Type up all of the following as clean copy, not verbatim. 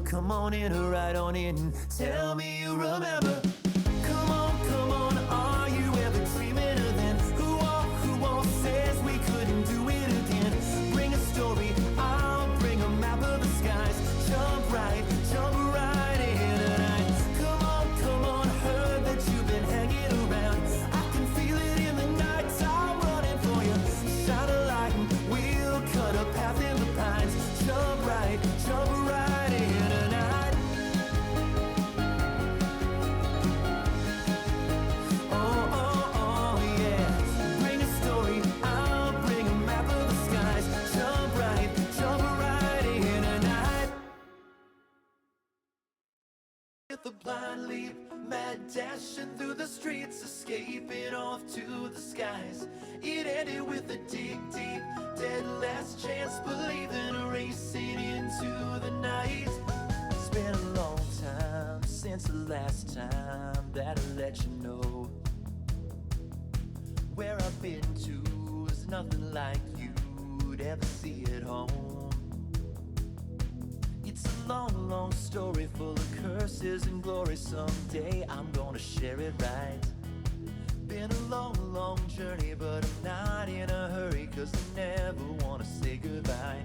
come on in, right on in. Tell me you remember. Come on, are you ever dreaming of then? Who all says we couldn't do it again? Bring a story, I'll bring a map of the skies. Jump right in tonight. Come on, heard that you've been hanging around. I can feel it in the night, I'm running for you. Shine a light and we'll cut a path in the pines. Jump right in tonight. Oh, yeah. Bring a story, I'll bring a map of the skies. Jump right in tonight. With a blind leap, mad dashing through the streets, escaping off to the skies. It ended with a dig deep, dead last chance, believing, racing into the night. It's been a long time since the last time that I let you know. Where I've been to is nothing like you'd ever see at home. It's a long story full of curses and glory. Someday I'm gonna share it right. Been a long journey, but I'm not in a hurry, 'cause I never wanna say goodbye.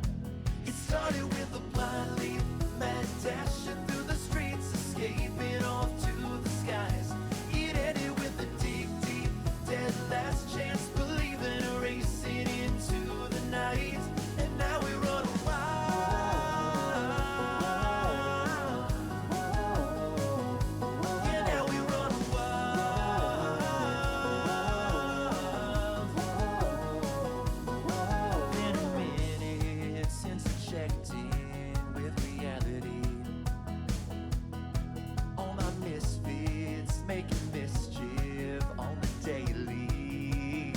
It started with a blind leap, mad dashing through the streets, escaping off to the skies. It ended with a dig deep, dead last chance, believing, racing into the night. And now we run wild. Yeah, now we run wild. Been a minute since I checked in with reality. All my misfits making mischief on the daily.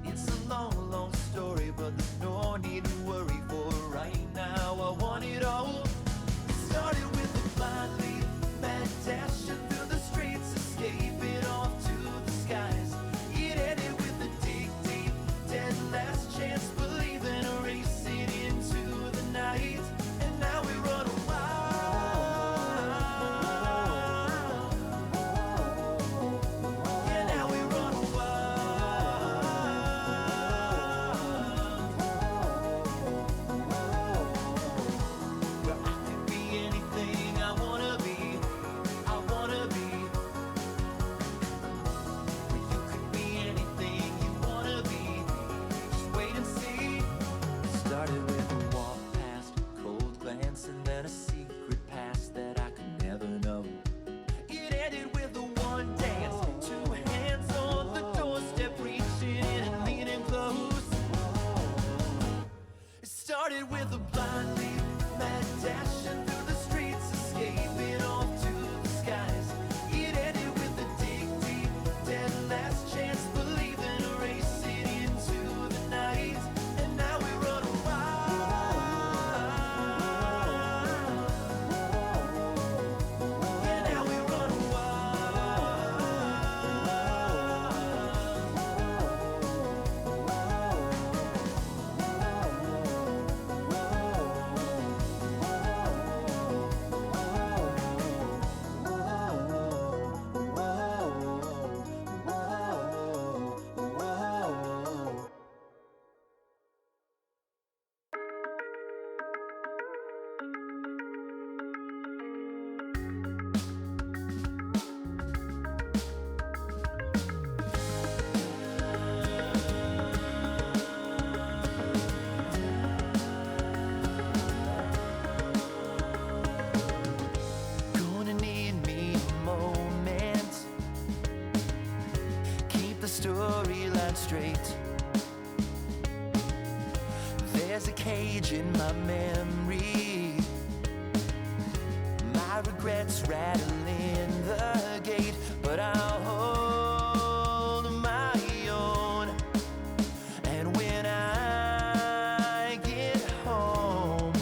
It's a long story, but there's no need to worry, for right now I want it all. It started with a blind leap, mad dashing through the streets, escaping off to the skies. It ended with a dig deep, dead last chance, believing, racing into the night. And now we run wild. Yeah, now we run wild. Where I could be anything I wanna be. Where you could be anything you wanna be. Just wait and see. It started with a walk past, a cold glance, and then a secret past that I could never know. It ended with a one dance, two hands on the doorstep, reaching in and leaning close. It started with a blind leap, mad dashing through the streets, escaping off to the skies. It ended with a dig deep, dead last chance, believing, racing into the night. And now we run wild. Yeah, now we run gonna need me a moment. Keep the storyline straight. There's a cage in my memory, my regrets rattling the gate, but I'll hold my own. And when I get home,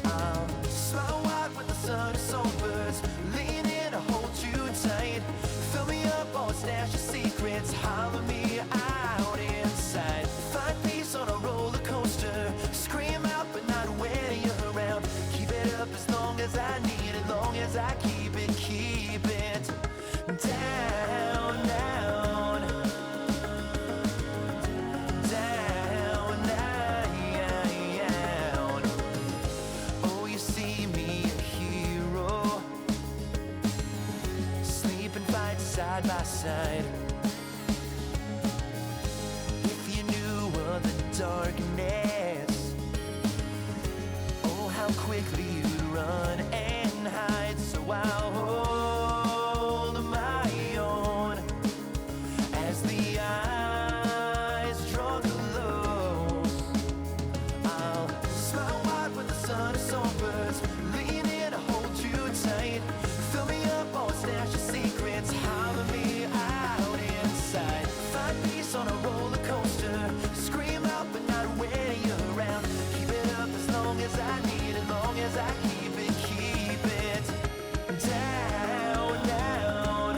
I'll smile wide when the sun is over, lean in to hold you tight. Fill me up, oh, stash your secrets, holler me out inside. Find peace on a roller coaster, scream out but not when you're around. Keep it side by side. If you knew of the darkness, oh, how quickly you'd run and hide. So I'll hold my own as the eyes draw close. I'll smile wide when the sun is songbirds, lean in to hold you tight. Fill me up, I'll stash your secrets, holler me out inside. Find peace on a roller coaster, scream out but not when you're around. Keep it up as long as I need, as long as I keep it down, down, down,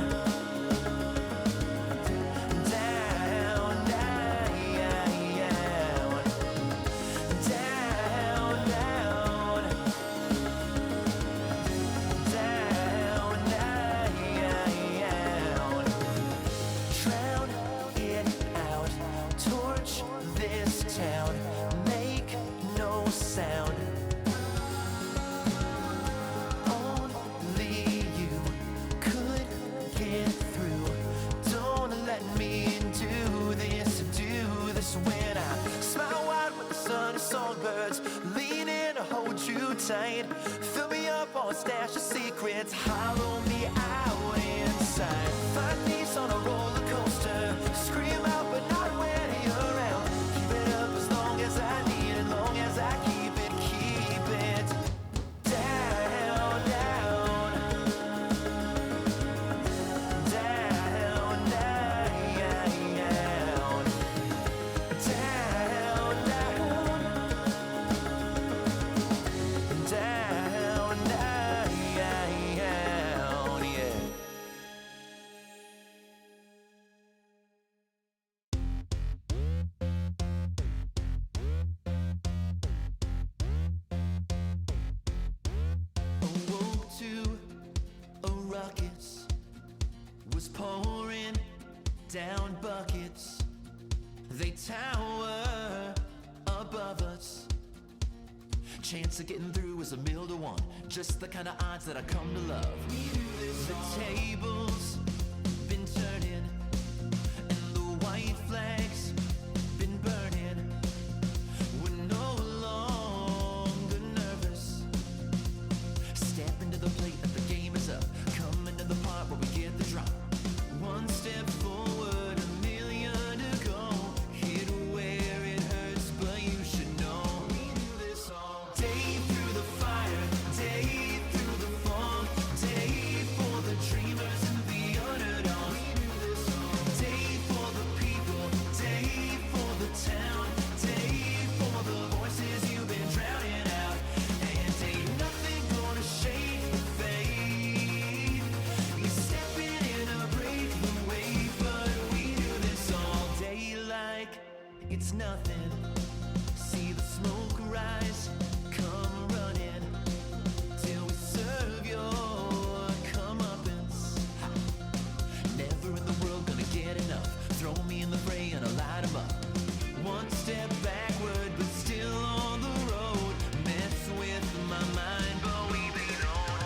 down, down. Drown it out, torch this town, make no sound. Only you could get through. Don't let me do this when I smile wide with the sun and songbirds, lean in to hold you tight. Fill me up, I'll stash your secrets, hollow me out inside. Find peace on a roller coaster, scream out but not when you're around. Keep it up as long as I need, as long as I keep it down, down, down, down, yeah. Awoke to a ruckus, was pouring down buckets. They tower above us. Chance of getting through is 1,000,000 to 1. Just the kind of odds that I come to love. The tables been turning, and the white flags been burning. We're no longer nervous. Step into the plate and the game is up. Come into the part where we get the drop. One step forward, 1,000,000 to go. Hit where it hurts, but you should know we do this all day through the fire, day through the fog, day for the dreamers and the underdogs. We do this all day for the people, day for the town, day for the voices you've been drowning out. And ain't nothing gonna shake the faith. You're stepping in a breakthrough wave, but we do this all day like it's nothing. See the smoke rise, come running till we serve your comeuppance. Never in the world gonna get enough. Throw me in the fray and I'll light 'em up. One step backward, but still on the road. Mess with my mind, but we've been on.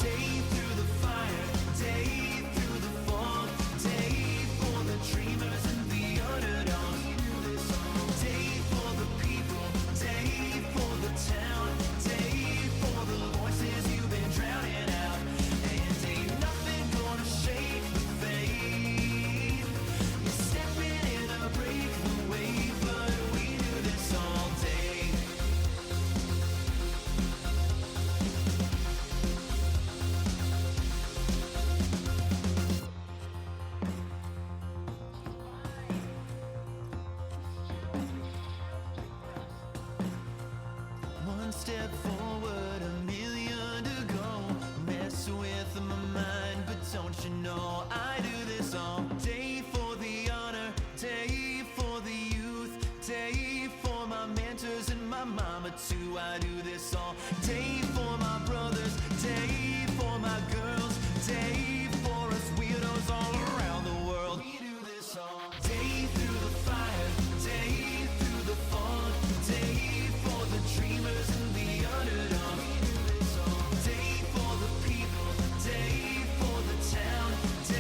Day through the fire, day through the fog, day for the dreamers and the underdogs. Day for the people, day for the town, day for the voices you've been drowning out. And ain't nothing gonna shake the faith. You're stepping in a breakthrough wave, but we do this all day. One step forward, 1,000,000 to go. Mess with my mind, but don't you know I do this all day for the honor, day for the youth, day for my mentors and my mama too. I do this all day for my brothers, day for my girls, day for us weirdos all around the world. We do this all day through the fire, day through the fog, day for the dreamers and the underdogs. We do this all day for the people, day for the town, day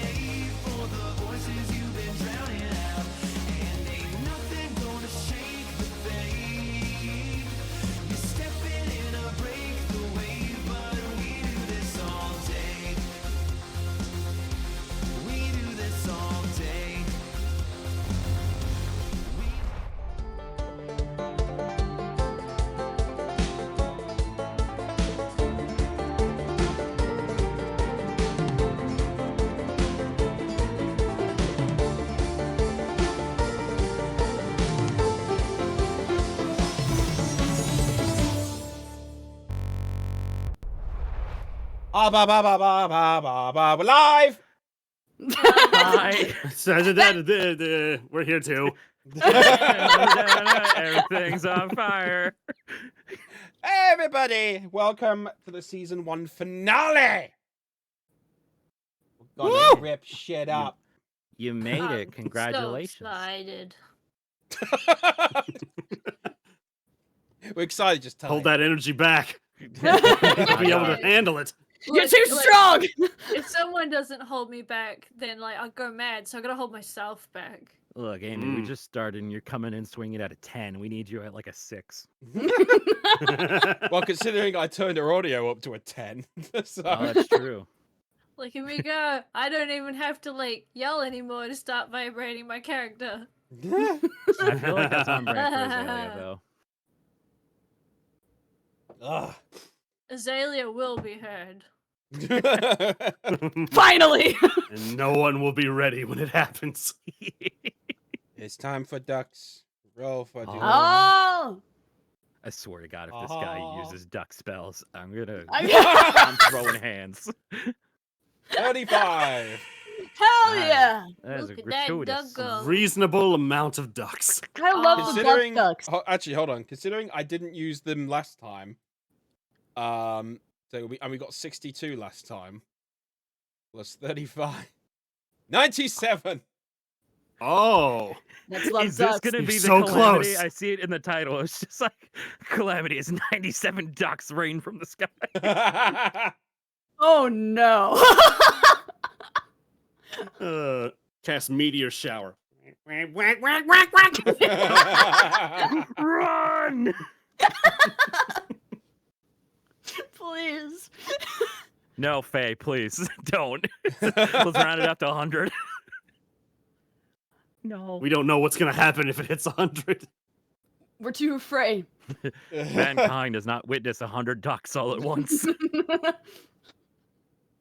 We're live. Hi. We're here too. Everything's on fire. Hey, everybody, welcome to the season 1 finale. We're gonna rip shit up. You made it. I'm Congratulations. So excited. We're excited just Hold that energy back. Be I able know. to handle it. You're Like- too like, strong! If someone doesn't hold me back, then like I'll go mad. So I gotta hold myself back. Look, Amy, we just started and you're coming in swinging at a 10. We need you at like a 6. Well, considering I turned her audio up to a 10. So... Oh, that's true. Like here we go. I don't even have to like yell anymore to start vibrating my character. I feel like that's on brand for Azalea, though. Ugh. Azalea will be heard. Finally! And no one will be ready when it happens. It's time for ducks. Roll for ducks. Oh! I swear to God, if this guy uses duck spells, I'm throwing hands. 35. Hell yeah! That is a Look at that gratuitous. duck go. Reasonable amount of ducks. I love the Considering, ducks. actually, hold on. Considering I didn't use them last time, so we got 62 last time, plus 35, 97. Oh. That's love Is this ducks. going to You're be the so Calamity? close. I see it in the title. It's just like, Calamity is 97 ducks rain from the sky. Oh no! Cast meteor shower. Run! Please. No, Faye, please, don't. Let's round it up to 100. No. We don't know what's gonna happen if it hits 100. We're too afraid. Mankind does not witness 100 ducks all at once.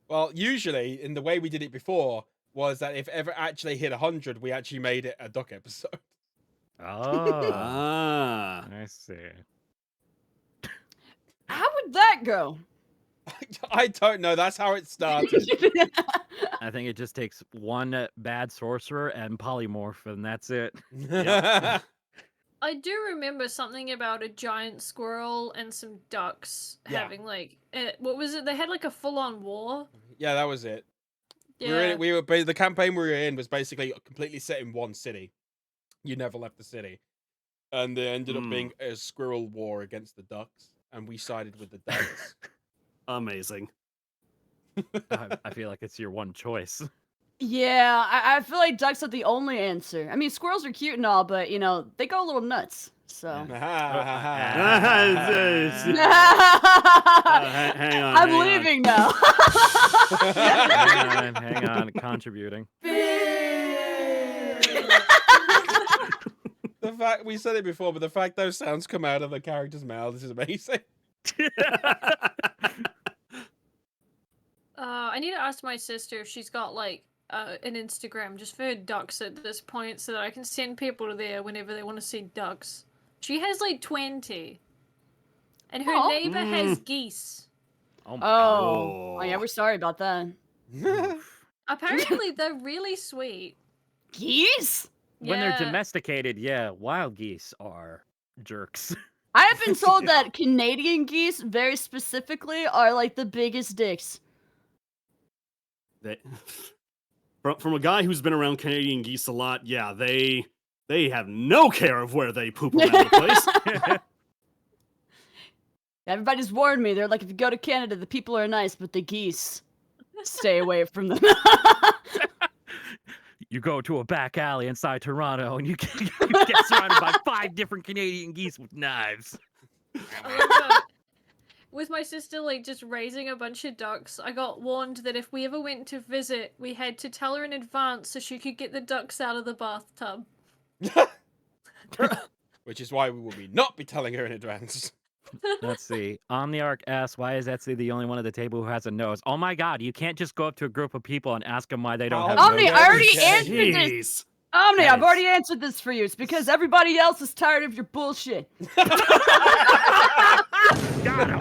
Well, usually, in the way we did it before, was that if ever actually hit 100, we actually made it a duck episode. Oh, Ah. I see. How would that go? I don't know. That's how it started. I think it just takes one bad sorcerer and polymorph, and that's it. I do remember something about a giant squirrel and some ducks Yeah. having like what was it? They had like a full-on war. Yeah, that was it. Yeah. The campaign we were in was basically completely set in one city. You never left the city, and there ended up being a squirrel war against the ducks, and we sided with the ducks. Amazing. I feel like it's your one choice. Yeah, I feel like ducks are the only answer. I mean, squirrels are cute and all, but, you know, they go a little nuts, so... Hang on. I'm leaving now. Hang on, contributing. The fact we said it before, but the fact those sounds come out of the character's mouths is amazing. I need to ask my sister if she's got like an Instagram just for ducks at this point, so that I can send people to there whenever they want to see ducks. She has like 20, and her neighbor has geese. Oh my God. Oh, yeah, we're sorry about that. Apparently, they're really sweet. Geese? When they're Yeah. domesticated, yeah, wild geese are jerks. I have been told that Canadian geese, very specifically, are like the biggest dicks. From a guy who's been around Canadian geese a lot, yeah, they have no care of where they poop around the place. Everybody's warned me. They're like, if you go to Canada, the people are nice, but the geese, stay away from them. You go to a back alley inside Toronto and you get surrounded by 5 different Canadian geese with knives. I love that. With my sister, like, just raising a bunch of ducks, I got warned that if we ever went to visit, we had to tell her in advance so she could get the ducks out of the bathtub. Which is why we will not be telling her in advance. Let's see. Omniarch asks, why is Etsy the only one at the table who has a nose? Oh my God, you can't just go up to a group of people and ask them why they don't have Omni, noses. I already answered this. Jeez. Omni, I've Nice. already answered this for you. It's because everybody else is tired of your bullshit. Got him.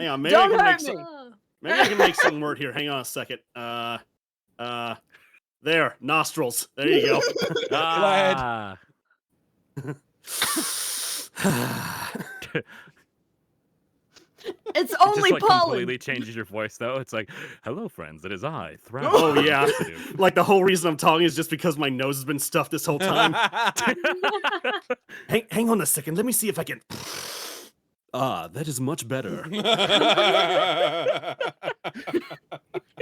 Hang on, maybe Don't I can make hurt some. me. Oh. Maybe I can make some word here. Hang on a second. There, nostrils. There you go. Ah. It's It only just like pollen. completely changes your voice though. It's like, hello friends, it is I, Thrash. Oh the yeah. Inquisitive." Like the whole reason I'm talking is just because my nose has been stuffed this whole time. Hang on a second. Let me see if I can. Ah, that is much better.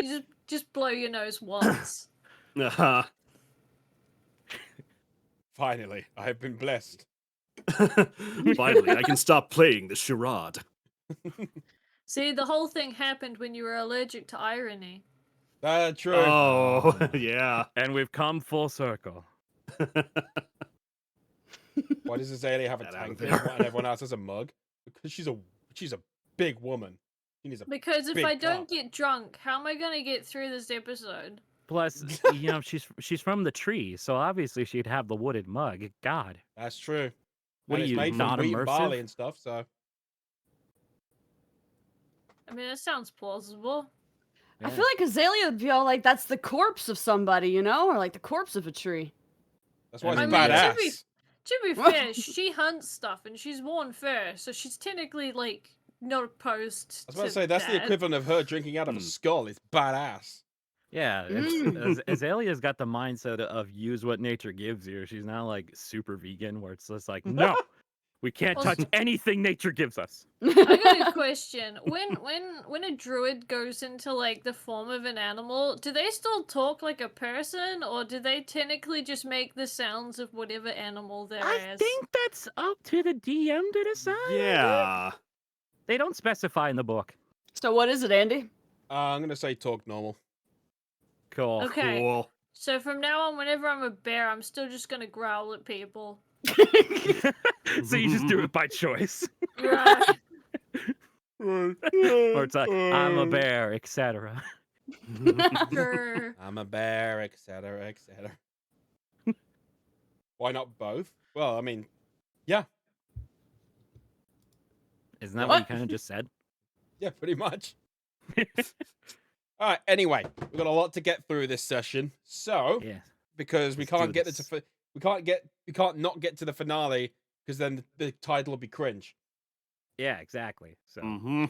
You just blow your nose once. Uh-huh. Finally, I have been blessed. Finally, I can stop playing the charade. See, the whole thing happened when you were allergic to irony. True. Oh, yeah. And we've come full circle. Why does Azalea have a Get out tank of and there. everyone else has a mug? Because she's a big woman. She needs a Because if big I don't cup. get drunk, how am I gonna get through this episode? Plus, you know, she's from the tree, so obviously she'd have the wooded mug. God. That's true. What And are it's you, made not from wheat and barley immersive? and stuff, so I mean, it sounds plausible. I feel like Azalea would be all like, that's the corpse of somebody, you know? Or like the corpse of a tree. that's why I it's mean, badass. to be fair, she hunts stuff and she's worn fur, so she's technically like not opposed. I was about to to say that's the that. equivalent of her drinking out of a skull. It's badass. Yeah, Azalea's got the mindset of use what nature gives you. She's not like super vegan where it's just like, no, we can't Also- touch anything nature gives us. I got a question. When a druid goes into like the form of an animal, do they still talk like a person, or do they technically just make the sounds of whatever animal they're I as? think that's up to the DM to decide. I think. Yeah. They don't specify in the book. So what is it, Andy? I'm gonna say talk normal. Cool. Okay. Cool. So from now on, whenever I'm a bear, I'm still just gonna growl at people. So you just do it by choice. Right. Or it's like, I'm a bear, etc. Sure. I'm a bear, etc., etc. Why not both? Well, I mean, yeah, Isn't that what What? you kind of just said? yeah, pretty much. All right. Anyway, we've got a lot to get through this session, so Yeah. because we Let's can't do get this. into we can't not get to the finale because then the title will be cringe. Yeah, exactly. So Mm-hmm.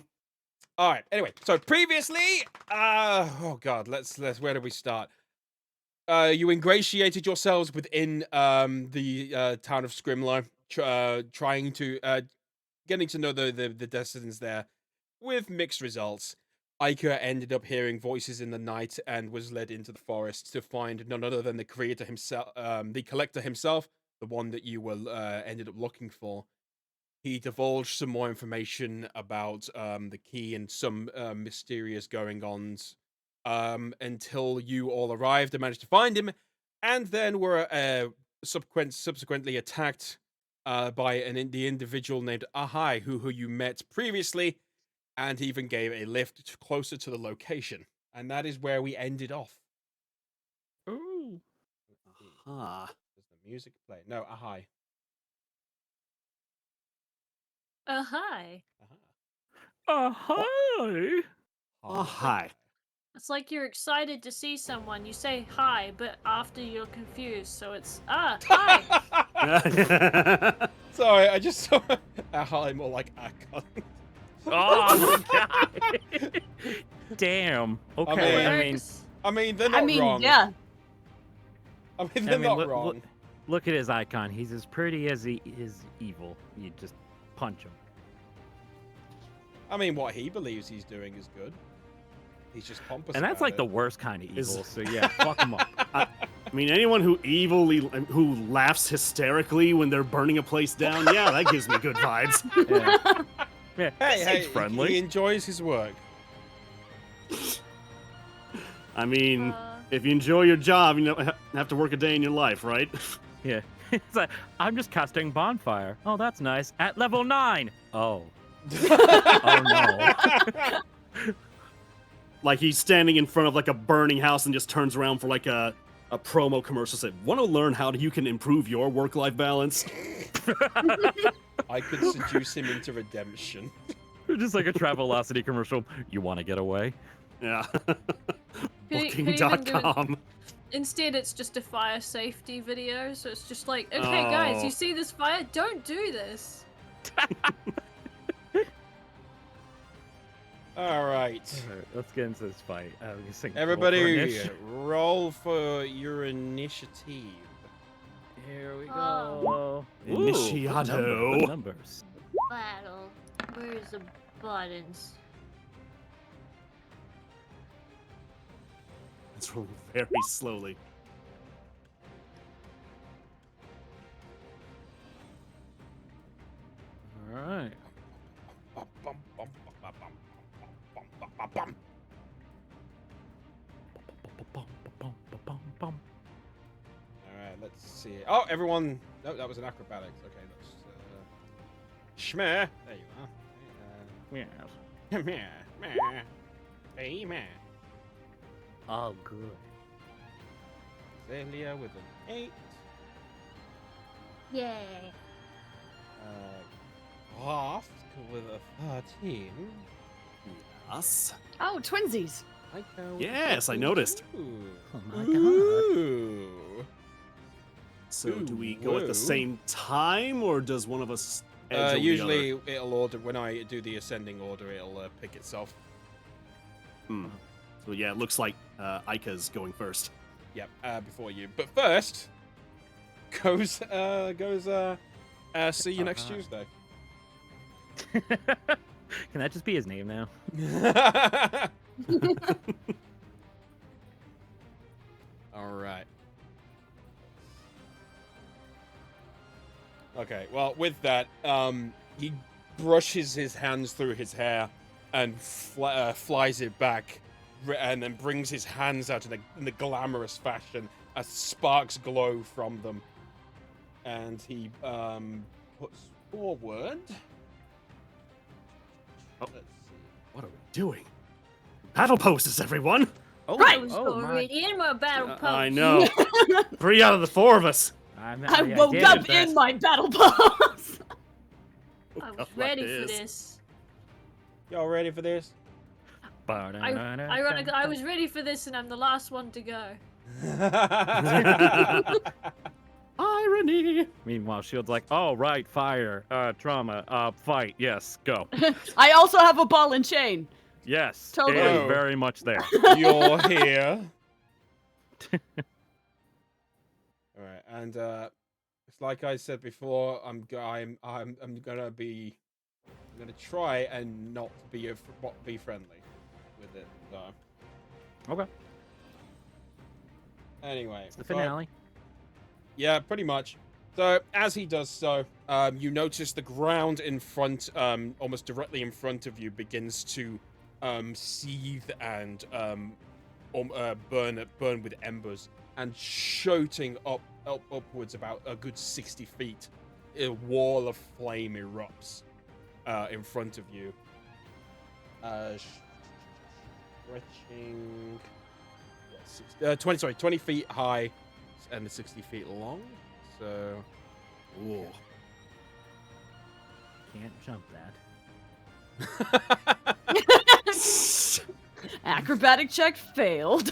All right. Anyway, so previously, oh god, let's where do we start? You ingratiated yourselves within the town of Scrimlow, trying to getting to know the denizens there, with mixed results. Ica ended up hearing voices in the night and was led into the forest to find none other than the creator himself, the collector himself, the one that you were ended up looking for. He divulged some more information about the key and some mysterious going-ons until you all arrived and managed to find him, and then were subsequently attacked by the individual named Ahai, who you met previously, and even gave a lift closer to the location. And that is where we ended off. Ooh. Ah. Does the music play? No, Ahai. Hi. Hi. Oh, hi. It's like you're excited to see someone. You say hi, but after you're confused, so it's hi. Sorry, I just saw Ahai more like Akon. Oh my god. Damn. Okay. I mean, Works. I mean, they're not wrong. yeah. I mean, they're not look, wrong. Look at his icon. He's as pretty as he is evil. You just punch him. I mean, what he believes he's doing is good. He's just pompous. And that's about like the it. worst kind of Is- evil. So yeah, fuck him up. I mean, anyone who laughs hysterically when they're burning a place down, yeah, that gives me good vibes. Yeah. Yeah, Hey, seems hey, friendly. he enjoys his work. I mean, Uh, if you enjoy your job, you don't have to work a day in your life, right? Yeah. It's like, I'm just casting bonfire. Oh, that's nice. At level 9. Oh. Oh no. Like he's standing in front of like a burning house and just turns around for like a promo commercial. Said, "Want to learn how you can improve your work-life balance?" I could seduce him into redemption. Just like a Travelocity commercial. You want to get away? Yeah. Could even do it- Booking.com. Instead, it's just a fire safety video, so it's just like, okay, guys, Oh. you see this fire? Don't do this. All right. Alright, let's get into this fight. I'm guessing roll for Everybody, initiative. roll for your initiative. Here we Oh. go. Initiato. Good numbers. Battle. Where's the buttons? It's rolling very slowly. All right. All right, let's see. Oh, everyone. No, that was an acrobatics. Okay, let's. Shmeh. There you Yes. are. Meh, meh. Hey, meh. Oh, good. Zelia with an 8. Yay. Raft with a 13. Us? Oh, twinsies. Aiko with Yes, a I noticed. 22. Oh my god. Ooh. So do we go at Whoa. the same time, or does one of us edge over the Usually other? it'll order when I do the ascending order. It'll pick itself. So yeah, it looks like Aika's going first. Yep, before you. But first, goes. See you next Tuesday. Can that just be his name now? All right. Okay. Well, with that, he brushes his hands through his hair and flies it back, and then brings his hands out in a glamorous fashion as sparks glow from them, and he puts forward. Let's see. What are we doing? Battle poses, everyone! Oh, Right. I was oh my. already in my battle pose. I know. 3 out of the 4 of us. I yeah, woke did up that. in my battle pose. I was Like ready for this. Y'all ready for this? Ironically, I was ready for this, and I'm the last one to go. Irony. Meanwhile, Shield's like, oh, right, fire, trauma, fight, yes, go. I also have a ball and chain. Yes, Totally. it is Oh. very much there. You're here. All right, and it's like I said before. I'm gonna try and not be be friendly with it. So. Okay. Anyway, It's the so- finale. yeah, pretty much. So as he does so, you notice the ground in front, almost directly in front of you, begins to seethe and burn with embers, and shooting upwards about a good 60 feet, a wall of flame erupts in front of you. Stretching. 20 feet high and 60 feet long. So. Ooh. Can't jump that. Acrobatic check failed.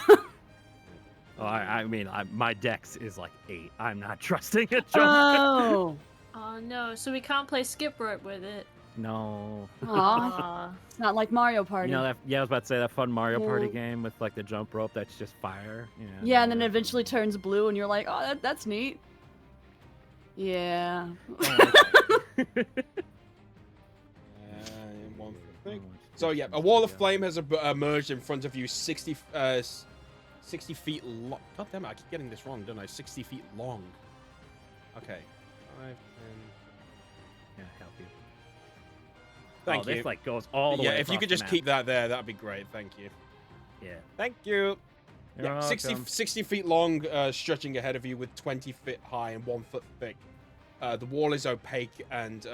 Oh, I mean, my dex is like 8. I'm not trusting a jump. Oh. Oh no, so we can't play skip rope with it. No. Aw. It's not like Mario Party. You know that? Yeah, I was about to say that fun Mario Party Yeah. game with like the jump rope that's just fire. Yeah, and then it eventually turns blue, and you're like, oh, that's neat. Yeah. One thing. So yeah, a wall of flame has emerged in front of you, 60 feet long. God damn it, I keep getting this wrong, don't I? 60 feet long. Okay. 5, 10. Yeah, help you. Thank oh, you. This like goes all the way. Yeah, if you across could the just map. keep that there, that'd be great. Thank you. Yeah. Thank you. You're Yeah, 60 welcome. feet long, stretching ahead of you with 20 feet high and 1 foot thick. The wall is opaque, and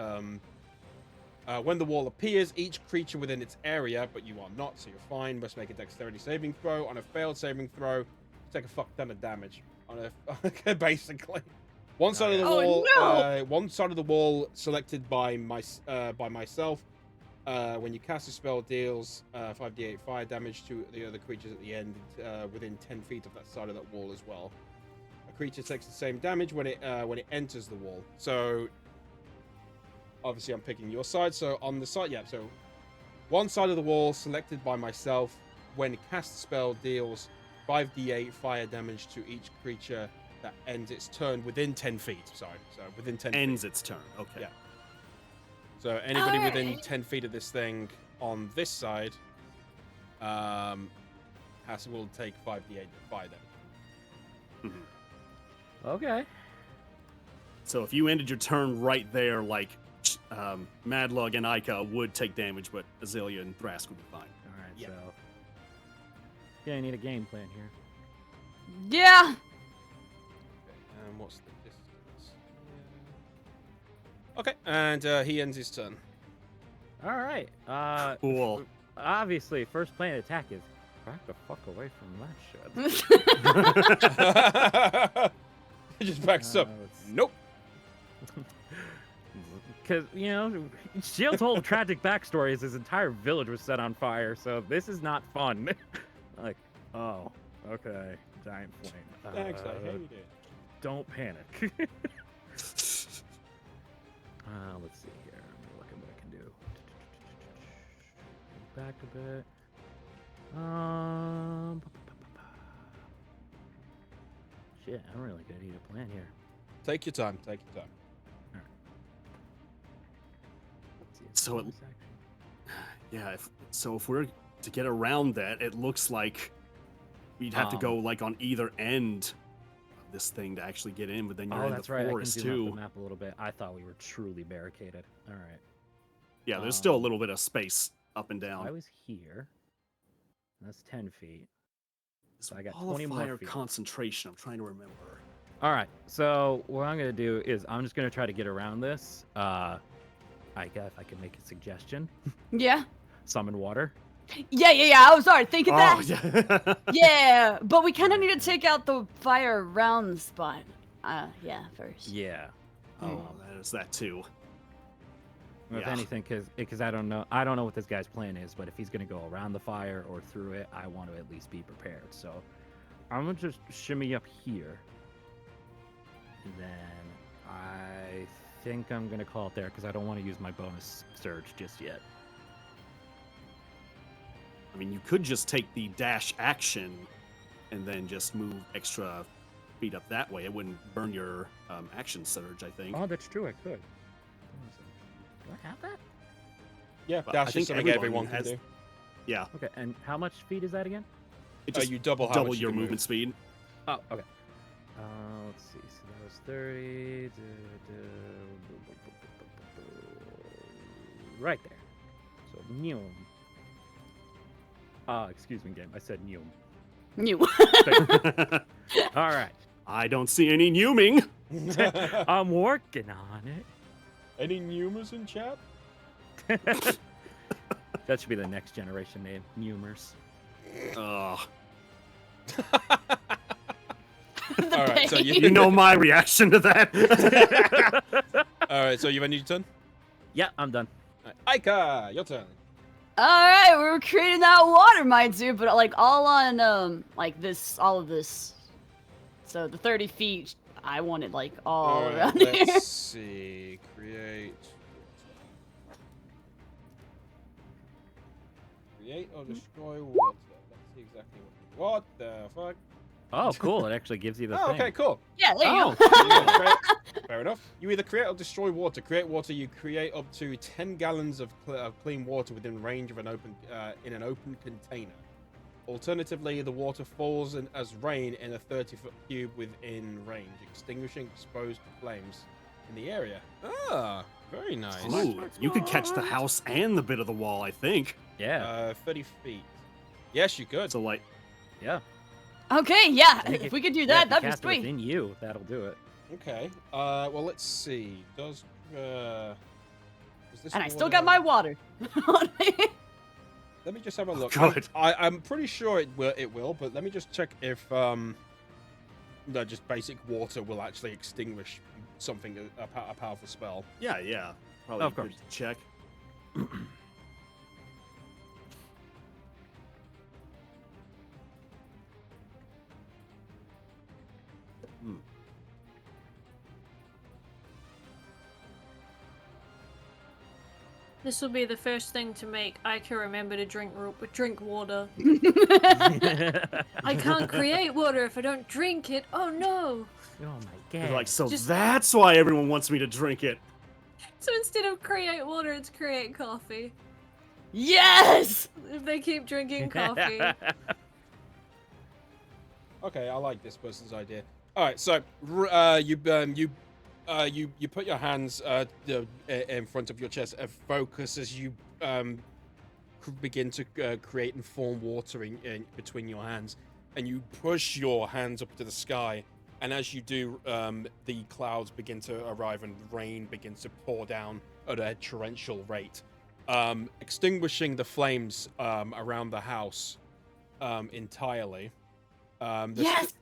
when the wall appears, each creature within its area, but you are not, so you're fine, must make a dexterity saving throw. On a failed saving throw, you take a fuck ton of damage. On a basically, one side of the Oh, wall, no! one side of the wall selected by myself. when you cast a spell, deals 5d8 fire damage to the other creatures at the end within 10 feet of that side of that wall as well. A creature takes the same damage when it enters the wall. So obviously I'm picking your side. So on the side, so one side of the wall selected by myself. When cast spell, deals 5d8 fire damage to each creature that ends its turn within 10 feet. Sorry, so within 10 Ends feet. its turn. Okay. Yeah. So anybody within Alright. 10 feet of this thing on this side will take 5d8 fire damage. Mhm. Okay. So if you ended your turn right there, like Madlug and Ica would take damage, but Azalea and Thrask would be fine. All right. Yeah. So. Yeah, I need a game plan here. Yeah. And what's the distance? Okay, and he ends his turn. All right. Cool. Obviously, first plan attack is back the fuck away from that shit. He just backs up. let's- Nope. Because, Shield's whole tragic backstory is his entire village was set on fire, so this is not fun. Like, oh, okay, giant flame. Thanks, I hate it. Don't panic. Let's see here. Let me look at what I can do. Back a bit. Shit, I'm really gonna need a plan here. Take your time. Take your time. Let's see, So it- bonus action. Yeah. If we're to get around that, it looks like we'd have to go like on either end of this thing to actually get in. But then you're Oh, in that's the right. I can forest zoom out too. the map a little bit. I thought we were truly barricaded. All right. Yeah, there's still a Um, little bit of space up and I down. was here. That's 10 feet. So I got Wall of 20 more fire feet. concentration. I'm trying to remember. All right. So what I'm gonna do is I'm just gonna try to get around this. I guess if I can make a suggestion. Yeah. Summon water. Yeah. I was already thinking that. yeah. Yeah, but we kind of need to take out the fire around the spot. Yeah, first. Yeah. Oh, there's that too. If Yeah. anything, because I don't know what this guy's plan is, but if he's gonna go around the fire or through it, I want to at least be prepared. So I'm gonna just shimmy up here, and then I think I'm gonna call it there because I don't want to use my bonus surge just yet. I mean, you could just take the dash action and then just move extra feet up that way. It wouldn't burn your action surge, I think. Oh, that's true. I could. Do I have that? Yeah, But I dash think is something everyone can has- do. Yeah, Okay. And how much feet is that again? it just You double how double much you your can move. movement speed. Oh, okay. Let's see. So that was 30. Right there. So, neum. Excuse me, game. I said neum. You. All right. I don't see any numing. I'm working on it. Any numerous in chat? That should be the next generation name. Numers. All right, so You know my reaction to that. All right, so you've ended your turn. Yeah, I'm done. All right, Aika, your turn. All right, we were creating that water, mind you, but like all on like this, all of this. So the 30 feet, I wanted like all All right, around here. let's see. Create or destroy water. Let's see exactly what the fuck. Oh, cool. It actually gives you the Oh, thing. okay, cool. Yeah, there you Oh. go. You either create- fair enough. You either create or destroy water. Create water. You create up to 10 gallons of clean water within range of an open in an open container. Alternatively, the water falls as rain in a 30-foot cube within range, extinguishing exposed flames in the area. Ah, very nice. Ooh, you could catch the house and the bit of the wall, I think. Yeah. 30 feet. Yes, you could. So like, Yeah. Okay, yeah, I think if if- we could do Yeah, that, if you that'd be cast it sweet. within you, that'll do it. Okay. Well, let's see. Does this And I still got my water. Let me just have a look. good. I'm pretty sure it will, but let me just check if no, just basic water will actually extinguish something a powerful spell. yeah, probably Of a good course. check. This will be the first thing to make Aika remember to drink water. I can't create water if I don't drink it. Oh no! Oh my They're god. like, so Just- that's why everyone wants me to drink it. So instead of create water, it's create coffee. Yes! If they keep drinking coffee. Okay, I like this person's idea. All right, so you put your hands in front of your chest and focus as you begin to create and form water in between your hands, and you push your hands up to the sky. And as you do, the clouds begin to arrive and rain begins to pour down at a torrential rate, extinguishing the flames around the house entirely. Yes!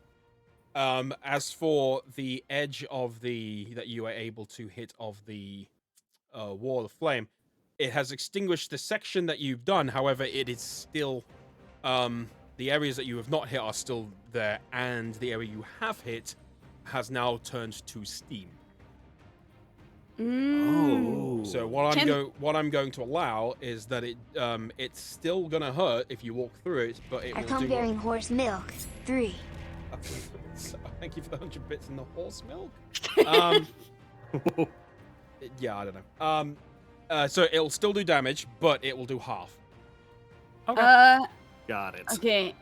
As for the edge of that you are able to hit of the wall of flame, it has extinguished the section that you've done. However, it is still the areas that you have not hit are still there, and the area you have hit has now turned to steam. Mm. So what I'm going to allow is that it's still gonna hurt if you walk through it, but it I will come do. bearing horse milk. 3. So, thank you for the 100 bits in the horse milk. Yeah, I don't know. So it'll still do damage, but it will do half. Okay. Got it. Okay.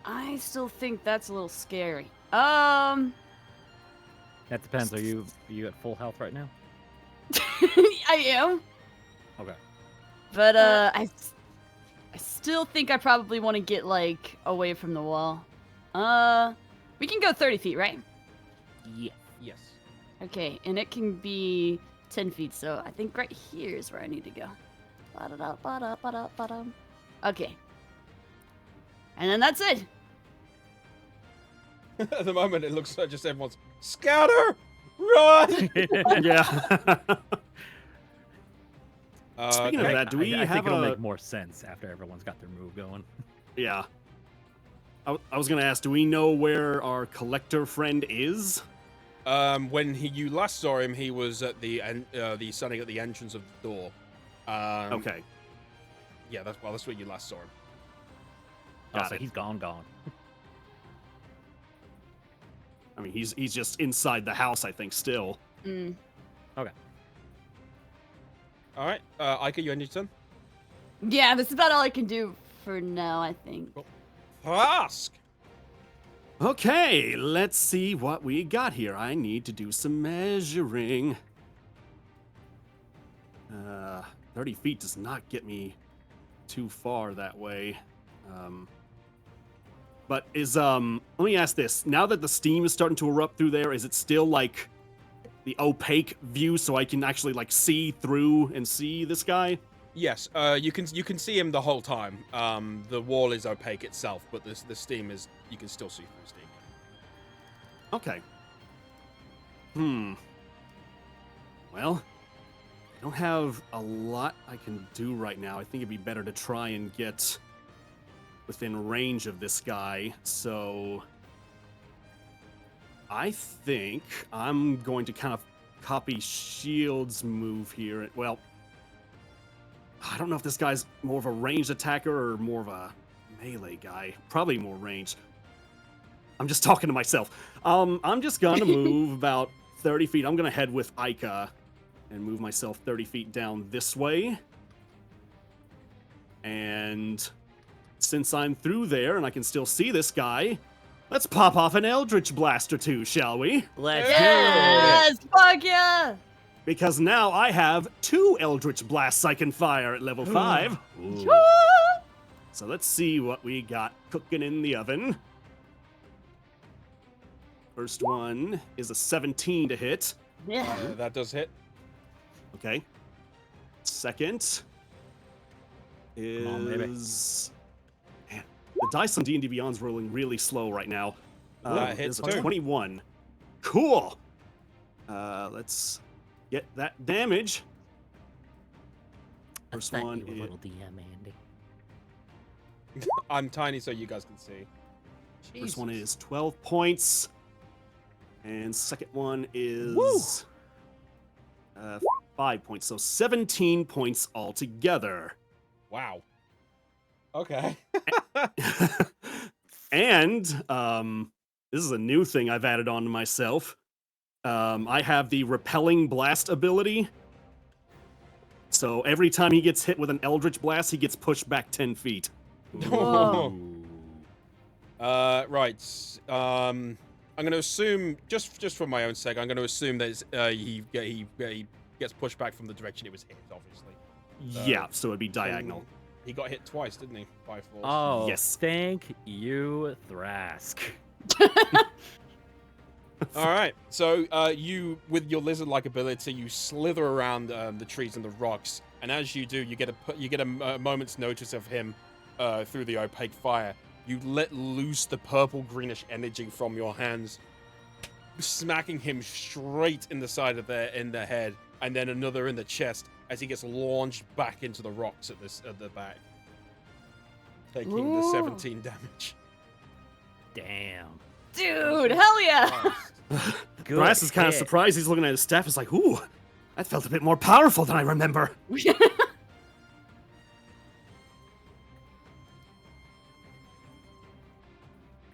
I still think that's a little scary. That depends. Are you at full health right now? I am. Okay. But I still think I probably want to get like away from the wall. We can go 30 feet, right? Yeah. Yes. Okay, and it can be 10 feet, so I think right here is where I need to go. Ba-da-da-ba-da-ba-da-ba-dum. Okay. And then that's it. At the moment, it looks like just everyone's scatter, run. Yeah. Speaking of Okay. that, do we I have think it'll a... make more sense after everyone's got their move going. Yeah. I was gonna ask, do we know where our collector friend is? When you last saw him, he was at the standing at the entrance of the door. Okay. Yeah, that's where you last saw him. Oh, Got so it. he's gone. I mean, he's just inside the house, I think, still. Mm. Okay. All right, Aika, you end your turn. Yeah, that's about all I can do for now, I think. Ask. Okay, let's see what we got here. I need to do some measuring. 30 feet does not get me too far that way. But let me ask this. Now that the steam is starting to erupt through there, is it still like the opaque view so I can actually like see through and see this guy? Yes, you can see him the whole time. The wall is opaque itself, but the steam is you can still see through steam. Okay. Well, I don't have a lot I can do right now. I think it'd be better to try and get within range of this guy. So I think I'm going to kind of copy Shield's move here. Well, I don't know if this guy's more of a ranged attacker or more of a melee guy. Probably more ranged. I'm just talking to myself. I'm just gonna move about 30 feet. I'm gonna head with Aika and move myself 30 feet down this way. And since I'm through there and I can still see this guy, let's pop off an Eldritch Blast or two, shall we? Let's Yes! Fuck yeah! Because now I have 2 Eldritch Blasts I can fire at level 5. Ooh. So let's see what we got cooking in the oven. First one is a 17 to hit. Yeah. That does hit. Okay. Second on, baby. is... Man, the dice on D&D Beyond's rolling really slow right now. That hits is a too. 21. Cool. Let's get that damage. First I thought one you were is... little DM Andy. I'm tiny, so you guys can see. First one is 12 points. And second one is... 5 points. So 17 points altogether. Wow. Okay. And this is a new thing I've added on to myself. I have the repelling blast ability. So every time he gets hit with an eldritch blast, he gets pushed back 10 feet. Whoa. Right. I'm going to assume, just for my own sake, I'm going to assume that he gets pushed back from the direction it was hit, obviously. Yeah, so it'd be diagonal. He got hit twice, didn't he? By force. Oh, Yes. Thank you, Thrask. All right. So you, with your lizard-like ability, you slither around the trees and the rocks, and as you do, you get a moment's notice of him through the opaque fire. You let loose the purple-greenish energy from your hands, smacking him straight in the side of in the head, and then another in the chest as he gets launched back into the rocks at the back, taking the 17 damage. Damn. Dude, hell yeah! Good Brass is kind of hit. surprised. He's looking at his staff. He's like, ooh, that felt a bit more powerful than I remember.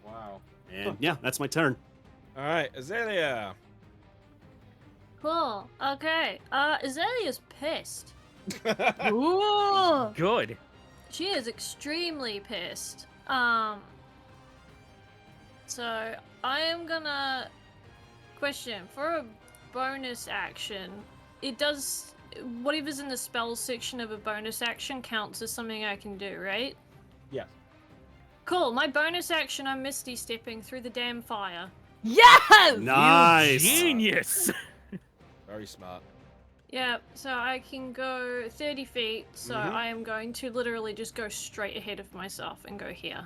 Wow. And yeah, that's my turn. All right, Azalea. Cool. Okay. Azalea's pissed. Ooh. Good. She is extremely pissed. So I am gonna question for a bonus action. It does whatever's in the spells section of a bonus action counts as something I can do, right? Yes. Cool. My bonus action, I'm Misty stepping through the damn fire. Yes! Nice. Genius. Very smart. Yeah, so I can go 30 feet, so Mhm. I am going to literally just go straight ahead of myself and go here.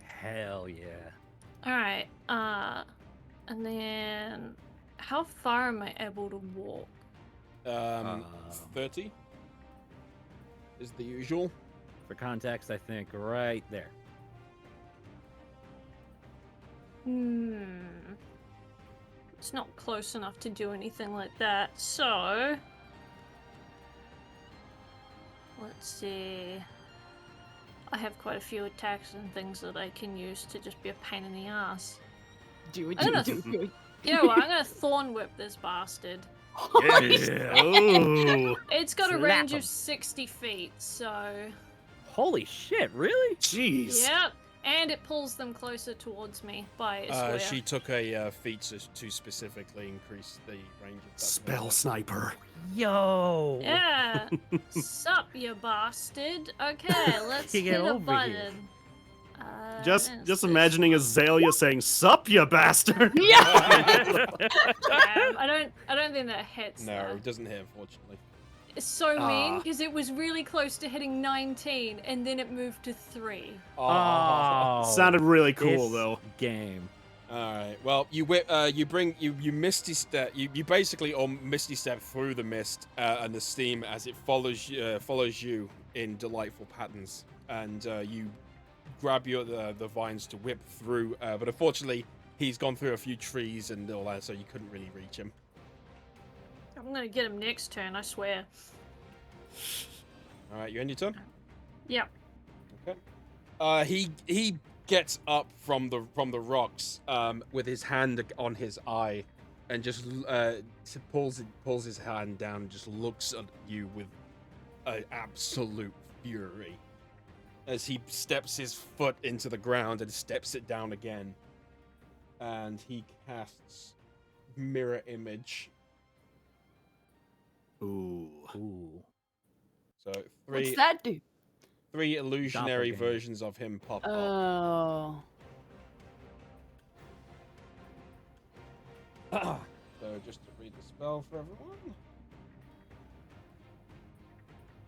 Hell yeah. Alright, and then how far am I able to walk? 30 is the usual. For context, I think right there. It's not close enough to do anything like that, so let's see. I have quite a few attacks and things that I can use to just be a pain in the ass. Do it, I do don't it, do it. You know what? I'm gonna thorn whip this bastard. Yeah. Ooh. It's got a Slap range him. of 60 feet, so Holy shit, really? Jeez. yep. And it pulls them closer towards me by a square. She took a feat to specifically increase the range of that Spell sniper. Yo. Yeah. Sup, you bastard. Okay, let's Get hit a over button. here. Just it's this imagining Azalea saying, "Sup, you bastard." Yeah! I don't think that hits. No, though. it doesn't hit, unfortunately. It's so mean Ah. because it was really close to hitting 19 and then it moved to 3. Oh, Sounded really cool this though. Game. All right. Well, you misty step. You basically misty step through the mist and the steam as it follows you in delightful patterns, and you grab the vines to whip through. But unfortunately, he's gone through a few trees and all that, so you couldn't really reach him. I'm gonna get him next turn, I swear. All right, you end your turn. Yep. Okay. He gets up from the rocks with his hand on his eye, and just pulls his hand down and just looks at you with an absolute fury as he steps his foot into the ground and steps it down again, and he casts mirror image. Ooh. Ooh. So What's that do? 3 illusionary Doppelganger. versions of him pop up. Oh. So just to read the spell for everyone.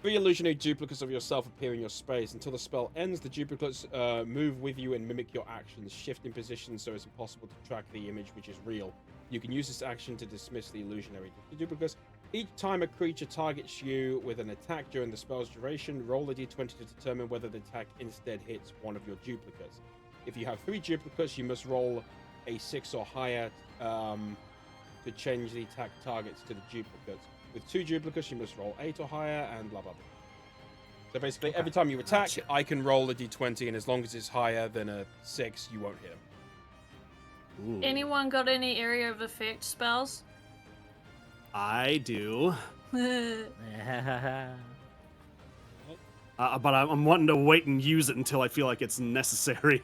3 illusionary duplicates of yourself appear in your space. Until the spell ends, the duplicates move with you and mimic your actions, shift in position so it's impossible to track the image which is real. You can use this action to dismiss the illusionary duplicates. Each time a creature targets you with an attack during the spell's duration, roll a d20 to determine whether the attack instead hits one of your duplicates. If you have 3 duplicates, you must roll a 6 or higher to change the attack targets to the duplicates. With 2 duplicates, you must roll 8 or higher, and blah blah blah. So basically, every time you attack, Gotcha. I can roll a d20, and as long as it's higher than a 6, you won't hit him. Ooh. Anyone got any area of effect spells? I do. Yeah. But I'm wanting to wait and use it until I feel like it's necessary.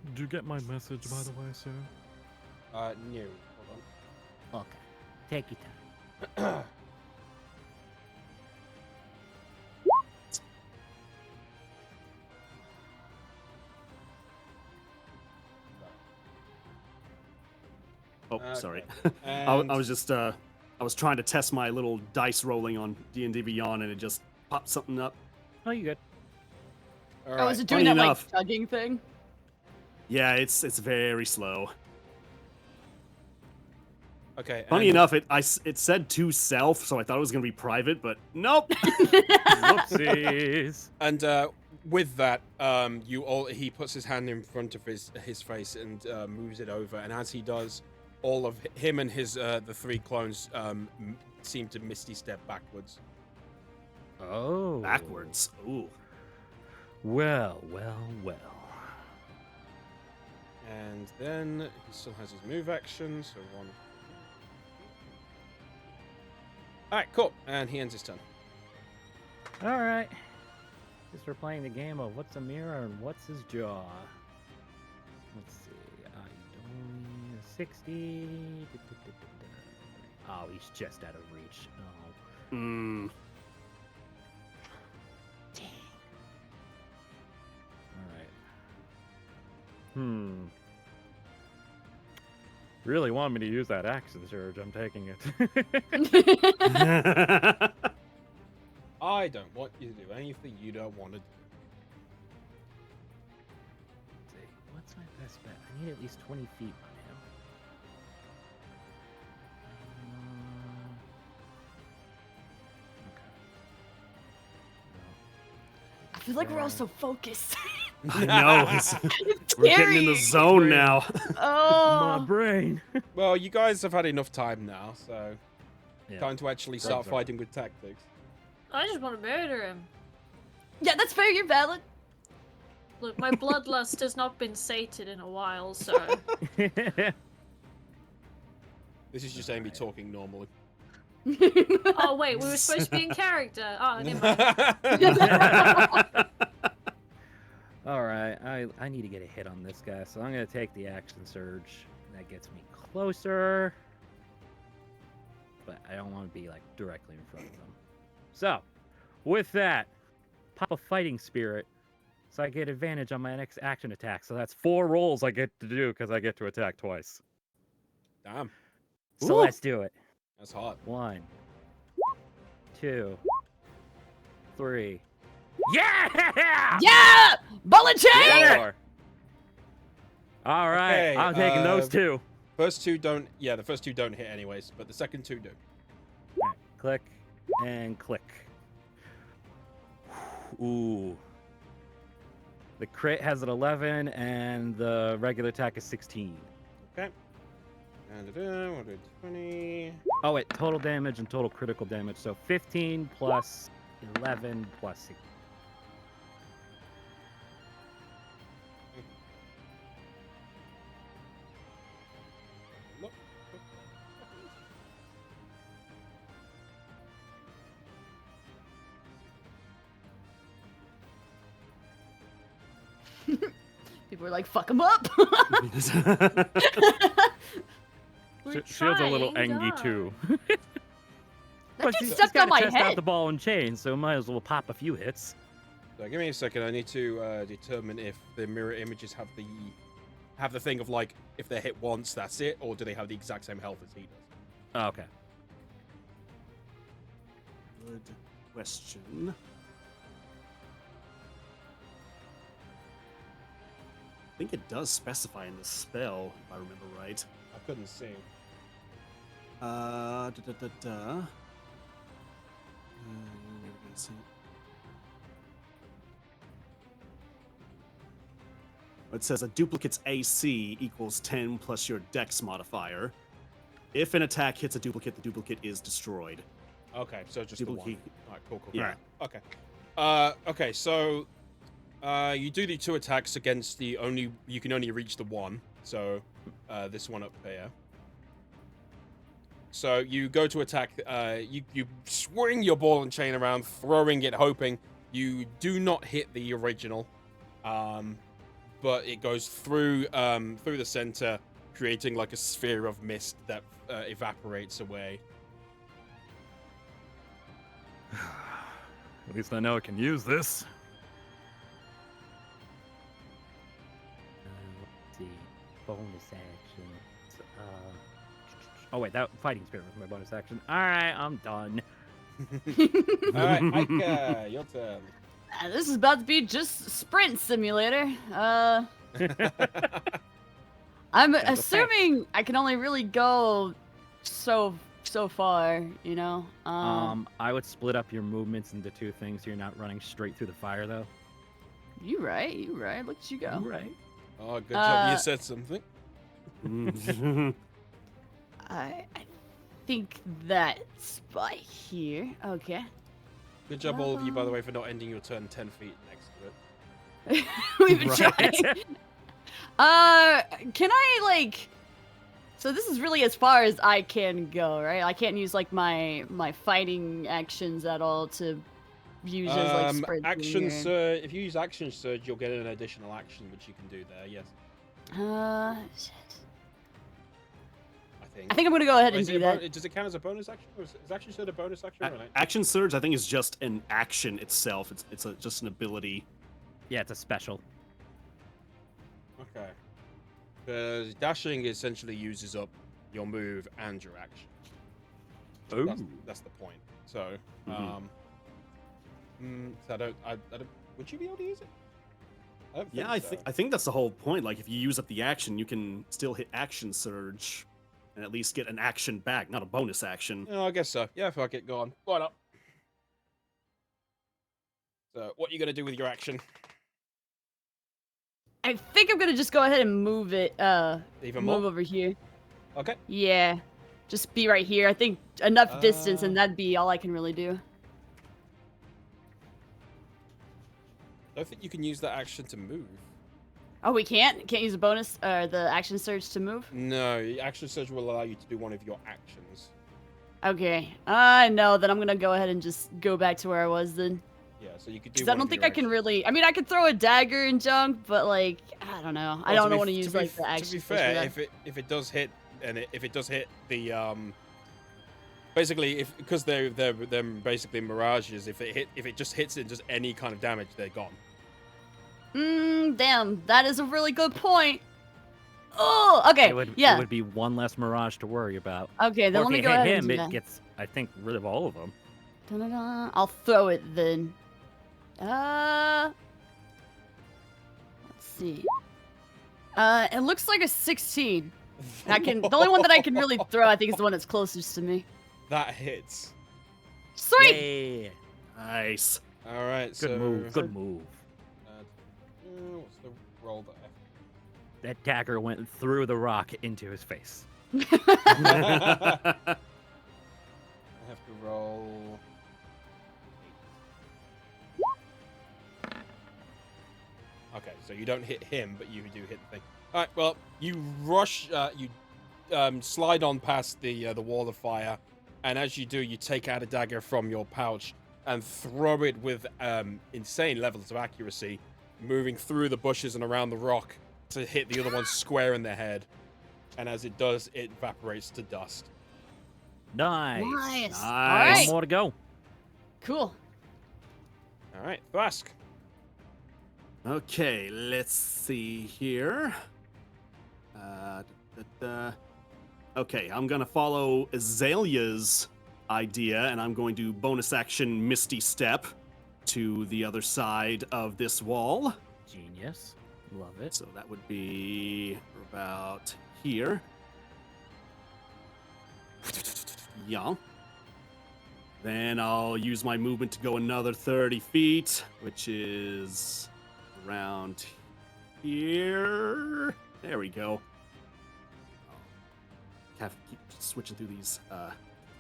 Did you get my message, by the way, sir? No. Hold Okay. Take your time. on. Oh, sorry. Okay. I was just I was trying to test my little dice rolling on D&D Beyond, and it just popped something up. Oh, you good? All Oh, right. is it doing Funny that enough. like tugging thing? Yeah, it's very slow. Okay. Funny and- enough, it said to self, so I thought it was gonna be private, but nope. Whoopsies. And with that, he puts his hand in front of his face and moves it over. And as he does, all of him and his the 3 clones seem to misty step backwards. Oh. Backwards. Ooh. Well. And then he still has his move action, so 1. All right, cool. And he ends his turn. All right. Guess we're playing the game of what's a mirror and what's his jaw. Let's see. Idoni 60. Oh, he's just out of reach. Oh. Mm. Dang. All right. Really want me to use that action surge. I'm taking it. I don't want you to do anything you don't want to do. Let's see. What's my best bet? I need at least 20 feet on him. I feel like we're all so focused. I know. We're getting in the Scary. zone now. My Oh. brain. Well, you guys have had enough time now, so Yeah. time to actually start Drugs are- fighting with tactics. I just want to murder him. Yeah, that's fair. You're valid. Look, my bloodlust has not been sated in a while, so This is just Amy talking normally. oh wait, we were supposed to be in character. Oh, never mind. All right, I need to get a hit on this guy, so I'm gonna take the action surge. That gets me closer, but I don't want to be like directly in front of him. So, with that, pop a fighting spirit, so I get advantage on my next action attack. So that's 4 rolls I get to do because I get to attack twice. Damn, So Ooh. let's do it. that's hard. 1, 2, 3. Yeah! Yeah! Ball and chain! 4. All right, Okay, I'm taking those 2. First 2 don't. Yeah, the first 2 don't hit anyways, but the second 2 do. All right, click and click. Ooh. The crit has an 11 and the regular attack is 16. Okay. And we'll do 20. Oh wait, total damage and total critical damage. So 15 plus 11 plus 6. Look. People are like, fuck him up. We're Shield's a little trying angry hard. too. That she's just stepped gotta on my test out head. the ball and chain, so might as well pop a few hits. So give me a second. I need to determine if the mirror images have the thing of like if they're hit once, that's it, or do they have the exact same health as he does? Oh, okay. Good question. I think it does specify in the spell, if I remember right. I couldn't see. Da, da, da, da. Let's see. It says a duplicate's AC equals 10 plus your dex modifier. If an attack hits a duplicate, the duplicate is destroyed. Okay, so just the one. Duplicate. All right, cool. Yeah. Okay. Okay, so you do the 2 attacks against the only. You can only reach the one. So this one up here. So you go to attack. You swing your ball and chain around, throwing it, hoping you do not hit the original. But it goes through the center, creating like a sphere of mist that evaporates away. At least I know I can use this. Let's see. Bonus action. Oh wait, that fighting spirit was my bonus action. All right, I'm done. All right, Micah, your turn. This is about to be just sprint simulator. I'm assuming I can only really go so far, you know. I would split up your movements into 2 things so you're not running straight through the fire though. You right. Look at you go. Right. Oh, good job. You said something. I think that's by here. Okay. Good job, all of you, by the way, for not ending your turn 10 feet next to it. We've been trying. Can I like? So this is really as far as I can go, right? I can't use like my fighting actions at all to use as like sprint. Action surge. If you use action surge, you'll get an additional action, which you can do there. Yes. Shit. I think I'm gonna go ahead and Is do it that. Does it count as a bonus action? Or is action surge a bonus action? Or not? Action surge, I think, is just an action itself. It's just an ability. Yeah, it's a special. Okay. Because dashing essentially uses up your move and your action. That's the point. So, so I don't. Would you be able to use it? Yeah, I think that's the whole point. Like, if you use up the action, you can still hit action surge, and at least get an action back, not a bonus action. No, I guess so. Yeah, fuck it. Go on. Why not? So, what are you gonna do with your action? I think I'm gonna just go ahead and move it. Even move more? over here. Okay. Yeah, just be right here. I think enough distance, and that'd be all I can really do. I don't think you can use that action to move. Oh, we can't use a bonus or the action surge to move. No, action surge will allow you to do one of your actions. Okay. No, then I'm gonna go ahead and just go back to where I was then. Yeah, so you could do. Because I don't think I can really. I mean, I could throw a dagger and junk, but like, I don't know. I don't want to use like the action. To be surge for fair, that. if it does hit, and if it does hit the basically because they're basically mirages. If it just hits it, just any kind of damage, they're gone. Damn, that is a really good point. Oh, okay. It would be one less mirage to worry about. Okay, then Or let me if go you ahead hit and him, do it that. gets, I think, rid of all of them. Da-da-da. I'll throw it then. Let's see. It looks like a 16. The only one that I can really throw, I think, is the one that's closest to me. That hits. Sweet. Yeah. Nice. All right. Good move. Good move. What's the roll there? That dagger went through the rock into his face. I have to roll. Okay, so you don't hit him, but you do hit the thing. All right. Well, you rush. You slide on past the wall of fire, and as you do, you take out a dagger from your pouch and throw it with insane levels of accuracy, moving through the bushes and around the rock to hit the other one square in the head. And as it does, it evaporates to dust. Nice. Nice. All Nice. right. One more to go. Cool. All right, Thrask. Okay, let's see here. Okay, I'm gonna follow Azalea's idea, and I'm going to bonus action Misty Step to the other side of this wall. Genius. Love it. So that would be about here. Yeah. Then I'll use my movement to go another 30 feet, which is around here. There we go. Have to keep switching through these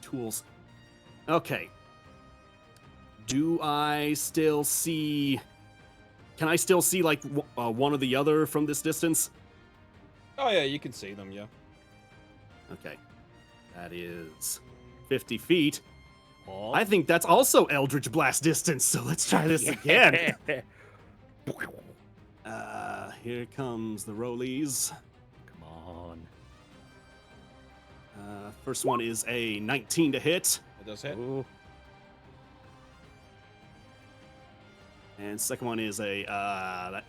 tools. Okay. Do I still see... Can I still see, like, one or the other from this distance? Oh yeah, you can see them. Yeah. Okay. That is 50 feet. Oh. I think that's also Eldritch Blast distance, so let's try this again. Here comes the rollies. Come on. First one is a 19 to hit, It does hit. Ooh. and second one is a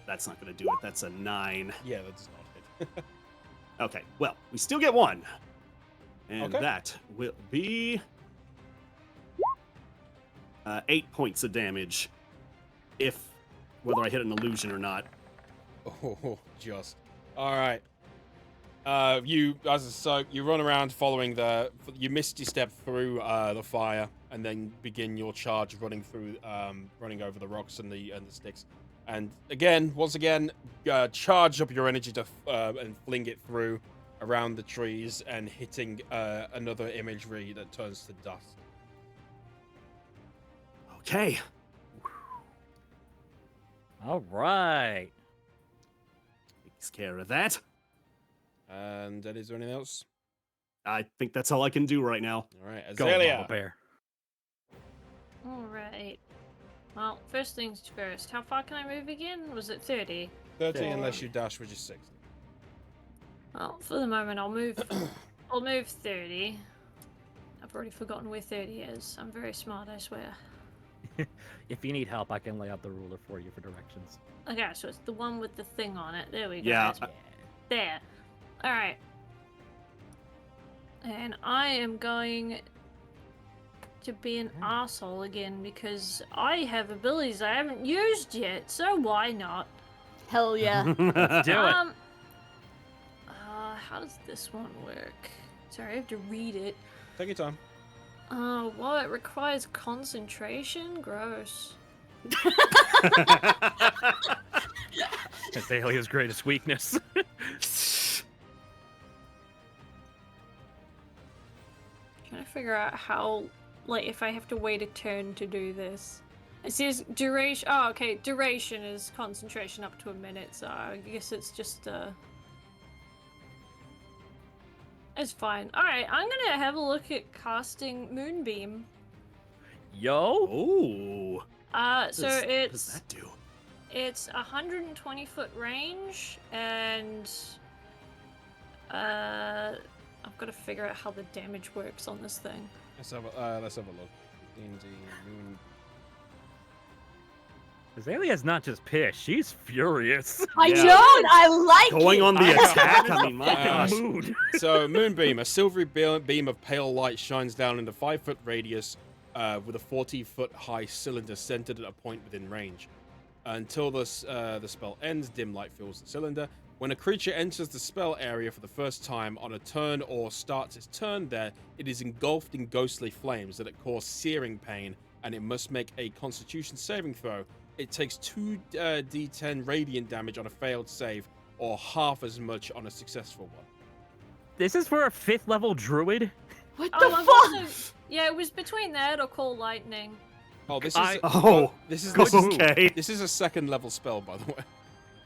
that's not gonna do it. That's a 9. Yeah, that does not hit. Okay, well, we still get one, and Okay. that will be 8 points of damage, whether I hit an illusion or not. Oh, just. All right. You run around following you misty step through the fire and then begin your charge running over the rocks and the sticks. And once again, charge up your energy to and fling it through around the trees and hitting another imagery that turns to dust. Okay. All right. Takes care of that. And is there anything else? I think that's all I can do right now. All right, Go, Azalea. Mama Bear. Alright. Well, first things first. How far can I move again? Was it 30? 30 Yeah. unless you dash, which is 60. Well, for the moment, I'll move. I'll move 30. I've already forgotten where 30 is. I'm very smart, I swear. If you need help, I can lay out the ruler for you for directions. Okay, so it's the one with the thing on it. There we go. Yeah. There. Alright. And I am going to be an asshole again because I have abilities I haven't used yet, so why not? Hell yeah. Let's do it. How does this one work? Sorry, I have to read it. Take your time. Well, it requires concentration? Gross. Azalea's greatest weakness. Trying to figure out how, like, if I have to wait a turn to do this. It says duration. Oh, okay. Duration is concentration up to a minute, so I guess it's just, It's fine. Alright, I'm gonna have a look at casting Moonbeam. Yo. Oh. So What does it's that do? it's 120-foot range, and I've got to figure out how the damage works on this thing. Let's have a look. D&D moon. Azalea's not just pissed; she's furious. I Yeah. don't. I like Going it. on the attack? I mean, my gosh. Mood. So, Moonbeam, a silvery beam of pale light shines down in a 5-foot radius with a 40-foot high cylinder centered at a point within range. Until the spell ends, dim light fills the cylinder. When a creature enters the spell area for the first time on a turn or starts its turn there, it is engulfed in ghostly flames that cause searing pain, and it must make a Constitution saving throw. It takes 2d10 radiant damage on a failed save, or half as much on a successful one. This is for a 5th level druid. What the Oh, I've fuck? also, yeah, it was between that or Call Lightning. Oh, this is Oh. this is Okay. this is a 2nd level spell, by the way.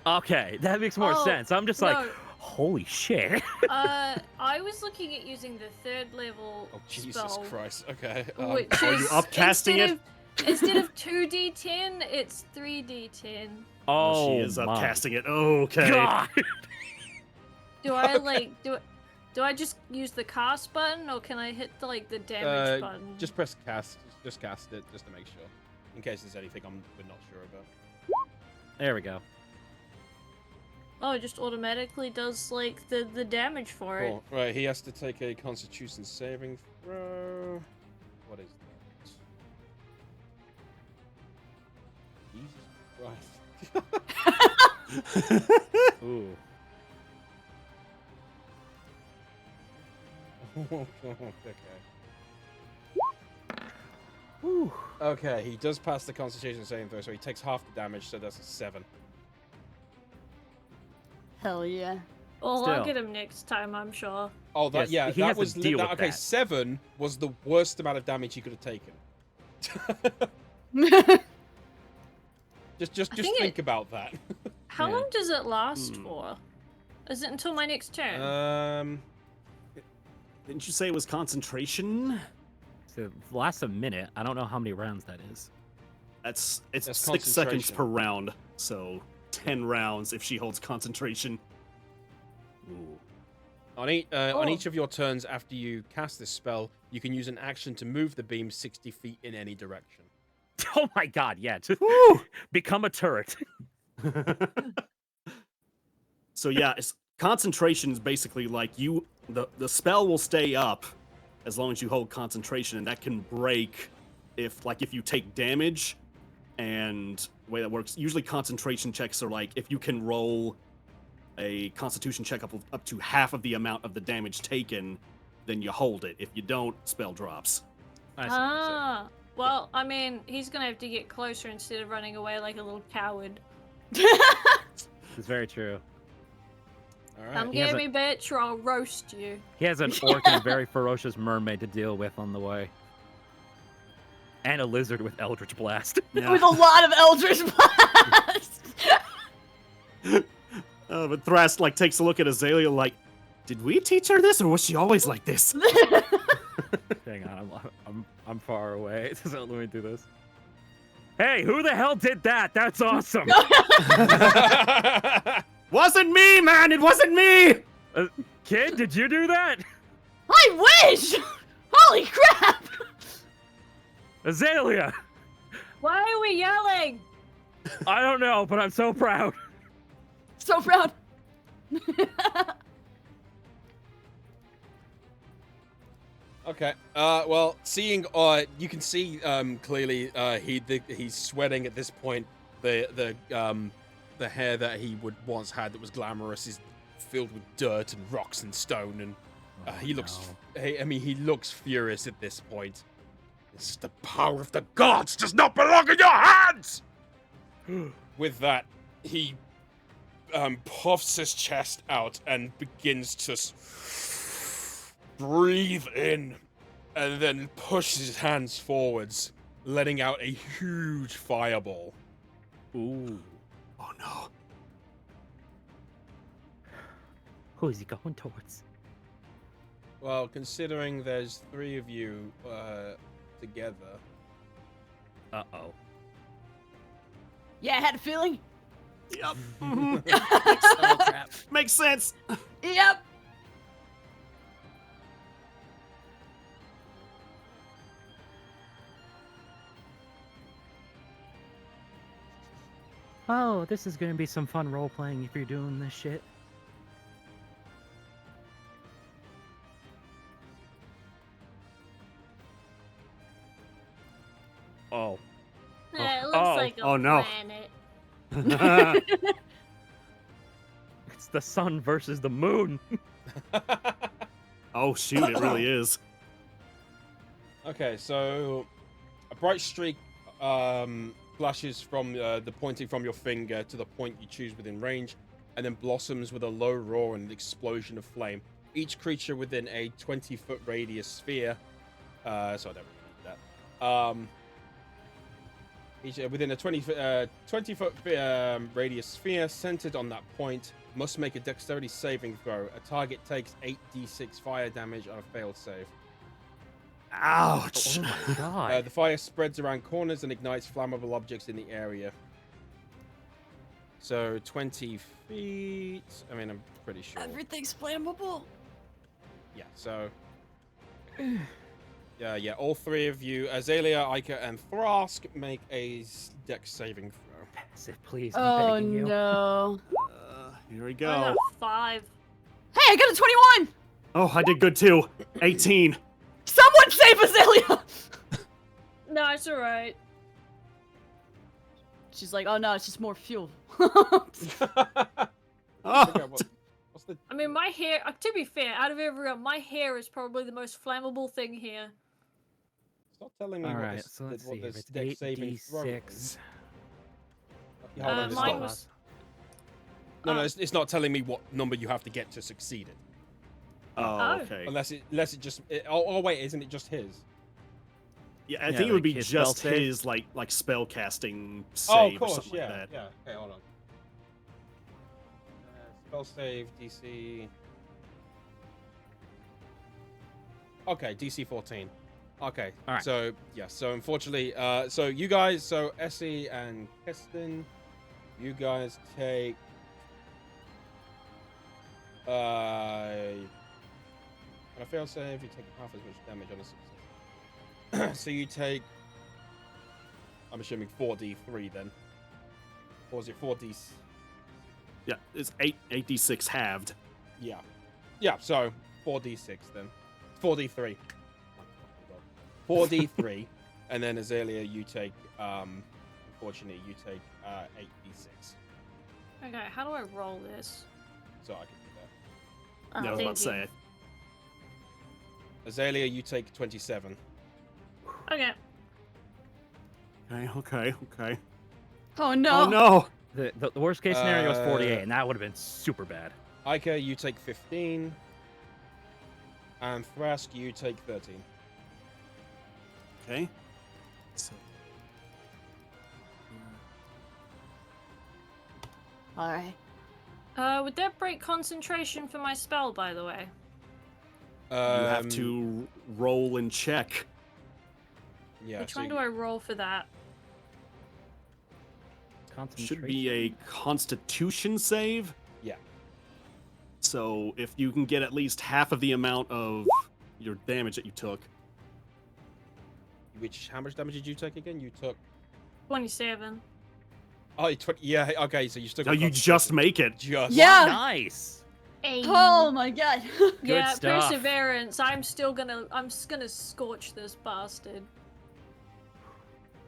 Okay, that makes more Oh, sense. I'm just like, no. holy shit. I was looking at using the 3rd level Oh, Jesus spell, Christ. Okay. which Are is you upcasting it? Instead of 2d10, it's 3d10. Oh, she is my upcasting it. Okay. God. Do I like do I just use the cast button, or can I hit the damage button? Just press cast. Just cast it, just to make sure, in case there's anything we're not sure about. There we go. Oh, it just automatically does like the damage for it. Cool. Right, he has to take a Constitution saving throw. What is that? Jesus Christ. Ooh. Whew. Okay, he does pass the Constitution saving throw, so he takes half the damage, so that's a 7. Hell yeah. Well, Still. I'll get him next time, I'm sure. Oh, that Yes, he that has to was deal with okay. that. 7 was the worst amount of damage he could have taken. just think think about that. How Yeah. long does it last for? Is it until my next turn? Didn't you say it was concentration? So it lasts a minute. I don't know how many rounds that is. It's That's 6 seconds concentration. per round, so 10 rounds if she holds concentration. Ooh. On Oh. each of your turns after you cast this spell, you can use an action to move the beam 60 feet in any direction. Oh my god, yeah. Become a turret. So yeah, concentration is basically like the spell will stay up as long as you hold concentration, and that can break if you take damage. And the way that works, usually concentration checks are like if you can roll a Constitution check up to half of the amount of the damage taken, then you hold it. If you don't, spell drops. I see. Ah, well, I mean, he's gonna have to get closer instead of running away like a little coward. It's very true. All right. Come He has get me, bitch, or I'll roast you. He has an orc and a very ferocious mermaid to deal with on the way. And a lizard with Eldritch Blast. Yeah. With a lot of Eldritch Blast. But Thrast takes a look at Azalea like, did we teach her this, or was she always like this? Hang on, I'm far away. Let me do this. Hey, who the hell did that? That's awesome. Wasn't me, man. It wasn't me. Kid, did you do that? I wish! Holy crap! Azalea! Why are we yelling? I don't know, but I'm so proud. So proud. Okay. Well, seeing, you can see clearly he's sweating at this point. The hair that he would once had that was glamorous is filled with dirt and rocks and stone, and he looks. He looks furious at this point. The power of the gods does not belong in your hands. With that, he puffs his chest out and begins to breathe in, and then pushes his hands forwards, letting out a huge fireball. Ooh. Oh no. Who is he going towards? Well, considering there's 3 of you together. Uh-oh. Yeah, I had a feeling. Yep. Oh, crap. Makes sense. Yep. Oh, this is gonna be some fun role-playing if you're doing this shit. Oh. Yeah, it looks Oh. like a Oh, no. planet. It's the sun versus the moon. Oh shoot, it really is. Okay, so a bright streak flashes from the pointing from your finger to the point you choose within range, and then blossoms with a low roar and an explosion of flame. Each creature within a 20-foot radius sphere. So I don't really need that. Each within a 20-foot radius sphere centered on that point must make a dexterity saving throw. A target takes 8d6 fire damage on a failed save. Ouch. Oh my god. The fire spreads around corners and ignites flammable objects in the area. So 20 feet. I mean, I'm pretty sure. Everything's flammable. Yeah, so. Yeah, all 3 of you, Azalea, Ica, and Thrask, make a dex saving throw. Passive, please. I'm Oh begging you. no. Here we I go. got 5. Hey, I got a 21! Oh, I did good too. 18. Someone save Azalea! No, it's alright. She's like, oh no, it's just more fuel. Oh, Okay, what's I mean, my hair. To be fair, out of everyone, my hair is probably the most flammable thing here. Stop telling me All what right, this, so let's what see. If this it's deck saving throw 8d6. is. Yeah, hold on, it's mine not. was- No, Oh. it's not telling me what number you have to get to succeed it. Oh, Oh. okay. Unless it just. Oh, wait, isn't it just his? Yeah, I Yeah, think it would like be his spell just save? his like spell casting Oh, save of or course, something yeah, like that. yeah. Okay, hold on. Spell save DC. Okay, DC 14. Okay, All right. so yeah, so unfortunately, so you guys, so Essie and Keston, you guys take on a fail save, you take half as much damage on a success. So you take, I'm assuming 4d3 then. Or was it 4d? Yeah, it's 8d6 halved. Yeah. Yeah, so 4d6 then. 4d3. 4d3. And then Azalea, you take, unfortunately, you take 8d6. Okay, how do I roll this? So I can do that. Oh, Yeah, I was about to thank you. say. Azalea, you take 27. Okay. Okay. Oh no. Oh no! The worst case scenario is 48, and that would have been super bad. Ika, you take 15. And Thrask, you take 13. Okay. So, All right. Would that break concentration for my spell, by the way? you have to roll and check. Yeah, Which so one do I roll for that? Should be a Constitution save. Yeah. So if you can get at least half of the amount of your damage that you took. How much damage did you take again? You took. 27. Oh, yeah, okay, so you still No, got you just concentration. make it. Just. Yeah. Nice. Oh my god. Yeah, stuff. perseverance. I'm just gonna scorch this bastard.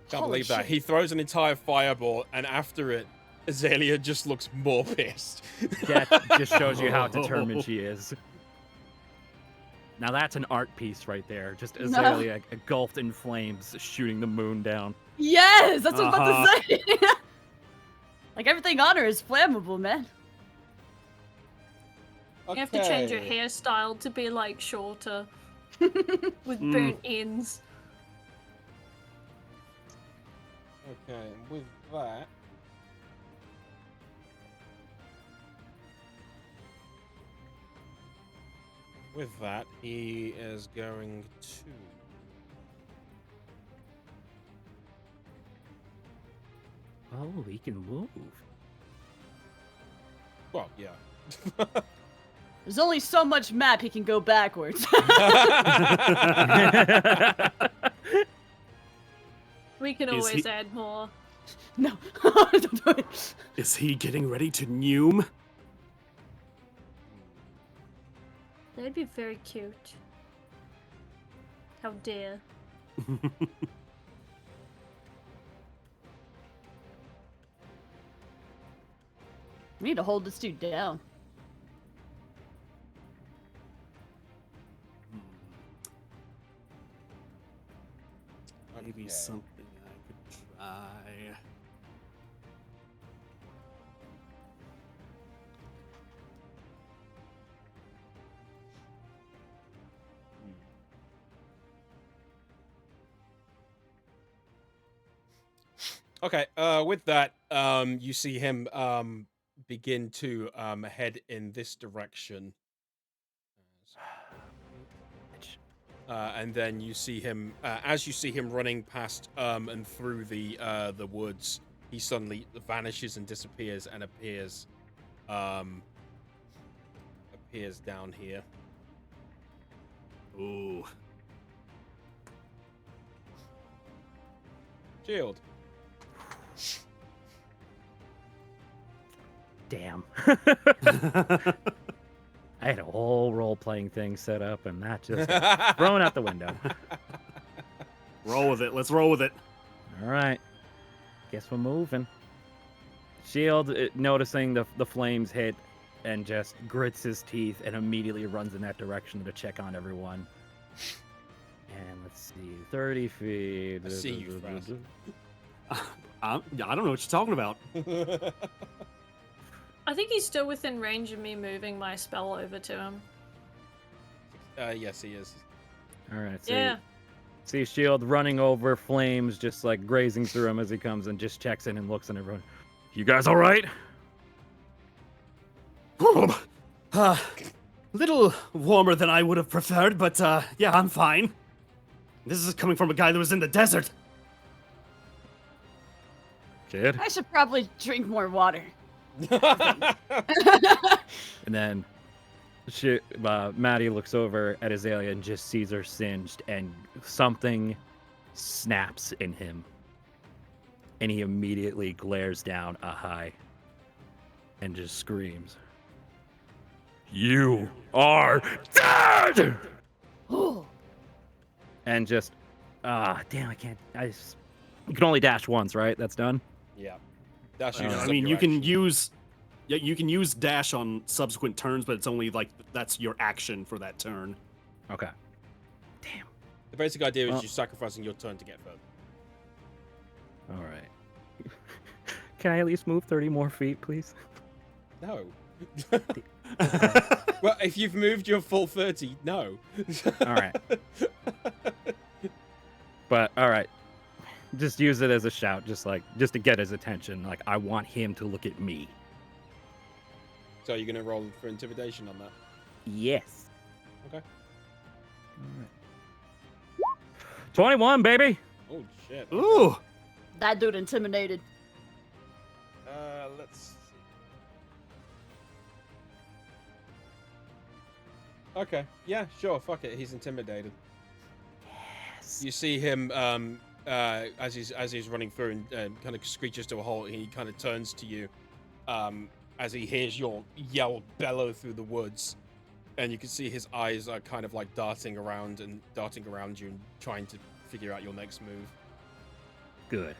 Can't Holy believe that. shit. He throws an entire fireball, and after it, Azalea just looks more pissed. That just shows you how determined she is. Now that's an art piece right there. Just No. Azalea engulfed in flames, shooting the moon down. Yes, that's what I'm about to say. Like everything on her is flammable, man. You have to change your Okay. hairstyle to be like shorter with burnt ends. Okay, and with that. With that, he is going to. Oh, he can move. Well, yeah. There's only so much map he can go backwards. We can Is always he- add more. No, don't do it. Is he getting ready to nume? That'd be very cute. How dare. We need to hold this dude down. Maybe Okay. something I could try. Okay, with that, you see him begin to head in this direction. And then you see him, as you see him running past and through the woods, he suddenly vanishes and disappears and appears down here. Ooh. Shield. Damn. I had a whole role-playing thing set up, and that just got thrown out the window. Roll with it. Let's roll with it. All right. Guess we're moving. Shield, noticing the flames hit, and just grits his teeth and immediately runs in that direction to check on everyone. And let's see, 30 feet. I see you, Frost. I don't know what you're talking about. I think he's still within range of me moving my spell over to him. Yes, he is. All right. So Yeah. see Shield running over, flames just like grazing through him as he comes and just checks in and looks at everyone. You guys all right? Little warmer than I would have preferred, but yeah, I'm fine. This is coming from a guy that was in the desert. Kid. I should probably drink more water. And then Maddie looks over at Azalea and just sees her singed, and something snaps in him. And he immediately glares down Ahai and just screams, "You are dead!" Oh, And just, damn, I can't. You can only dash once, right? That's done? Yeah. That's I uses up mean, your you can action. use, yeah, you can use dash on subsequent turns, but it's only like that's your action for that turn. Okay. Damn. The basic idea is Well- you're sacrificing your turn to get further. All right. Can I at least move 30 more feet, please? No. Well, if you've moved your full 30, no. All right. But, all right. Just use it as a shout, just to get his attention. Like, I want him to look at me. So you're going to roll for intimidation on that? Yes. Okay. All right. 21, baby. Oh, shit. Ooh, that dude intimidated. Let's see. Okay. Yeah, sure. Fuck it. He's intimidated. Yes. You see him as he's running through and kind of screeches to a halt. He kind of turns to you as he hears your yell bellow through the woods, and you can see his eyes are kind of like darting around you and trying to figure out your next move. Good.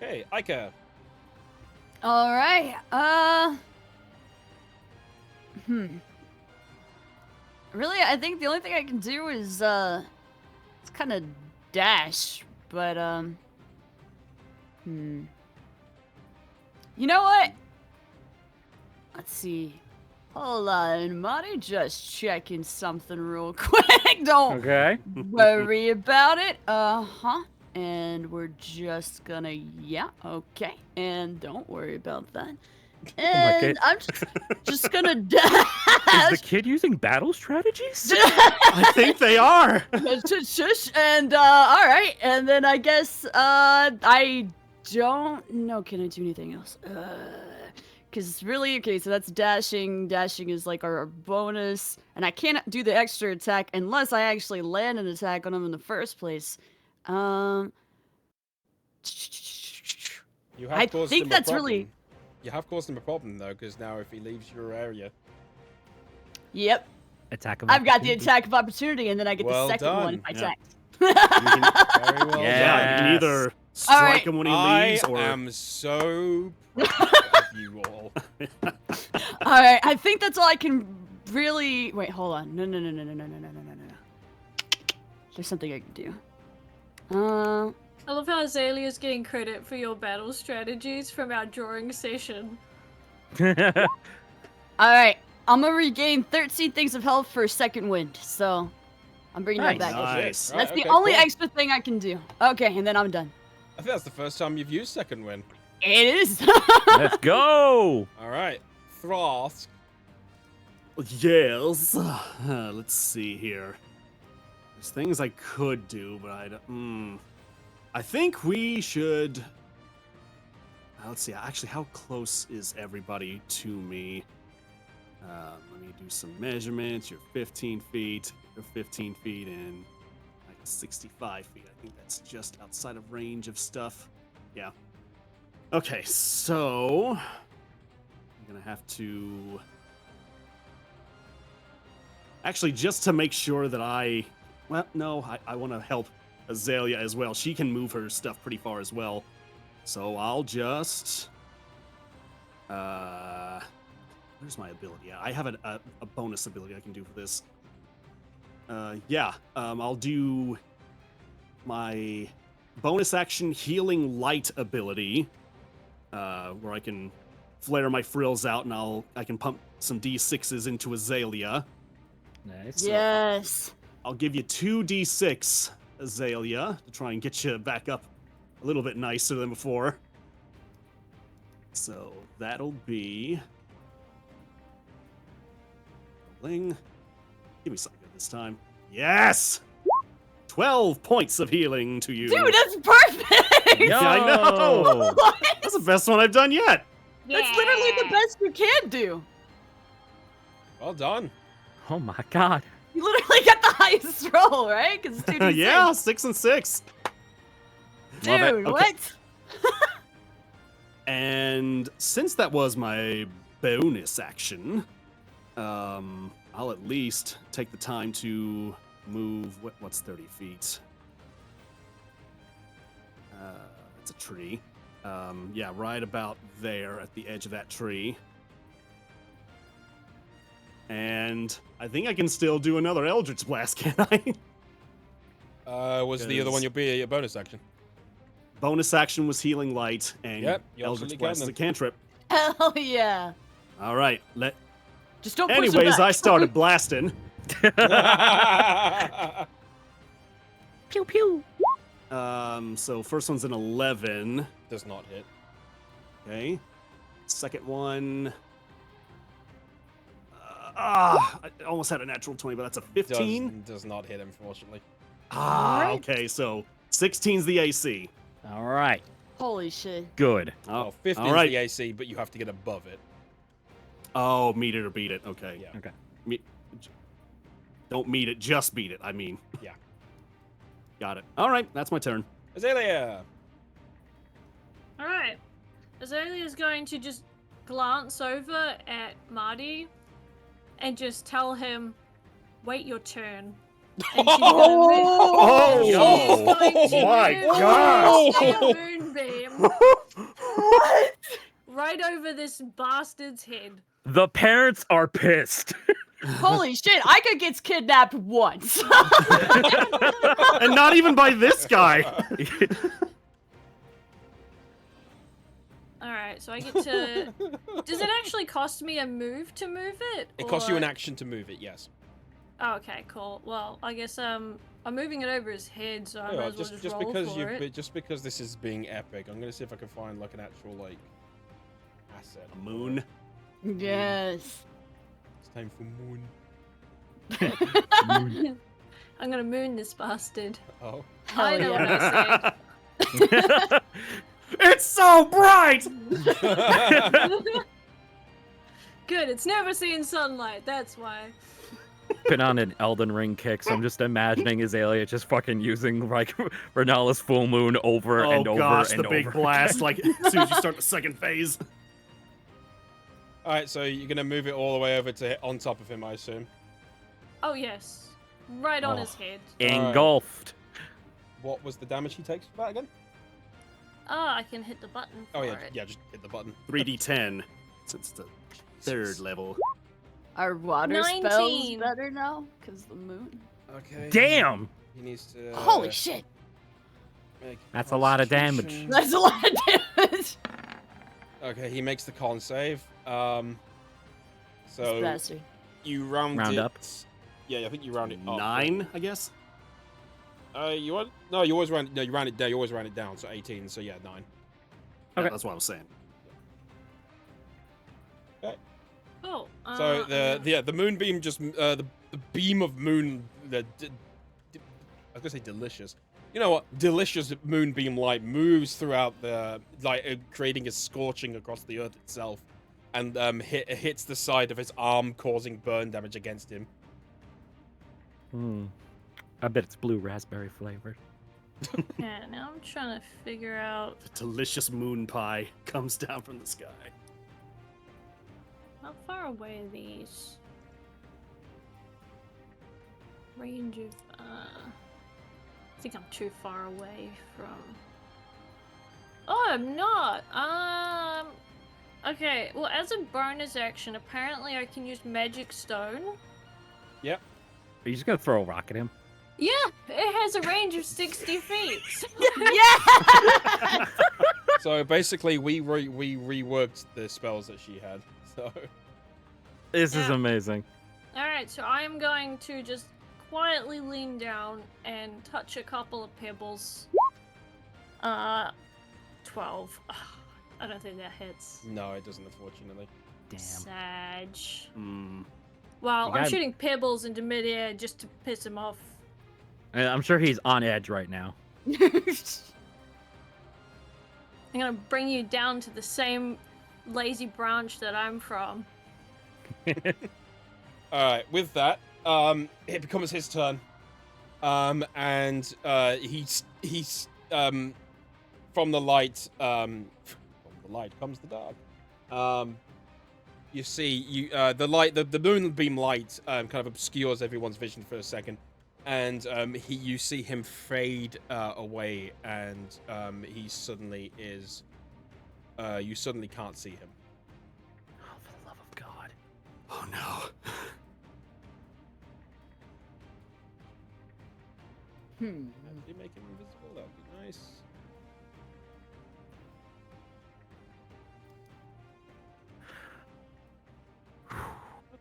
Hey, Ica. All right. Really, I think the only thing I can do is it's kind of dash, but You know what? Let's see. Hold on, Marty, just checking something real quick. Don't Okay. worry about it. And we're just gonna, yeah, okay. And don't worry about that. And I'm just gonna Is dash. the kid using battle strategies? I think they are. Shush. And all right. And then I guess I don't know. Can I do anything else? Because really, okay. So that's dashing. Dashing is like our bonus, and I can't do the extra attack unless I actually land an attack on him in the first place. You have I caused think him a that's problem. really. You have caused him a problem though, because now if he leaves your area, Yep. Attack of I've got the opportunity. attack of opportunity, and then I get Well the second one if done. I Yeah. attack. very well Yeah. Yeah, done. you can either All strike right. him when he I leaves, or am so proud of you all. All right, I think that's all I can really. Wait, hold on. No. There's something I can do. I love how Azalea's getting credit for your battle strategies from our drawing session. All right, I'm gonna regain 13 things of health for a second wind. So I'm bringing Nice. that back. Nice. Right, That's the okay, only cool. extra thing I can do. Okay, and then I'm done. I think that's the first time you've used second win. It is. Let's go. All right, Thrask. yes. Let's see here. There's things I could do, but I don't. I think we should. Let's see. Actually, how close is everybody to me? Let me do some measurements. You're 15 feet. You're 15 feet and like 65 feet. I think that's just outside of range of stuff. Yeah. Okay, so I'm gonna have to. Actually, just to make sure that well, no, I want to help Azalea as well. She can move her stuff pretty far as well. So I'll just Where's my ability? Yeah, I have a bonus ability I can do for this. Yeah. I'll do my bonus action healing light ability, where I can flare my frills out and I can pump some d6s into Azalea. Nice. So Yes. I'll give you 2d6, Azalea, to try and get you back up a little bit nicer than before. So that'll be... Ling. Give me something good this time. Yes! 12 points of healing to you. Dude, that's perfect! Yo! I know! What? That's the best one I've done yet! That's literally the best you can do. Well done. Oh my god. You literally get the highest roll, right? Because 2d6. Yeah, 6 and 6. Dude, Love it. Okay. what? And since that was my bonus action, I'll at least take the time to move. What's 30 feet? It's a tree. Yeah, right about there at the edge of that tree. And I think I can still do another Eldritch Blast, can I? Was the other one your bonus action? Bonus action was Healing Light, and Yep, you Eldritch absolutely Blast can is a cantrip. Hell yeah. All right. Just don't push it Anyways, back. I started blasting. Pew pew. So first one's an 11. Does not hit. Okay. Second one. I almost had a natural 20, but that's a 15. Does not hit, unfortunately. Okay. So 16's the AC. All right. Holy shit. Good. Well, 15 is all right. the AC, but you have to get above it. Oh, meet it or beat it. Okay. Yeah. Okay. Don't meet it, just beat it. I mean. Yeah. Got it. All right. That's my turn. Azalea! All right. Azalea's going to just glance over at Marty and just tell him, "Wait your turn." And she's Oh, moonbeam right over this bastard's head. The parents are pissed. Holy shit, Ika gets kidnapped once. And not even by this guy. Alright, so I get to... Does it actually cost me a move to move it? It costs you an or- action to move it, yes. Oh, okay, cool. Well, I guess I'm moving it over his head, so I Yeah, might as well just roll for it. just because this is being epic, I'm gonna see if I can find like an actual like asset. A moon. Yes. It's time for moon. I'm gonna moon this bastard. Oh. I know what yeah. I said. It's so bright. Good, it's never seen sunlight, that's why. Been on an Elden Ring kick, so I'm just imagining Azalea just fucking using like Renala's full moon over Oh and over gosh, and the big over. blast! Like as soon as you start the second phase. All right, so you're gonna move it all the way over to on top of him, I assume. Oh yes. Right on Oh. his head. Engulfed. What was the damage he takes for that again? Oh, I can hit the button for Oh yeah, it. yeah, just hit the button. 3d10, since it's the third level. Our water 19. spells better now because the moon. Okay. Damn. He needs to. Holy shit. make That's a lot of damage. Constitution. That's a lot of damage. Okay, he makes the con save. This So bastard. you round Round it. up. Yeah, I think you round it up. 9, I guess. You want? No, you always round. No, you round it down. You always round it down. So 18. So yeah, 9. Yeah, Okay. that's what I was saying. Oh. So the moonbeam just the beam of moon I was gonna say delicious. You know what? Delicious moonbeam light moves throughout the creating a scorching across the earth itself, and hits the side of his arm, causing burn damage against him. I bet it's blue raspberry flavored. Yeah, now I'm trying to figure out The delicious moon pie comes down from the sky. how far away are these. Range of I think I'm too far away from. Oh, I'm not. Okay, well, as a bonus action, apparently I can use Magic Stone. Yep. Are you just gonna throw a rock at him? Yeah, it has a range of 60 feet. Yeah! So basically, we reworked the spells that she had. So This is Yeah. amazing. Alright, so I am going to just quietly lean down and touch a couple of pebbles. 12. I don't think that hits. no, it doesn't, unfortunately. Damn. Sag. Hmm. Well, You I'm got- shooting pebbles into midair just to piss him off. I'm sure he's on edge right now. I'm gonna bring you down to the same lazy branch that I'm from. All right, with that, it becomes his turn, and he's from the light, from the light comes the dark. You see, the light, the moonbeam light, kind of obscures everyone's vision for a second, and you see him fade away, and he suddenly is, you suddenly can't see him. Oh, for the love of God. Oh no. Actually make him invisible, that would be nice. God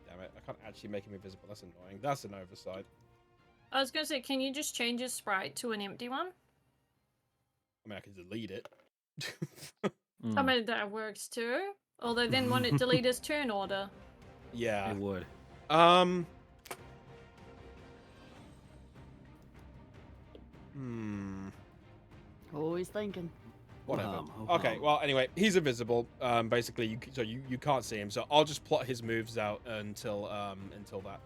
damn it, I can't actually make him invisible, that's annoying. That's an oversight. I was gonna say, can you just change his sprite to an empty one? I mean, I could delete it. I mean, that works too. Although then won't it delete his turn order? Yeah. It would. Always thinking. Whatever. Oh, Okay, well, anyway, he's invisible. Basically, you can't see him. So I'll just plot his moves out until that.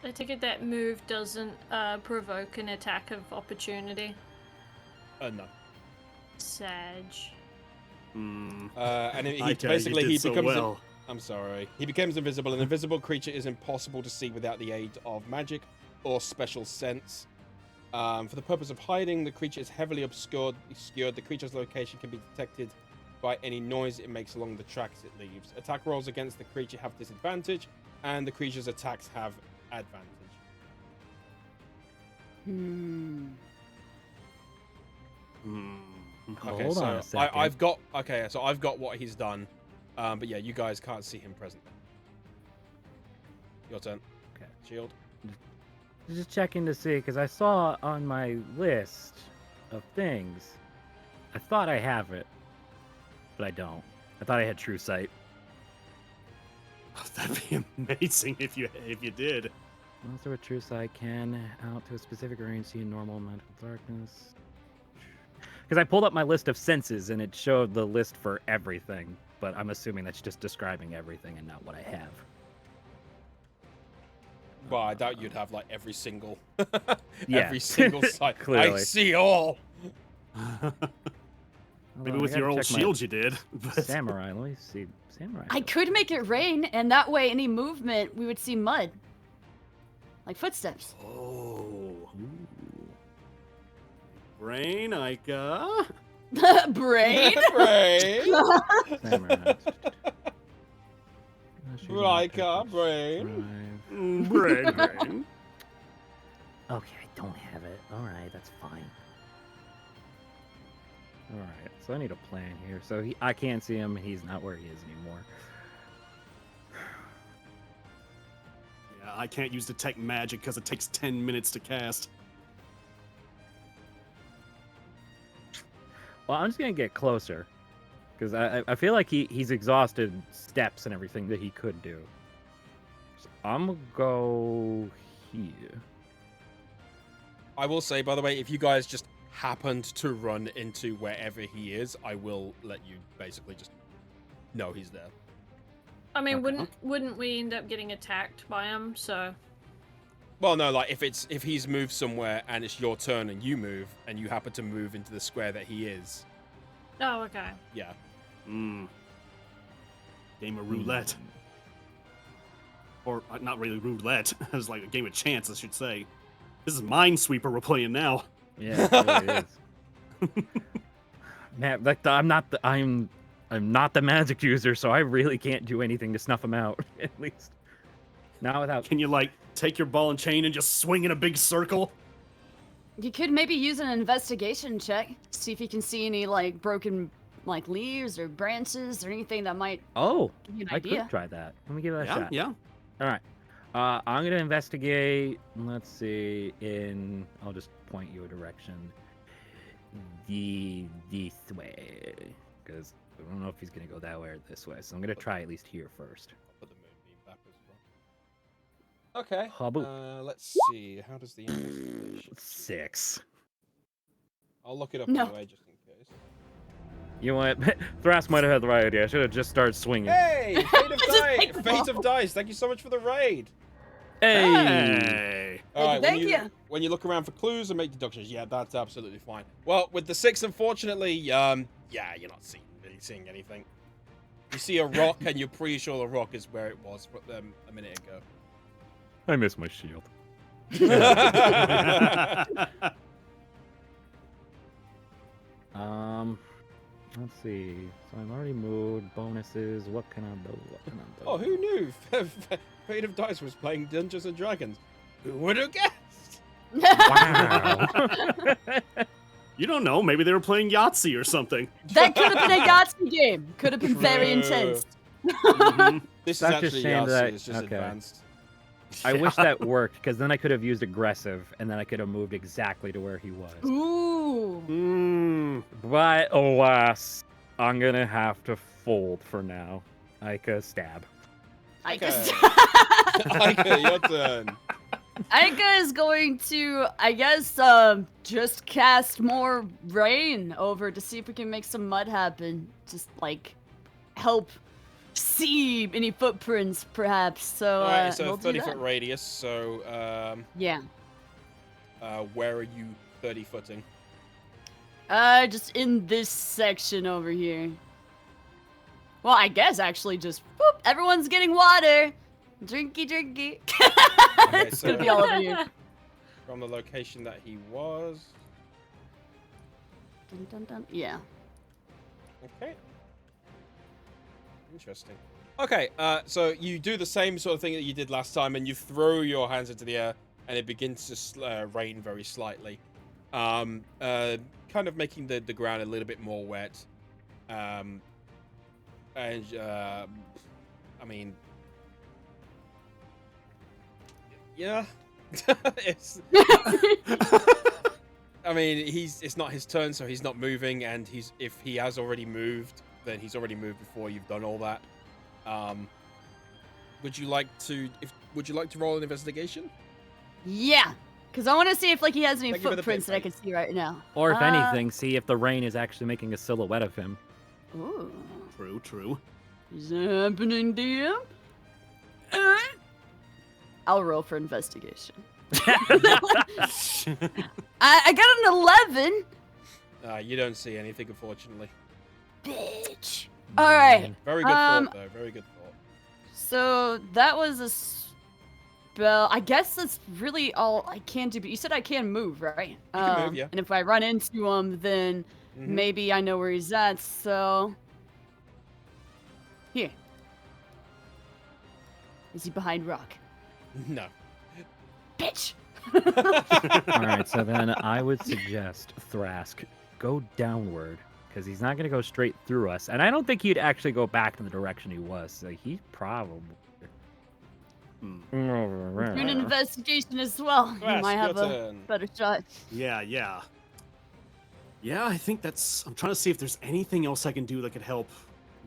I take it that move doesn't provoke an attack of opportunity. No. Sag. Hmm. And he I tell you, basically did he so becomes. well. I'm sorry. He becomes invisible. An invisible creature is impossible to see without the aid of magic or special sense. For the purpose of hiding, the creature is heavily obscured. The creature's location can be detected by any noise it makes along the tracks it leaves. Attack rolls against the creature have disadvantage, and the creature's attacks have advantage. Hmm. Okay, Hold so on a second. I've got what he's done, but yeah, you guys can't see him presently. Your turn. Okay. Shield. Just checking to see, because I saw on my list of things, I thought I have it, but I don't. I thought I had True Sight. Oh, that'd be amazing if you did. Monster with True Sight can out to a specific range see a normal amount of darkness. Because I pulled up my list of senses and it showed the list for everything, but I'm assuming that's just describing everything and not what I have. Well, I doubt you'd have like every single, Yeah. every single sight. I Clearly. see all. Hold Maybe on, I with your gotta old check my shield you did. But... Samurai, let me see. Samurai. I could make it rain, and that way any movement we would see mud. Like footsteps. Oh. Brain, Ica. Brain? Brain. Samurai. Rika, brain. Brain. Okay, I don't have it. Alright, that's fine. Alright, so I need a plan here. So I can't see him, he's not where he is anymore. Yeah, I can't use detect magic because it takes 10 minutes to cast. Well, I'm just gonna get closer. Because I feel like he's exhausted steps and everything that he could do. So I'm gonna go here. I will say, by the way, if you guys just happened to run into wherever he is, I will let you basically just know he's there. I mean, Okay. wouldn't we end up getting attacked by him? So Well, no, like if he's moved somewhere and it's your turn and you move and you happen to move into the square that he is, oh, okay. yeah. Hmm. Game of roulette. Or not really roulette. It was like a game of chance, I should say. This is Minesweeper we're playing now. Yeah, it really is. Man, like I'm not the magic user, so I really can't do anything to snuff him out. At least not without. Can you like take your ball and chain and just swing in a big circle? You could maybe use an investigation check. See if you can see any like broken like leaves or branches or anything that might Oh, give you an I idea. could try that. Let me give it a Yeah, shot. yeah. All right. I'm gonna investigate. Let's see. I'll just point you a direction. This way, because I don't know if he's gonna go that way or this way. So I'm gonna try at least here first. Put the moonbeam back as well. Okay. Hubble. Let's see. How does the investigation? 6. I'll look it up No. anyway, just in case. You know what? Thras might have had the right idea. I should have just started swinging. Hey, Fate of Just Dice! take the Fate of ball. Dice! Thank you so much for the raid. Hey. Hey. All right, Thank you. when you look around for clues and make deductions, yeah, that's absolutely fine. Well, with the 6, unfortunately, yeah, you're not really seeing anything. You see a rock, and you're pretty sure the rock is where it was a minute ago. I miss my shield. Let's see. So I'm already moved. Bonuses. What can I do? What can I do? Oh, who knew? Fate of Dice was playing Dungeons and Dragons. Who would have guessed? Wow. You don't know. Maybe they were playing Yahtzee or something. That could have been a Yahtzee game. Could have been very True. intense. This is Such a actually shame Yahtzee, that- it's just okay. advanced. I wish that worked, because then I could have used aggressive, and then I could have moved exactly to where he was. Ooh. Mm. But alas, I'm gonna have to fold for now. Aika stab. I Okay. guess. Aika, your turn. Aika is going to, I guess, just cast more rain over to see if we can make some mud happen. Just like help see any footprints, perhaps. So, Alright, so we'll do 30-foot that. radius, so Yeah. where are you 30-footing? Just in this section over here. Well, I guess actually just whoop, everyone's getting water. Drinky, drinky. Okay, It's so gonna be all over you. from the location that he was. Dun, dun, dun. Yeah. Okay. Interesting. Okay, so you do the same sort of thing that you did last time, and you throw your hands into the air, and it begins to rain very slightly, kind of making the ground a little bit more wet. I mean, yeah, it's. I mean, it's not his turn, so he's not moving, and if he has already moved, then he's already moved before you've done all that. Would you like to roll an investigation? Yeah. Because I want to see if like he has any Thank you for the footprints that I bit, can see right now. Or if anything, see if the rain is actually making a silhouette of him. Ooh. True, true. Is that happening, DM? I'll roll for investigation. I got an 11. You don't see anything, unfortunately. Bitch. All right. Very good thought, though. Very good thought. So that was a spell. I guess that's really all I can do. But you said I can move, right? can move, yeah. And if I run into him, then maybe I know where he's at. So here. Is he behind rock? No. Bitch. All right, so then I would suggest Thrask go downward, because he's not going to go straight through us, and I don't think he'd actually go back in the direction he was. So he probably. Hmm. Do an investigation as well. You Thrask, might have your a turn. better shot. Yeah, yeah. Yeah, I think that's... I'm trying to see if there's anything else I can do that could help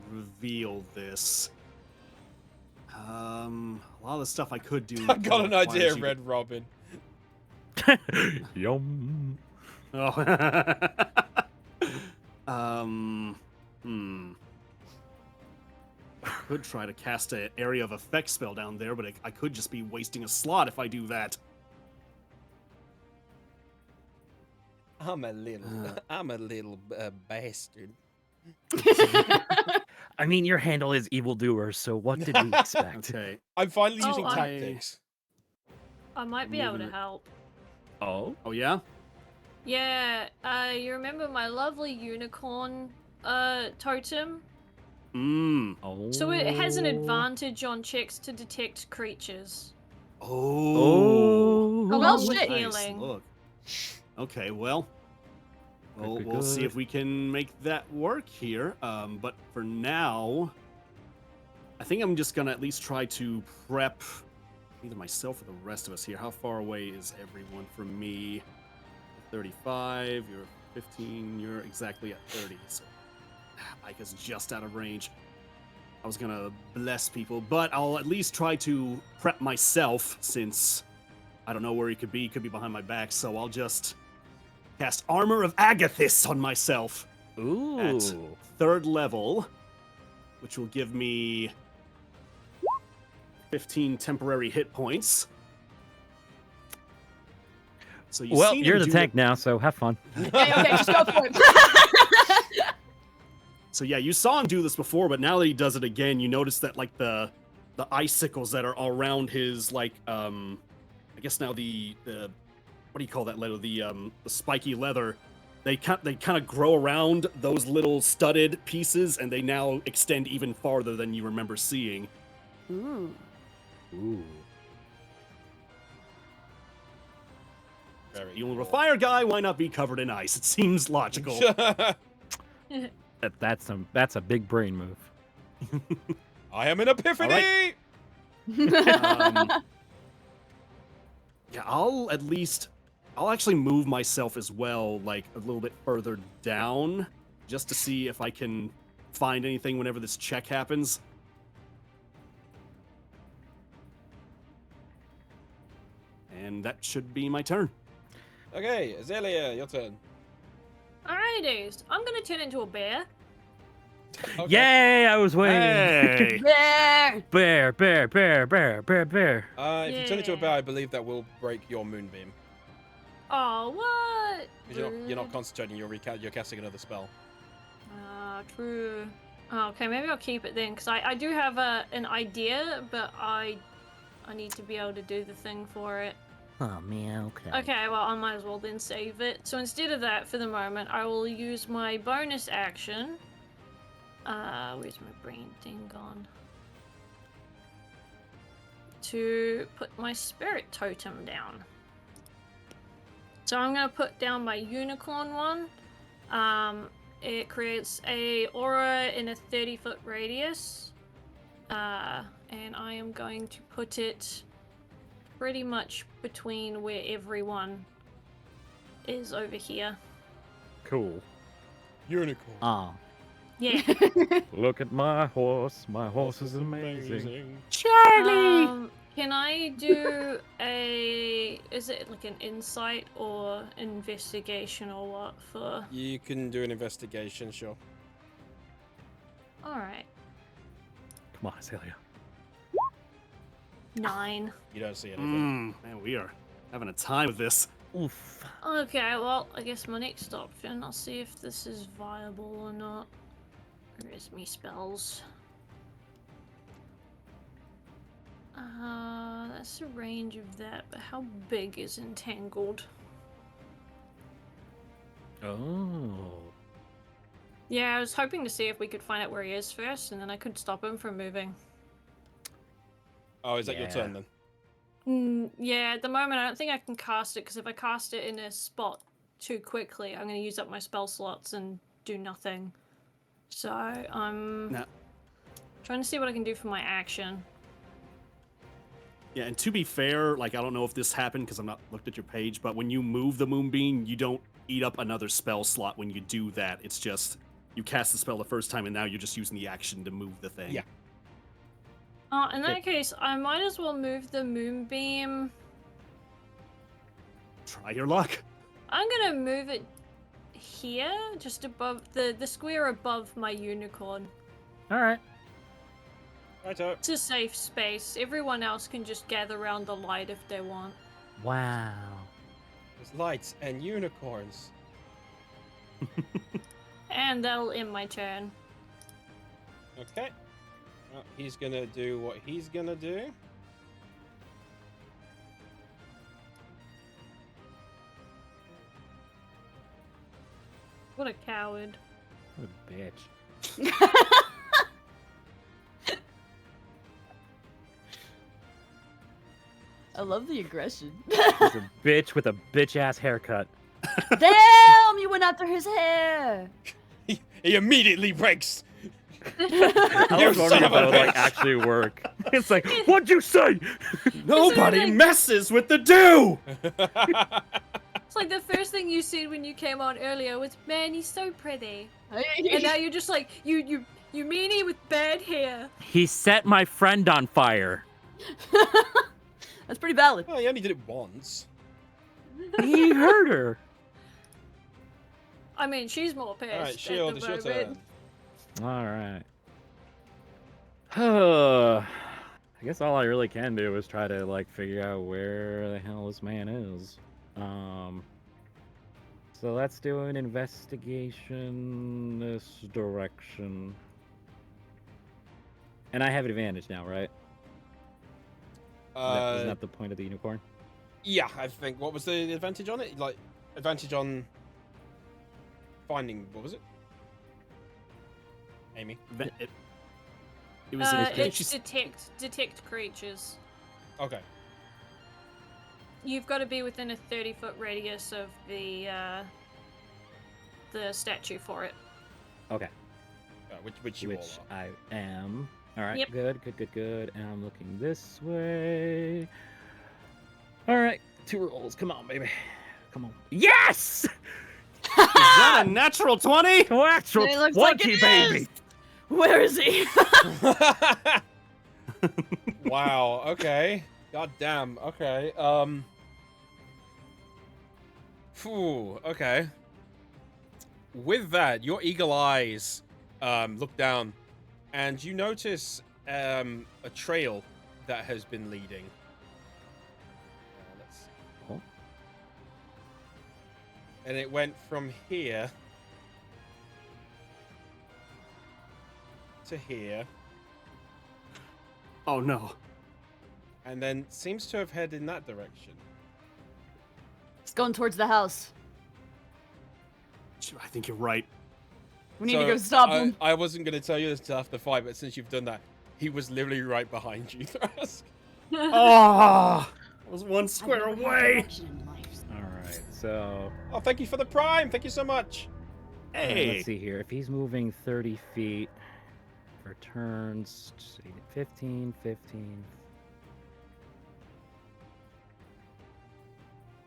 reveal this. A lot of the stuff I could do... I got an idea, requires you Red Robin. Yum. to- Could try to cast an area of effect spell down there, but I could just be wasting a slot if I do that. I'm a little bastard. I mean, your handle is Evildoerz, so what did we expect? Okay. I'm finally Oh, using I- tactics. I might be able to Moving it. help. Oh? Oh yeah. Yeah, you remember my lovely unicorn totem? Oh. So it has an advantage on checks to detect creatures. Oh. Along Well, with shit. Nice. healing. Look. Okay. Well. Good, We'll see good. if we can make that work here. But for now, I think I'm just gonna at least try to prep either myself or the rest of us here. How far away is everyone from me? 35. You're 15. You're exactly at 30. So Micah's just out of range. I was gonna bless people, but I'll at least try to prep myself since I don't know where he could be. He could be behind my back, so I'll just cast Armor of Agathis on myself Ooh. at 3rd level, which will give me 15 temporary hit points. So Well, seen you're him the do tank now, so have fun. Okay, just go for it. So yeah, you saw him do this before, but now that he does it again, you notice that like the icicles that are around his like I guess now the what do you call that leather? The spiky leather. They kind of grow around those little studded pieces, and they now extend even farther than you remember seeing. Ooh. Ooh. Very You were a cool. fire guy, why not be covered in ice? It seems logical. That's a big brain move. I am an epiphany! Yeah, I'll actually move myself as well, like a little bit further down, just to see if I can find anything whenever this check happens. And that should be my turn. Okay, Azalea, your turn. Alrighties, I'm gonna turn into a bear. Okay. Yay! I was waiting. Hey! There. Bear, bear, bear, bear, bear, bear. If you turn into a Yeah. bear, I believe that will break your moonbeam. Oh, what? Because you're not concentrating, you're casting another spell. Ah, true. Oh, okay, maybe I'll keep it then, because I do have an idea, but I need to be able to do the thing for it. Oh man, okay. Okay, well, I might as well then save it. So instead of that, for the moment, I will use my bonus action. Where's my brain thing gone? To put my spirit totem down. So I'm gonna put down my unicorn one. It creates a aura in a 30-foot radius. And I am going to put it pretty much between where everyone is over here. Cool. Unicorn. Ah, Yeah. look at my horse. My horse is amazing. Can I do is it like an insight or investigation or what for? You can do an investigation, sure. Alright. Come on, Azalea. 9. You don't see anything. Man, we are having a time with this. Oof. Okay, well, I guess my next option, I'll see if this is viable or not. Where's me spells? That's the range of that, but how big is entangled? Oh. Yeah, I was hoping to see if we could find out where he is first, and then I could stop him from moving. Oh, is that your Yeah. turn then? Yeah, at the moment I don't think I can cast it, because if I cast it in a spot too quickly, I'm going to use up my spell slots and do nothing. So, I'm Nah. trying to see what I can do for my action. Yeah, and to be fair, like I don't know if this happened because I'm not looked at your page, but when you move the moonbeam, you don't eat up another spell slot when you do that. It's just you cast the spell the first time, and now you're just using the action to move the thing. Yeah. In that case, I might as well move the moonbeam. Try your luck. I'm going to move it here, just above the square above my unicorn. All right. Righto. It's a safe space. Everyone else can just gather around the light if they want. Wow. There's lights and unicorns. And that'll end my turn. Okay. Well, he's gonna do what he's gonna do. What a coward. What a bitch. I love the aggression. He's a bitch with a bitch-ass haircut. Damn, you went after his hair. He immediately breaks. I You was son wondering of if a that would like bitch. actually work. It's like, what'd you say? Nobody like- messes with the dew. It's like the first thing you said when you came on earlier was, "Man, he's so pretty," and now you're just like, you meanie with bad hair. He set my friend on fire. That's pretty valid. Well, he only did it once. He hurt her. I mean, she's more pissed. All right, at Shield, the it's your moment. turn. All right. I guess all I really can do is try to like figure out where the hell this man is. So let's do an investigation this direction. And I have advantage now, right? Isn't that the point of the unicorn? Yeah, I think. What was the advantage on it? Like, advantage on finding. What was it? Amy. It was. It's detect creatures. Okay. You've got to be within a 30-foot radius of the statue for it. Okay. Which you all Which are. I am. All right, Yep. good. And I'm looking this way. All right, 2 rolls. Come on, baby. Come on. Yes! Is that a natural 20? Natural It looks like 20, it baby. is! Where is he? Wow. Okay. God damn. Okay. Phew. Okay. With that, your eagle eyes look down, and you notice a trail that has been leading. Let's see. Oh. And it went from here to here, Oh no. and then seems to have headed in that direction. It's going towards the house. I think you're right. We need to go stop him. I wasn't going to tell you this till after the fight, but since you've done that, he was literally right behind you, Thrask. Oh, I was one square away. All right, so Oh, thank you for the prime. Thank you so much. Hey. let's see here. If he's moving 30 feet for turns, 15.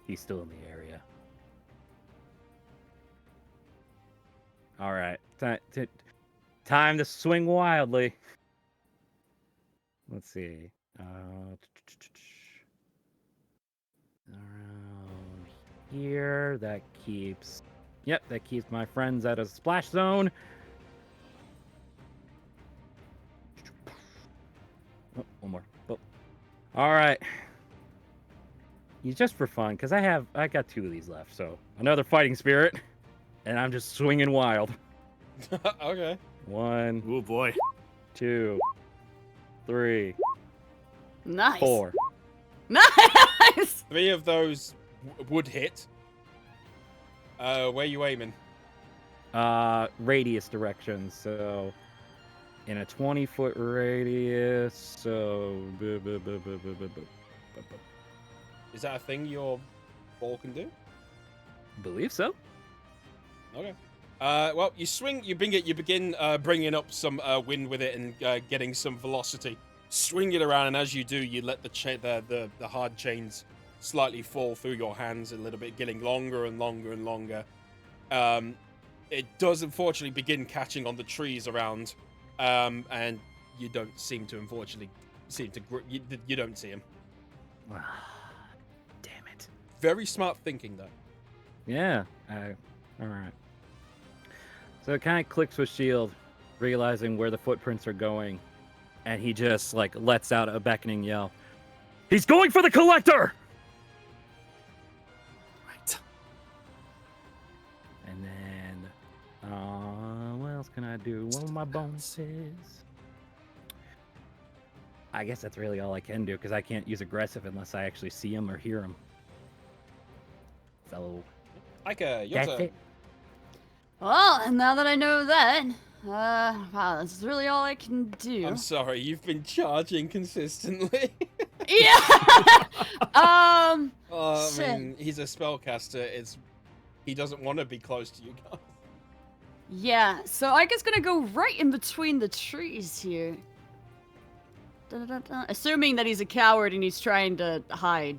He's still in the area. All right, time to swing wildly. Let's see. Around here, that keeps. Yep, that keeps my friends out of splash zone. Oh, one more. Oh. All right. Just for fun, because I got 2 of these left, so another fighting spirit, and I'm just swinging wild. Okay. 1, Oh boy. 2, 3, Nice. 4. Nice. 3 of those would hit. Where you aiming? Radius direction, so in a 20-foot radius, so Is that a thing your ball can do? believe so. Okay. Well, you swing. You begin bringing up some wind with it and getting some velocity. Swing it around, and as you do, you let the hard chains slightly fall through your hands a little bit, getting longer and longer and longer. It does unfortunately begin catching on the trees around, and you don't seem to you don't see him. Damn it. Very smart thinking, though. Yeah. All right. So it kind of clicks with Shield, realizing where the footprints are going, and he just like lets out a beckoning yell. He's going for the collector! Right. And then, what else can I do on my bonuses? I guess that's really all I can do because I can't use aggressive unless I actually see him or hear him. So Ika, your that's turn. it. Well, now that I know that, wow, that's really all I can do. I'm sorry, you've been charging consistently. Yeah. I Shit. mean, he's a spellcaster. He doesn't want to be close to you guys. Yeah, so Ika's gonna go right in between the trees here. Dun-dun-dun-dun. Assuming that he's a coward and he's trying to hide.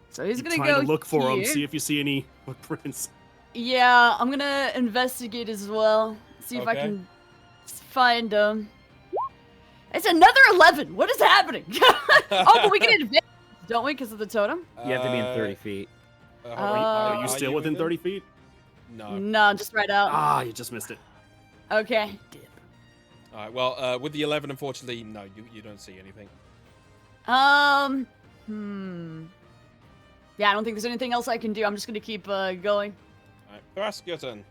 So he's gonna Trying go to look for him, here. see if you see any footprints. Yeah, I'm gonna investigate as well. See if I Okay. can find him. It's another 11. What is happening? Oh, but we get advantage, don't we, because of the totem? You have to be in 30 feet. Are you still within 30 feet? No. No, just right out. Ah, you just missed it. Okay. Dip. All right. Well, with the 11, unfortunately, no, you don't see anything. Yeah, I don't think there's anything else I can do. I'm just gonna keep going. All right, Thrask, your turn.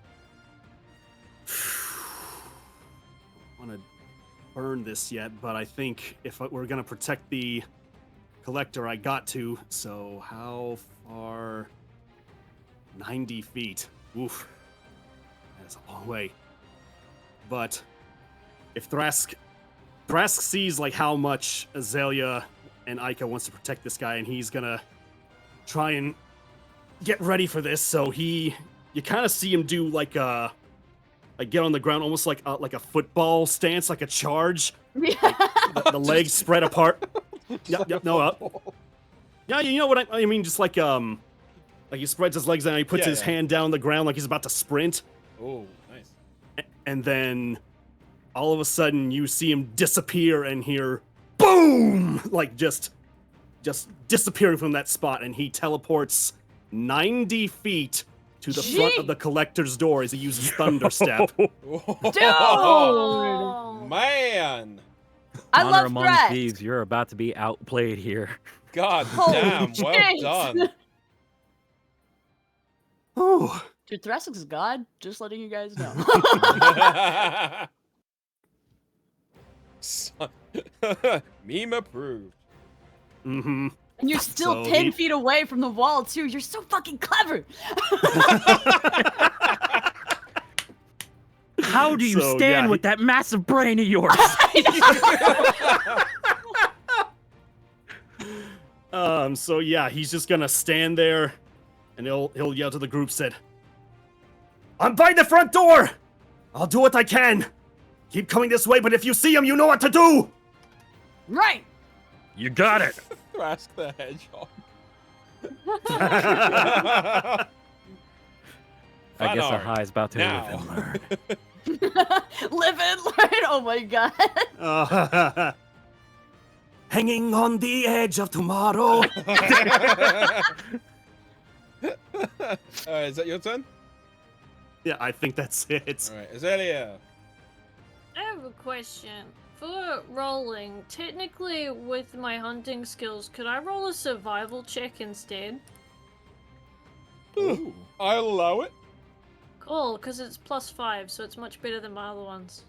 I want to burn this yet, but I think if we're gonna protect the collector, I got to. So how far? 90 feet. Oof. That's a long way. But if Thrask sees like how much Azalea and Ika wants to protect this guy, and he's gonna try and get ready for this, so you kind of see him do like get on the ground almost like a football stance, like a charge. Yeah. The legs spread apart. Yep, no, up. Yeah, you know what I mean, just like he spreads his legs out and he puts his hand down on the ground like he's about to sprint. Oh, nice. And then all of a sudden you see him disappear and hear boom, like just disappearing from that spot, and he teleports 90 feet to the front of the collector's door as he uses thunder step. Oh, man. I Honor love among threats. thieves, you're about to be outplayed here. God Holy damn, well shit. done. Oh, Dude, Thrask's is God. Just letting you guys know. Meme approved. mm-hmm. And you're still So 10 he- feet away from the wall, too. You're so fucking clever. How do you So, stand yeah, with that massive brain of yours? So yeah, he's just gonna stand there, and he'll yell to the group, said, "I'm by the front door! I'll do what I can! Keep coming this way, but if you see him, you know what to do!" Right. You got it. Thrask the Hedgehog. I guess Fanart, Ahai's about to now. live and learn. Live and learn. Oh my god. Hanging on the edge of tomorrow. Is that your turn? Yeah, I think that's it. All right, Azalea. I have a question. For rolling, technically with my hunting skills, could I roll a survival check instead? Ooh, I'll allow it. Cool, because it's +5, so it's much better than my other ones.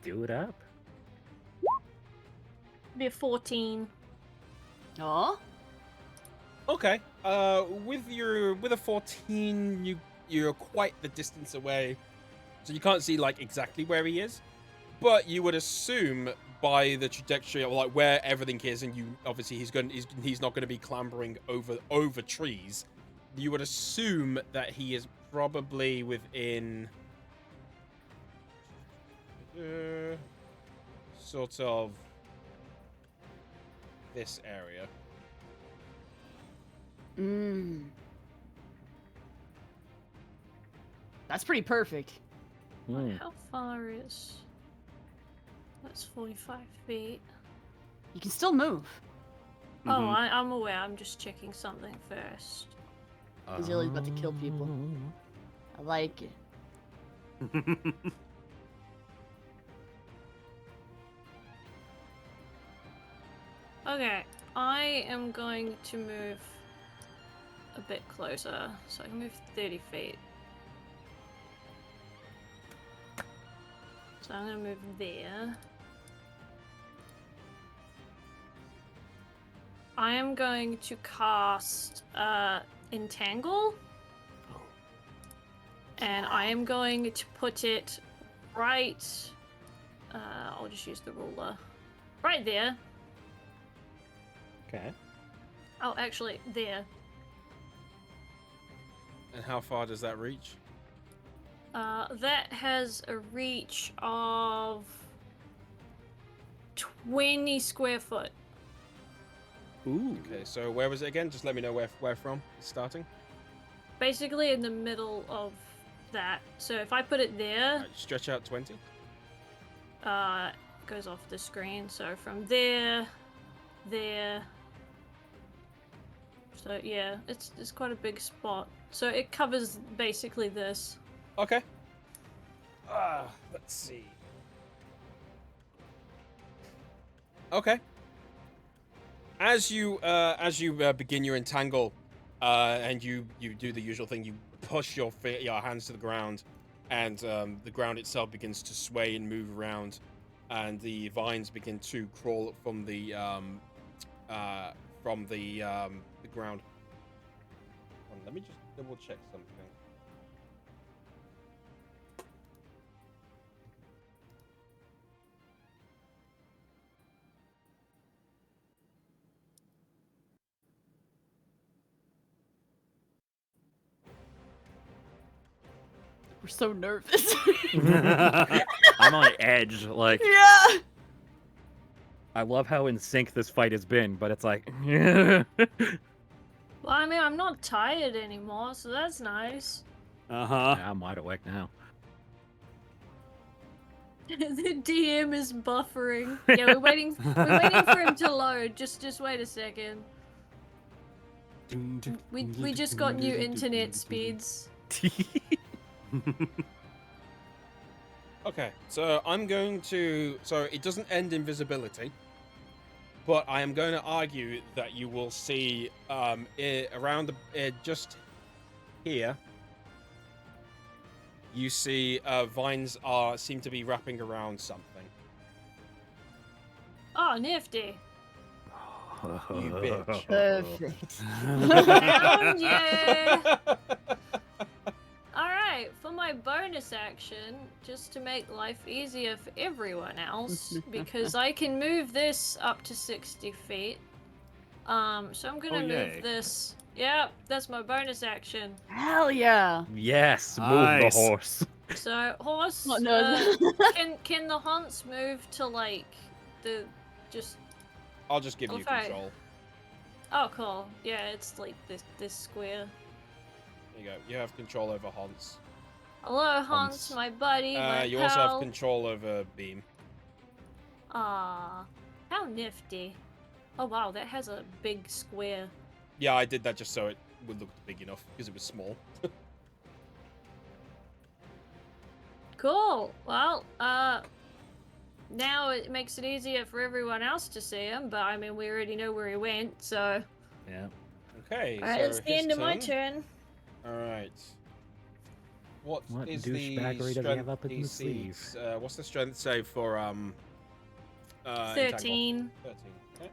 Do it up. Be a 14. Oh. Okay. With a 14, you're quite the distance away, so you can't see like exactly where he is. But you would assume by the trajectory of like where everything is, and you obviously he's not going to be clambering over trees. You would assume that he is probably within sort of this area. That's pretty perfect. Hmm. How far is... That's 45 feet. You can still move. Oh, Mhm. I'm aware. I'm just checking something first. Azalea's about to kill people. I like it. Okay, I am going to move a bit closer, so I can move 30 feet. So I'm gonna move there. I am going to cast Entangle. And I am going to put it right... I'll just use the ruler. Right there. Okay. Oh, actually, there. And how far does that reach? That has a reach of 20 square foot. Ooh. Okay, so where was it again? Just let me know where from it's starting. Basically in the middle of that. So if I put it there, Right, stretch out 20. goes off the screen. So from there, there. So yeah, it's quite a big spot. So it covers basically this. Okay. Let's see. Okay. As you begin your entangle, and you do the usual thing, you push your hands to the ground, and the ground itself begins to sway and move around, and the vines begin to crawl from the ground. Let me just double check something. We're so nervous. I'm on edge. Like, Yeah. I love how in sync this fight has been, but it's like, Well, I mean, I'm not tired anymore, so that's nice. Uh-huh. I'm wide awake now. The DM is buffering. Yeah, we're waiting for him to load. Just wait a second. We just got new internet speeds. Okay, so I'm going to... So it doesn't end invisibility, but I am going to argue that you will see around just here, you see vines seem to be wrapping around something. Oh, nifty. You bitch. Perfect. Found ya! Alright, for my bonus action, just to make life easier for everyone else, because I can move this up to 60 feet. So I'm gonna yay. move this. Yep, that's my bonus action. Hell yeah. Yes, move Nice. the horse. So, horse, Oh, no. can the hunts move to, like, the, just... I'll just give you Okay. control. Oh, cool. Yeah, it's, like, this square. There you go. You have control over Hans. Hello, Hans, Hans. my buddy, my You pal. also have control over Beam. Ah, how nifty. Oh wow, that has a big square. Yeah, I did that just so it would look big enough, because it was small. Cool. Well, now it makes it easier for everyone else to see him, but I mean, we already know where he went, so... Yeah. Okay, Alright, so it's the his end of my turn. turn. What What is the douchebaggery does he strength have up in his DC? sleeve? What's the strength save for entangle? 13. 13. Okay.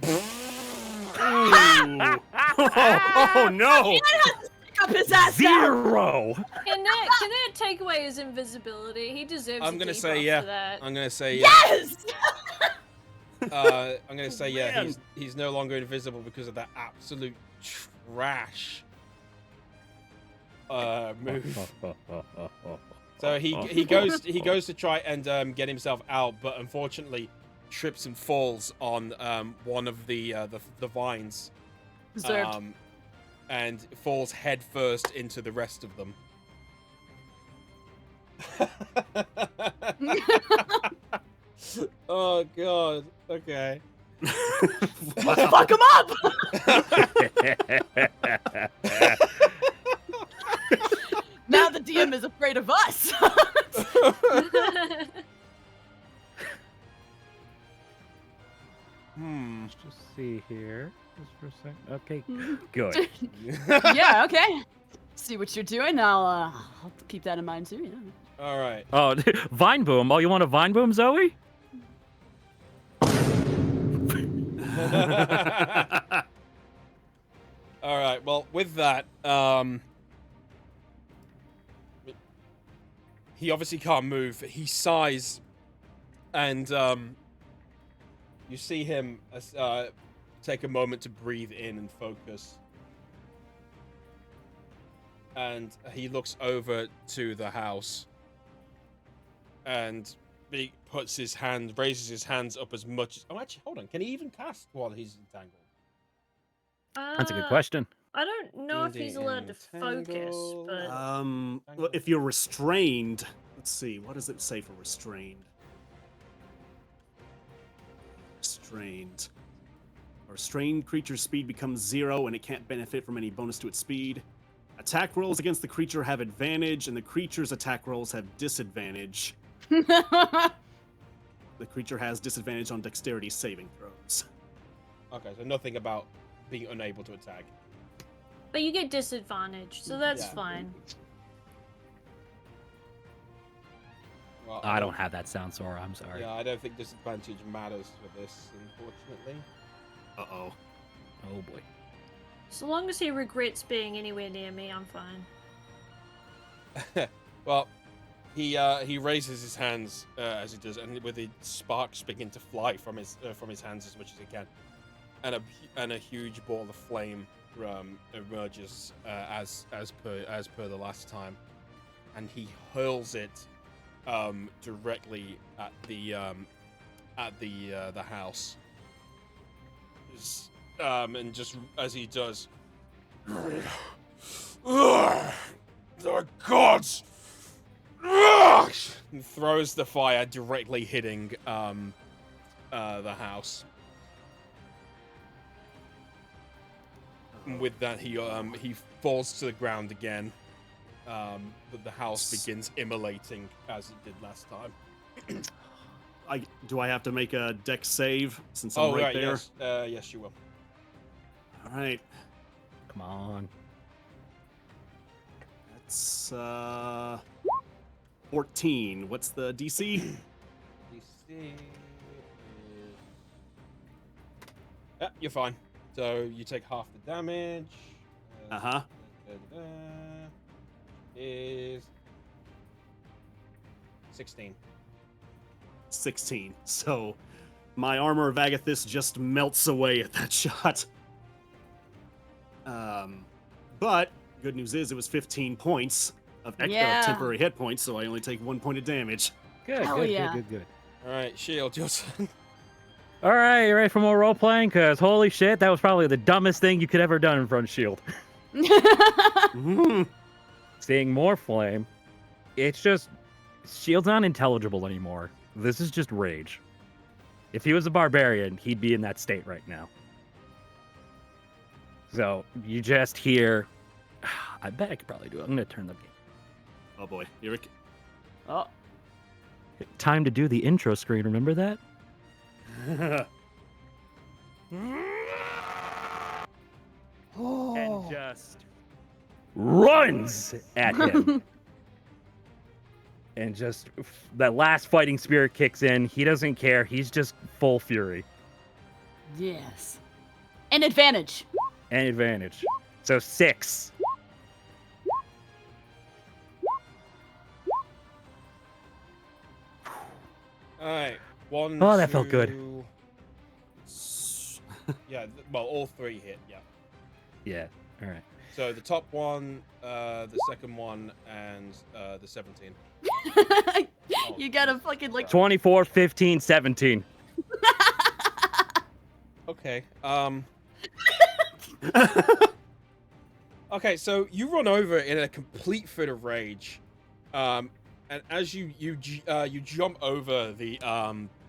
Ooh. Oh no! Up his ass now. Zero! Can that take away his invisibility? He deserves I'm a gonna debuff say yeah. for that. I'm gonna say yeah. Yes. I'm gonna say yeah. Man. He's no longer invisible because of that absolute trash move. So he goes to try and get himself out, but unfortunately trips and falls on one of the vines, Deserved. and falls head first into the rest of them. Oh god. Okay. Let's fuck him up. Now the DM is afraid of us. Let's just see here. Just for a second. Okay, good. Yeah, okay. See what you're doing. I'll keep that in mind too. Yeah. All right. Oh, Vine Boom. Oh, you want a Vine Boom, Zoe? All right. Well, with that, he obviously can't move. He sighs, and you see him take a moment to breathe in and focus. And he looks over to the house, and he raises his hands up as much as. Oh, actually, hold on. Can he even cast while he's entangled? That's a good question. I don't know if he's allowed to focus, Entangle. but Well, if you're restrained, let's see. What does it say for restrained? Restrained. A restrained creature's speed becomes 0, and it can't benefit from any bonus to its speed. Attack rolls against the creature have advantage, and the creature's attack rolls have disadvantage. The creature has disadvantage on dexterity saving throws. Okay, so nothing about being unable to attack. but you get disadvantage, so that's Yeah. fine. Well, I don't have that sound, Sora. I'm sorry. Yeah, I don't think disadvantage matters for this, unfortunately. Uh-oh. Oh boy. So long as he regrets being anywhere near me, I'm fine. Well, he raises his hands as he does, and with the sparks begin to fly from his hands as much as he can, and a huge ball of flame emerges as per the last time, and he hurls it directly at the house. And just as he does, the gods, and throws the fire directly hitting the house. And with that, he falls to the ground again. But the house begins immolating as it did last time. Do I have to make a dex save since I'm right there? Yes, yes, you will. All right. Come on. That's 14. What's the DC? DC is... Yeah, you're fine. So you take half the damage. Uh-huh. Is 16. 16. So my armor of Agathis just melts away at that shot. But good news is it was 15 points of Yeah. temporary hit points, so I only take 1 point of damage. Good, Hell good, yeah. good. All right, Shield, your turn. All right, you ready for more role playing? Because holy shit, that was probably the dumbest thing you could ever done in front of Shield. Mhm. Seeing more flame, it's just Shield's not intelligible anymore. This is just rage. If he was a barbarian, he'd be in that state right now. So you just hear. I bet I could probably do it. I'm gonna turn the game. Oh boy. Here it... Oh. Time to do the intro screen. Remember that? And just runs at him. And just that last fighting spirit kicks in. He doesn't care. He's just full fury Yes. An advantage. and advantage. So 6. All right, 1. Oh, that felt good. 2... Yeah, well, all 3 hit. Yeah. Yeah. All right. So the top one, the second one, and the 17. You gotta fucking like. 24, 15, 17. Okay. Okay, so you run over in a complete fit of rage, and as you jump over the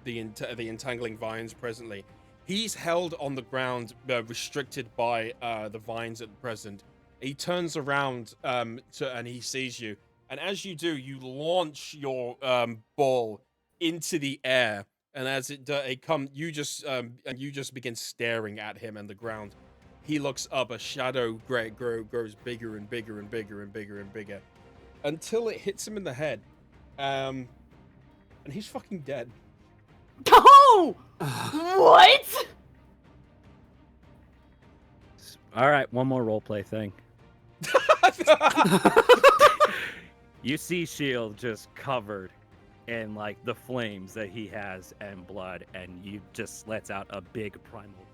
entangling vines. Presently, he's held on the ground, restricted by the vines at present. He turns around and he sees you, and as you do, you launch your ball into the air, and as it you just begin staring at him and the ground. He looks up. A shadow grows bigger and bigger and bigger and bigger and bigger, until it hits him in the head, and he's fucking dead. Oh! What? All right, one more roleplay thing. You see Shield just covered in like the flames that he has and blood, and you just lets out a big primal.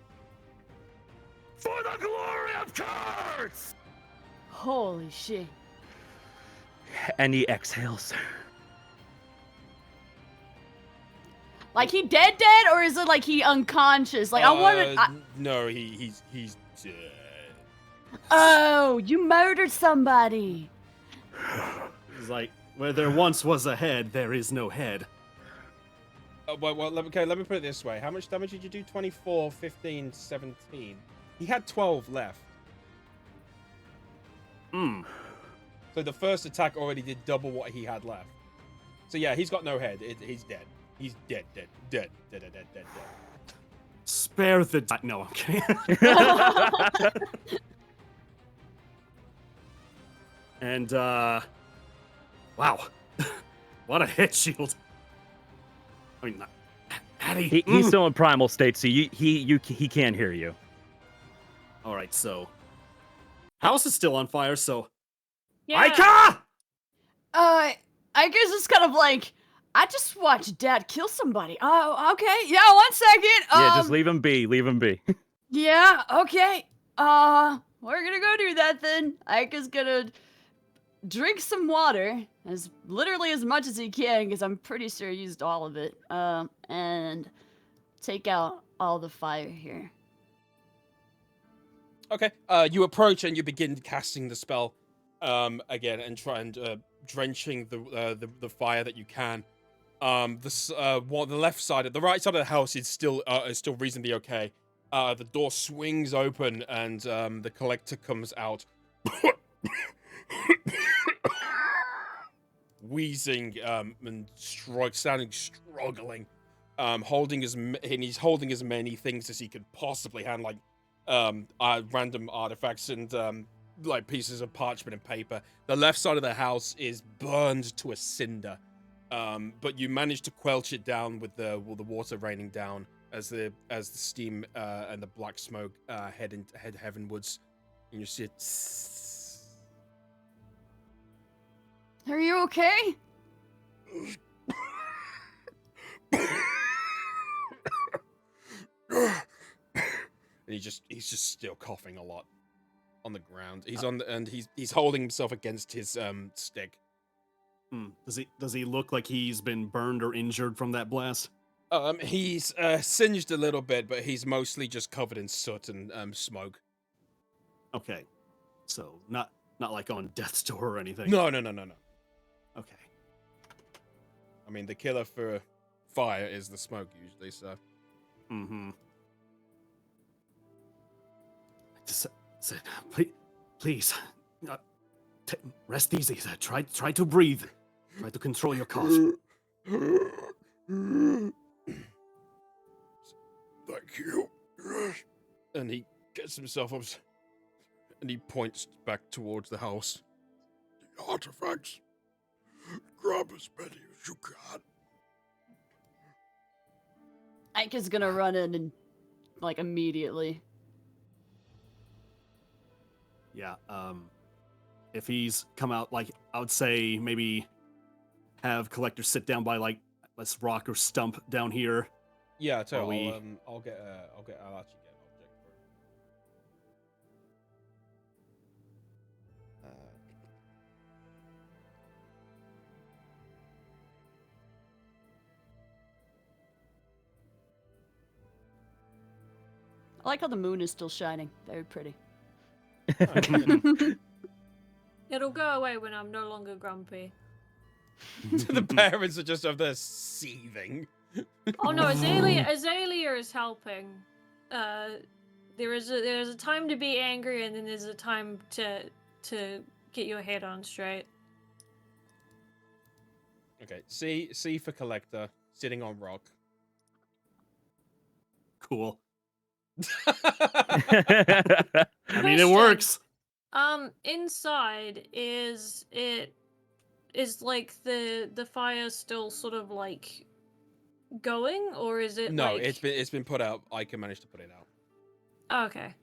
For the glory of cards! Holy shit. And he exhales. Like he dead, or is it like he unconscious? Like I wanted. No, he's dead. Oh, you murdered somebody. It's like, where there once was a head, there is no head. Well, let me put it this way. How much damage did you do? 24, 15, 17. He had 12 left. So the first attack already did double what he had left. So yeah, he's got no head. He's dead. He's dead. Spare the... No, I'm kidding. And, wow. What a hit, Shield. I mean, Hattie. He's still in primal state, so he can't hear you. All right, so house is still on fire, so Yeah. Aika! I guess it's kind of like I just watched Dad kill somebody. Oh, okay. Yeah, 1 second. Yeah, just leave him be. Leave him be. Yeah, okay. We're gonna go do that then. Ika's gonna drink some water, literally as much as he can, because I'm pretty sure he used all of it. And take out all the fire here. Okay. You approach and you begin casting the spell again and try and drenching the fire that you can. The left side, the right side of the house is still reasonably okay. The door swings open and the collector comes out, wheezing and struggling, holding he's holding as many things as he could possibly handle, like random artifacts and like pieces of parchment and paper. The left side of the house is burned to a cinder, but you manage to quelch it down with the water raining down as the steam and the black smoke head heavenwards, and you see it. Are you okay? And he's just still coughing a lot on the ground. He's holding himself against his stick. Does he look like he's been burned or injured from that blast? He's singed a little bit, but he's mostly just covered in soot and smoke. Okay, so not like on death's door or anything. No. Okay. I mean, the killer for fire is the smoke usually, so. Please, rest easy. Try to breathe. Try to control your cough. Thank you. And he gets himself up and he points back towards the house. The artifacts. Grab as many as you can. Ika's gonna run in and, like, immediately. Yeah, if he's come out, like, I would say maybe have Collector sit down by, like, this rock or stump down here. Yeah, so Are we- I'll actually get an object for it. I like how the moon is still shining. Very pretty. It'll go away when I'm no longer grumpy. The parents are just over there seething. Oh no, Azalea is helping. There is a time to be angry, and then there's a time to get your head on straight. Okay, C for collector, sitting on rock. cool. I mean, it Question. works. Inside is like the fire still sort of like going, or is it No, like... it's been put out. I can manage to put it out. Oh, okay.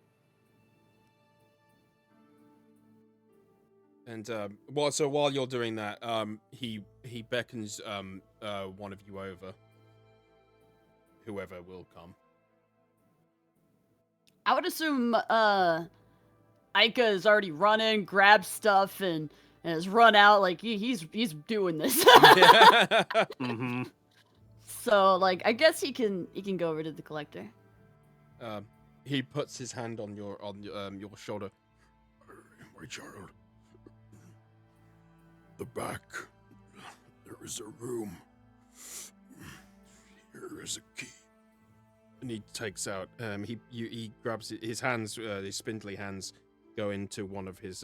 And while you're doing that, he beckons one of you over. Whoever will come. I would assume Aika is already running, grabbed stuff, and has run out. Like he's doing this. Mm-hmm. So like I guess he can go over to the collector. He puts his hand on your shoulder. My child. The back. There is a room. Here is a key. And he takes out. He grabs his hands. His spindly hands go into one of his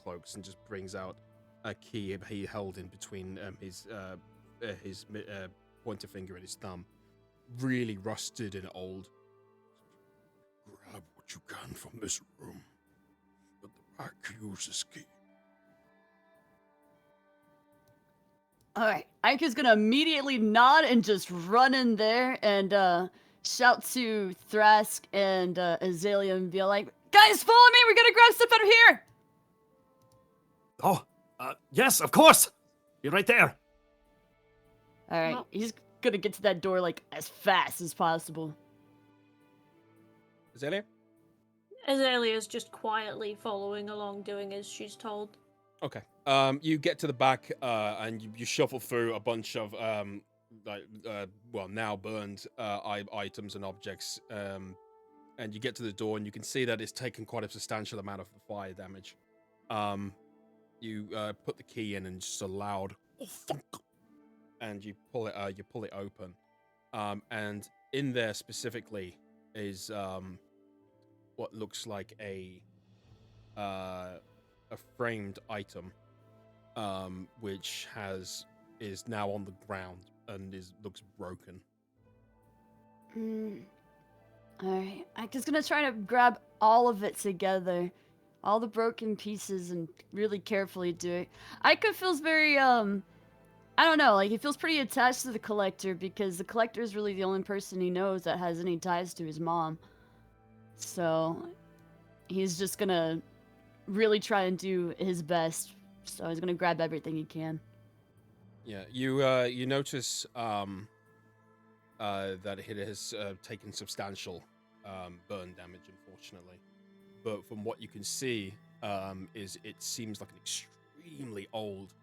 cloaks and just brings out a key he held in between his pointer finger and his thumb. Really rusted and old. Grab what you can from this room. But the back uses key. Alright, Aika's gonna immediately nod and just run in there and shout to Thrask and Azalea and be like, guys, follow me, we're gonna grab stuff out of here! Oh, yes, of course. You're right there. Alright, Well- he's gonna get to that door like as fast as possible. Azalea? Azalea's just quietly following along, doing as she's told. Okay. You get to the back, and you shuffle through a bunch of now burned items and objects, and you get to the door, and you can see that it's taken quite a substantial amount of fire damage. You put the key in, and just a loud "oh fuck," and you pull it open, and in there specifically is what looks like a framed item, which is now on the ground and looks broken. Alright, Aika's gonna try to grab all of it together. All the broken pieces and really carefully do it. Aika feels very, I don't know, like he feels pretty attached to the collector because the collector is really the only person he knows that has any ties to his mom. So he's just gonna really try and do his best. So he's gonna grab everything he can. Yeah, you notice that it has taken substantial burn damage, unfortunately. But from what you can see, is it seems like an extremely old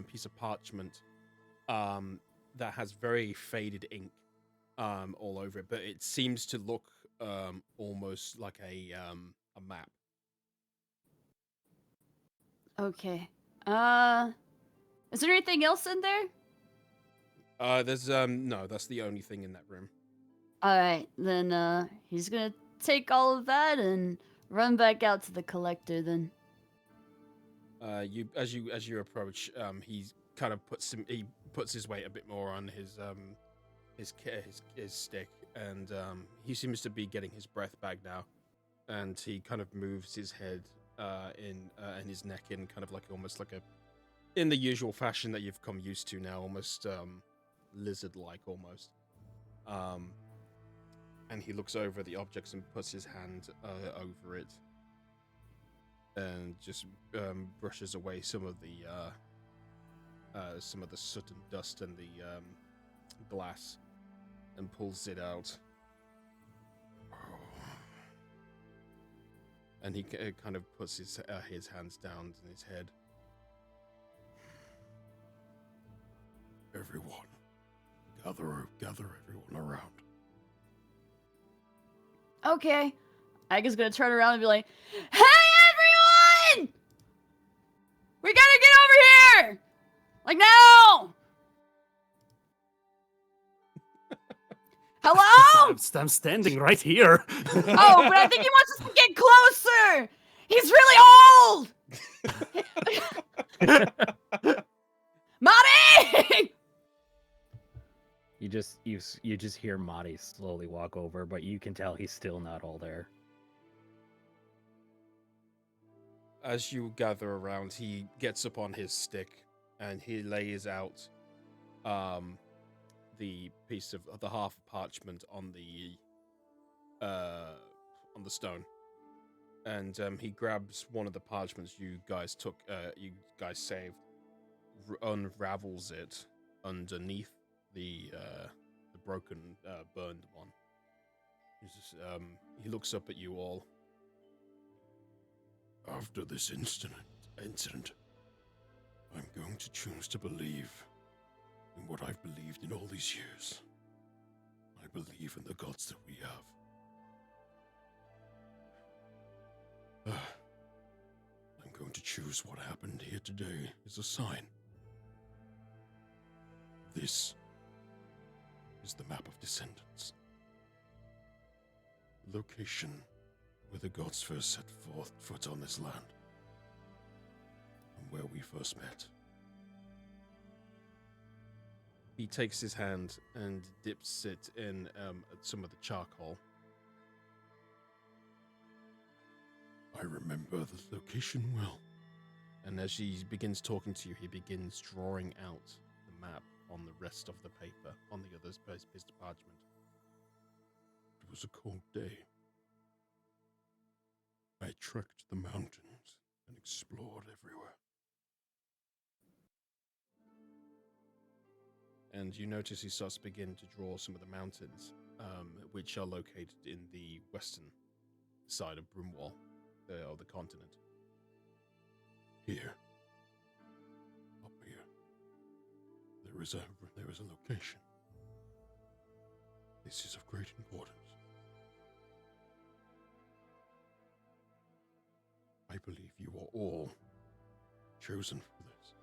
piece of parchment that has very faded ink all over it. But it seems to look almost like a map. Okay. Is there anything else in there? There's no, that's the only thing in that room. Alright, then he's gonna take all of that and run back out to the collector then. As you approach, he kind of puts his weight a bit more on his stick, and he seems to be getting his breath back now, and he kind of moves his head and his neck in kind of like almost like in the usual fashion that you've come used to now, almost lizard-like almost. And he looks over the objects and puts his hand over it, and just brushes away some of the soot and dust and the glass, and pulls it out. And he kind of puts his hands down in his head. Everyone, gather everyone around. Okay. Aika's gonna turn around and be like, hey everyone! We gotta get over here! Like now! Hello? I'm standing right here. Oh, but I think he wants us to get closer! He's really old! Marty! You just hear Marty slowly walk over, but you can tell he's still not all there. As you gather around, he gets up on his stick and he lays out the piece of the half parchment on the stone, and he grabs one of the parchments you guys saved, unravels it underneath the broken, burned one. He looks up at you all. After this incident, I'm going to choose to believe in what I've believed in all these years. I believe in the gods that we have. I'm going to choose what happened here today as a sign. This is the map of descendants. Location where the gods first set foot on this land. And where we first met. He takes his hand and dips it in some of the charcoal. I remember the location well. And as he begins talking to you, he begins drawing out the map on the rest of the paper, on the other piece of parchment. It was a cold day. I trekked the mountains and explored everywhere. And you notice he starts to begin to draw some of the mountains, which are located in the western side of Broomwall, of the continent. Here. Up here. There is a location. This is of great importance. I believe you are all chosen for this.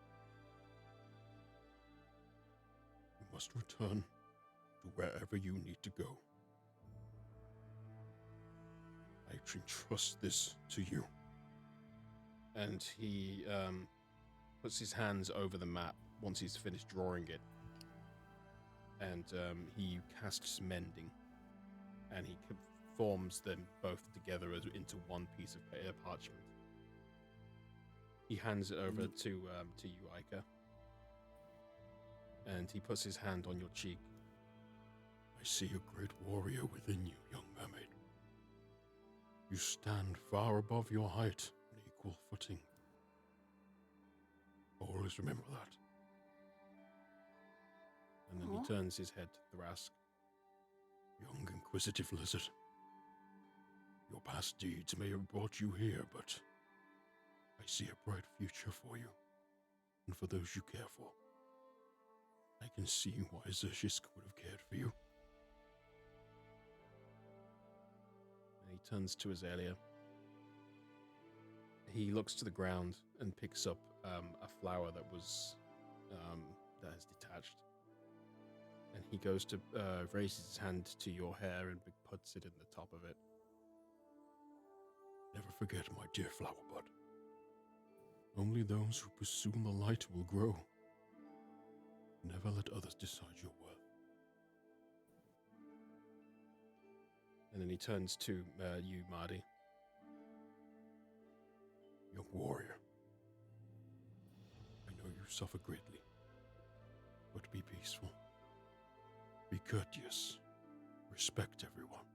You must return to wherever you need to go. I entrust this to you. And he puts his hands over the map once he's finished drawing it. And he casts mending. And he forms them both together into one piece of parchment. He hands it over to you, Ica. And he puts his hand on your cheek. I see a great warrior within you, young mermaid. You stand far above your height on equal footing. Always remember that. And then he turns his head to Thrask. Young inquisitive lizard. Your past deeds may have brought you here, but I see a bright future for you, and for those you care for. I can see why Zershisk would have cared for you. And he turns to Azalea. He looks to the ground and picks up a flower that has detached. And he goes to raises his hand to your hair and puts it in the top of it. Never forget, my dear flower bud. Only those who pursue the light will grow. Never let others decide your worth. And then he turns to you, Marty. Young warrior, I know you suffer greatly, but be peaceful. Be courteous. Respect everyone.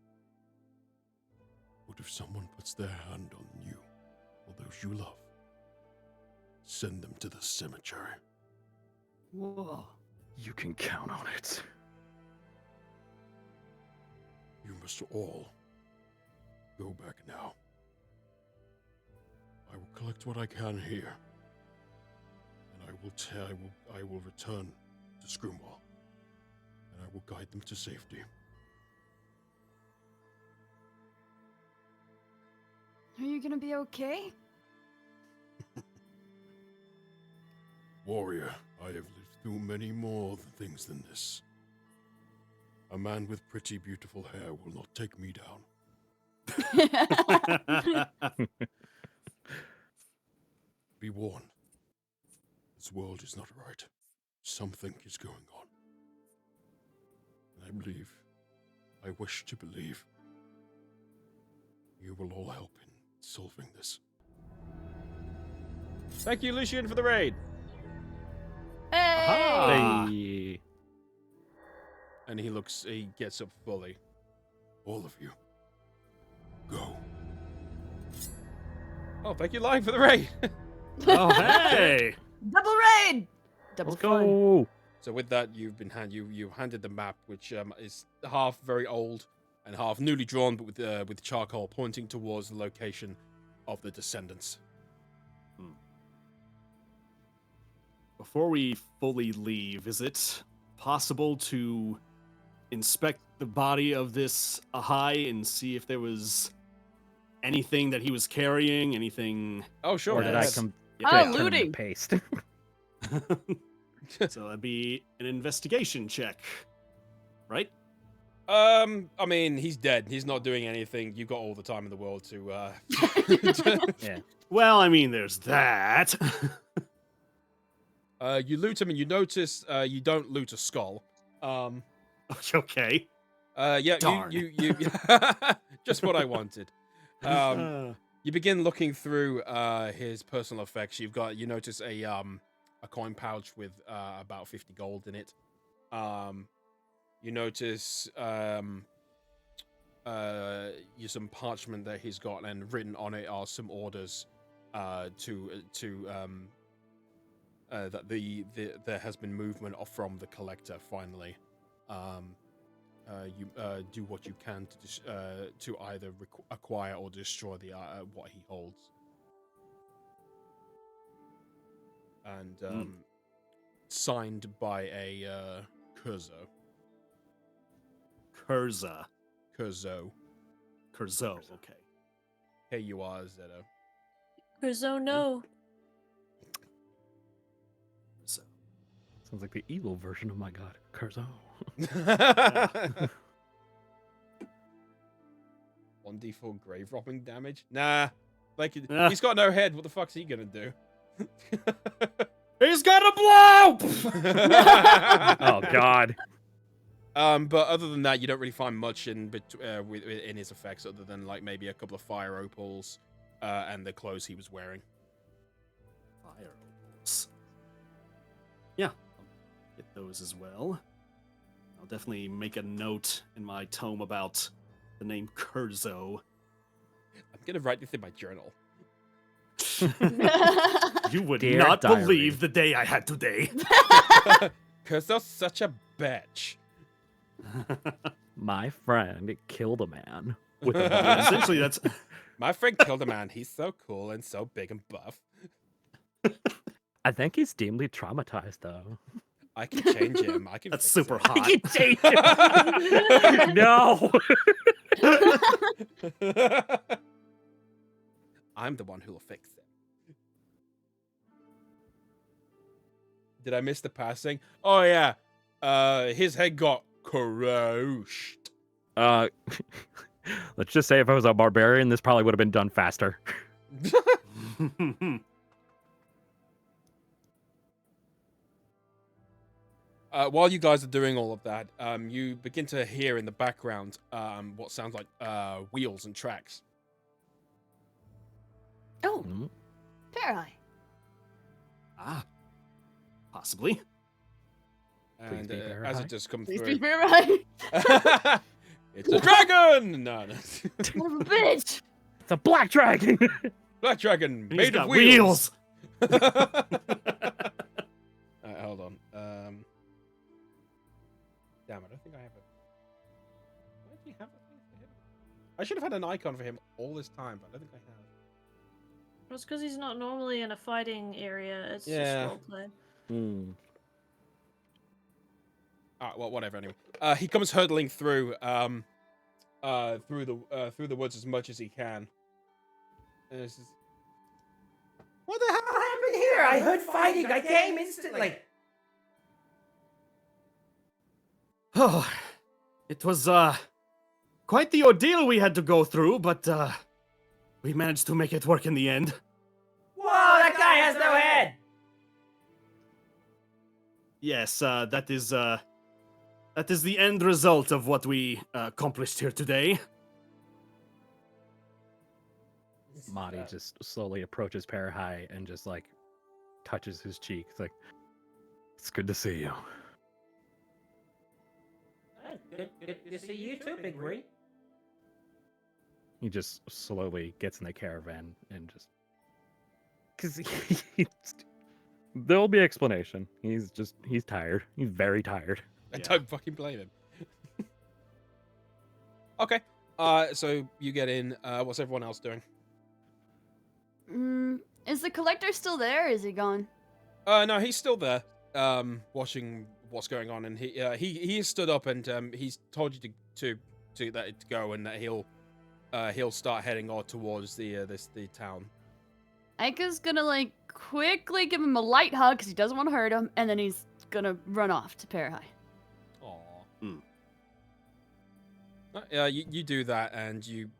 But if someone puts their hand on you or those you love, send them to the cemetery. Whoa. You can count on it. You must all go back now. I will collect what I can here, and I will return to Scrimwall, and I will guide them to safety. Are you gonna be okay? Warrior, I have lived through many more things than this. A man with pretty, beautiful hair will not take me down. Be warned. This world is not right. Something is going on. I wish to believe, you will all help in solving this. Thank you, Lucian, for the raid. Aha! Hey. And he gets up fully. All of you, go. Oh, thank you, Lion, for the raid. Oh, hey! Double raid. Double Let's fun. go. So with that, you handed the map, which is half very old and half newly drawn, but with charcoal pointing towards the location of the descendants. Before we fully leave, is it possible to inspect the body of this Ahai and see if there was anything that he was carrying? Anything? Oh, sure. Or did I Yes. come? Yeah. did I Oh, turn him to looting. paste? So that'd be an investigation check, right? I mean, he's dead. He's not doing anything. You've got all the time in the world to. Yeah. Well, I mean, there's that. You loot him, and you notice you don't loot a skull. Okay. Yeah, Darn. you just what I wanted. You begin looking through his personal effects. You notice a coin pouch with about 50 gold in it. You notice some parchment that he's got, and written on it are some orders that there has been movement from the collector finally. You do what you can to either acquire or destroy the what he holds. And signed by a Kurzo. Kurza. Kurzo. Kurzo, okay. K-U-R-Z-O. Rizzo, no. So, Sounds like the evil version of my god, Kurzo. 1d4 grave robbing damage? Nah. Like, Ah. he's got no head. What the fuck's he gonna do? he's gonna blow! Oh god. But other than that, you don't really find much in his effects, other than like maybe a couple of fire opals and the clothes he was wearing. Fire opals. Yeah, I'll get those as well. I'll definitely make a note in my tome about the name Kurzo. I'm gonna write this in my journal. You would Dear not diary. believe the day I had today. Kurzo's such a bitch. My friend killed a man with a bomb. Essentially, that's My friend killed a man. He's so cool and so big and buff. I think he's deeply traumatized though. I can change him. I can. that's fix super it. hot. Change him. No. I'm the one who will fix it. Did I miss the passing? Oh yeah. His head got crushed. Let's just say if I was a barbarian, this probably would have been done faster. While you guys are doing all of that, you begin to hear in the background what sounds like wheels and tracks. Oh, Mm. Ahai. Ah, possibly. And be very as high. it just comes Please through, be right. it's a dragon! No, no. Son of a bitch. It's a black dragon. Black dragon He's made got of wheels. wheels. Alright, hold on. Damn, I don't think I have a. Why do you have a thing for him? I should have had an icon for him all this time, but I don't think I have. Well, it's because he's not normally in a fighting area. It's Yeah. just roleplay. Hmm. Alright, well, whatever. Anyway, he comes hurtling through through the woods as much as he can. And it's just, what the hell happened here? I heard fighting. I came instantly. Oh, it was quite the ordeal we had to go through, but we managed to make it work in the end. Whoa, that guy has no head! Yes, that is That is the end result of what we accomplished here today. Marty just slowly approaches Ahai and just like touches his cheek. It's like, it's good to see you. Good to see you too, Big Bree. He just slowly gets in the caravan and just, because there'll be explanation. He's tired. He's very tired. I Yeah. don't fucking blame him. Okay. So you get in. What's everyone else doing? Is the collector still there? Or is he gone? No, he's still there. Watching what's going on, and he stood up and he's told you to let it go, and that he'll start heading on towards the town. Aika's gonna like quickly give him a light hug because he doesn't want to hurt him, and then he's gonna run off to Ahai. Aw. You do that, and you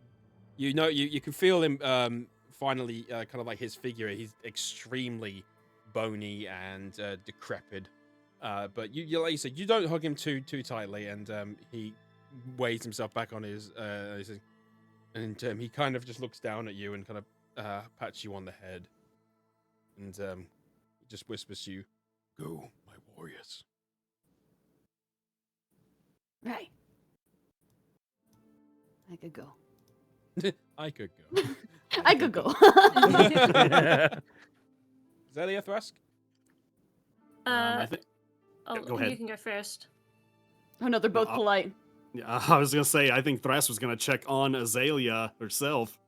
can feel him finally kind of like his figure. He's extremely bony and decrepit. But you like you said, you don't hug him too tightly, and he weighs himself back on his and he kind of just looks down at you and kind of pats you on the head, and he just whispers to you, Go, my warriors. Right. I could go. I could go. I could go. Zelia Thrask? I think. Oh, go ahead. you can go first. Oh no, they're both No, polite. Yeah, I was gonna say, I think Thras was gonna check on Azalea herself.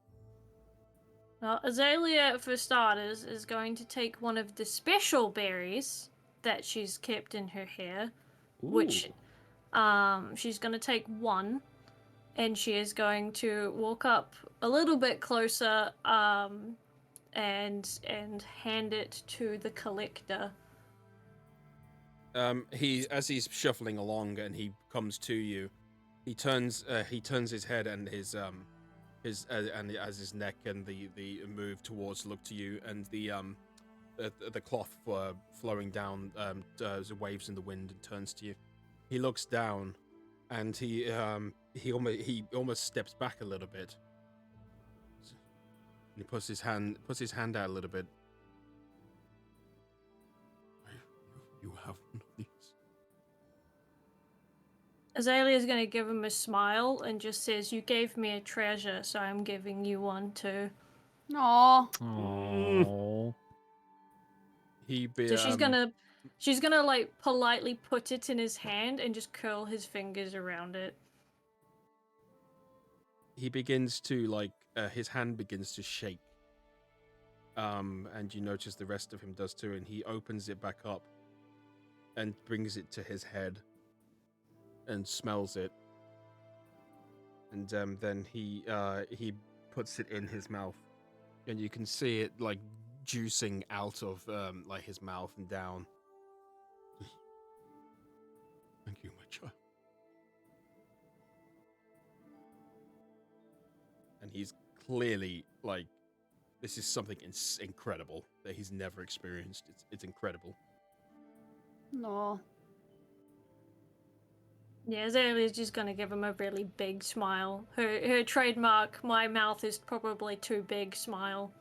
Well, Azalea, for starters, is going to take one of the special berries that she's kept in her hair, which she's going to take one, and she is going to walk up a little bit closer and hand it to the collector. As he's shuffling along and he comes to you, he turns his head and his as his neck and the move towards look to you, and the cloth flowing down waves in the wind and turns to you. He looks down, and he almost steps back a little bit. He puts his hand out a little bit. You have one of these. Azalea is going to give him a smile and just says, "You gave me a treasure, so I'm giving you one too." Aww. Oh. So she's gonna like politely put it in his hand and just curl his fingers around it. He begins to his hand begins to shake. And you notice the rest of him does too, and he opens it back up and brings it to his head and smells it, and then he puts it in his mouth, and you can see it like juicing out of like his mouth and down. Thank you, my child. And he's clearly like, this is something incredible that he's never experienced. It's incredible. No. Yeah, Azalea's just gonna give him a really big smile. Her trademark, my mouth is probably too big smile.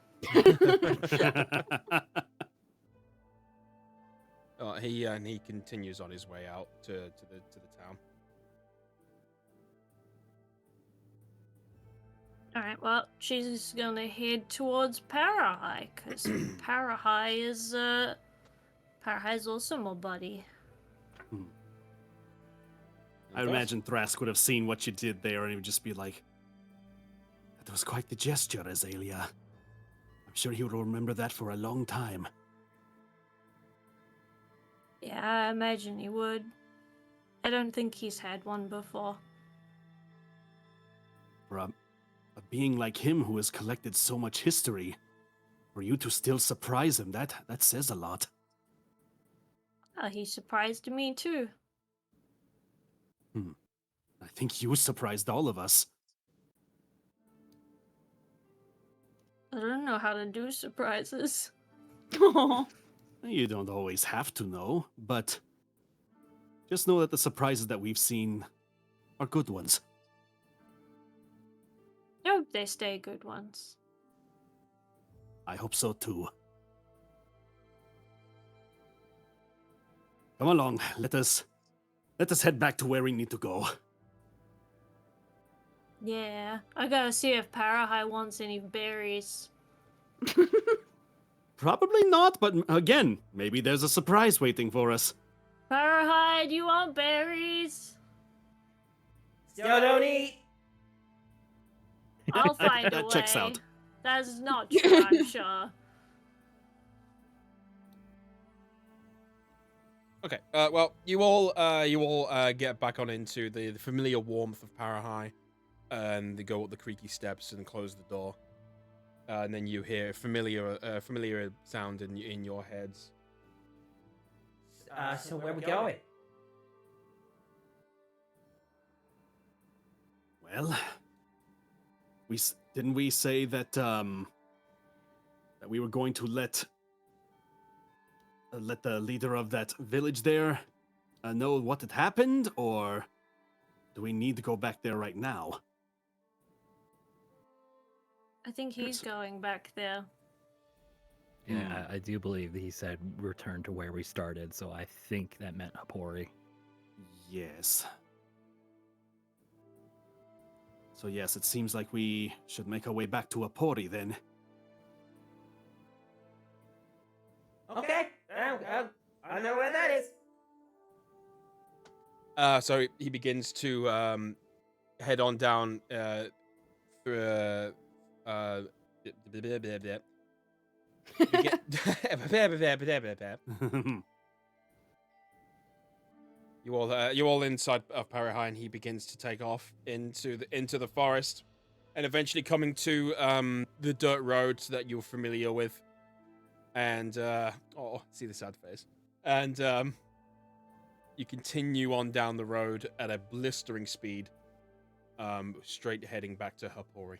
He continues on his way out to the town. Alright, well, she's gonna head towards Ahai, because Ahai's also my buddy. I would imagine Thrask would have seen what you did there, and he would just be like, "That was quite the gesture, Azalea. I'm sure he will remember that for a long time." Yeah, I imagine he would. I don't think he's had one before. For a being like him who has collected so much history, for you to still surprise him, that says a lot. He surprised me too. I think you surprised all of us. I don't know how to do surprises. Aw. You don't always have to know, but Just know that the surprises that we've seen are good ones. I hope they stay good ones. I hope so too. Come along, let us head back to where we need to go. Yeah, I gotta see if Ahai wants any berries. Probably not, but again, maybe there's a surprise waiting for us. Ahai, do you want berries? Still don't eat. I'll find a That way. checks out. That's not true, I'm sure. Okay. Well, you all get back on into the familiar warmth of Ahai, and they go up the creaky steps and close the door. And then you hear a familiar sound in your heads. So where we going? Well, didn't we say that that we were going to let the leader of that village there know what had happened, or do we need to go back there right now? I think he's going back there. Yeah, I do believe that he said return to where we started, so I think that meant Hapori. Yes. So yes, it seems like we should make our way back to Hapori then. Okay, I know where that is. So he begins to head on down through. You all inside of Ahai, and he begins to take off into the forest, and eventually coming to the dirt road that you're familiar with, and see the sad face, and you continue on down the road at a blistering speed, straight heading back to Hapori.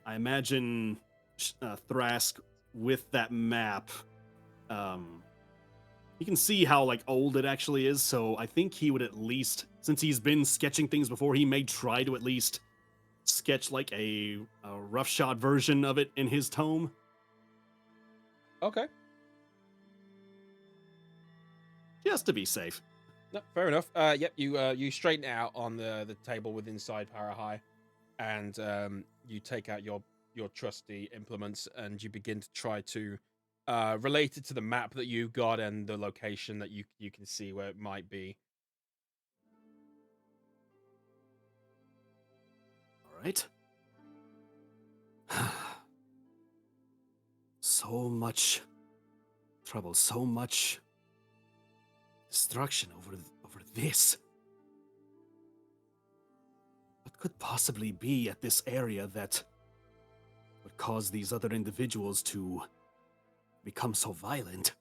I imagine Thrask with that map. You can see how like old it actually is, so I think he would at least, since he's been sketching things before, he may try to at least sketch like a roughshod version of it in his tome. Okay. Just to be safe. No, fair enough. Yep, you straighten it out on the table with inside Ahai, and you take out your trusty implements, and you begin to try to relate it to the map that you got and the location that you can see where it might be. All right. So much trouble, so much destruction over this. What could possibly be at this area that would cause these other individuals to become so violent?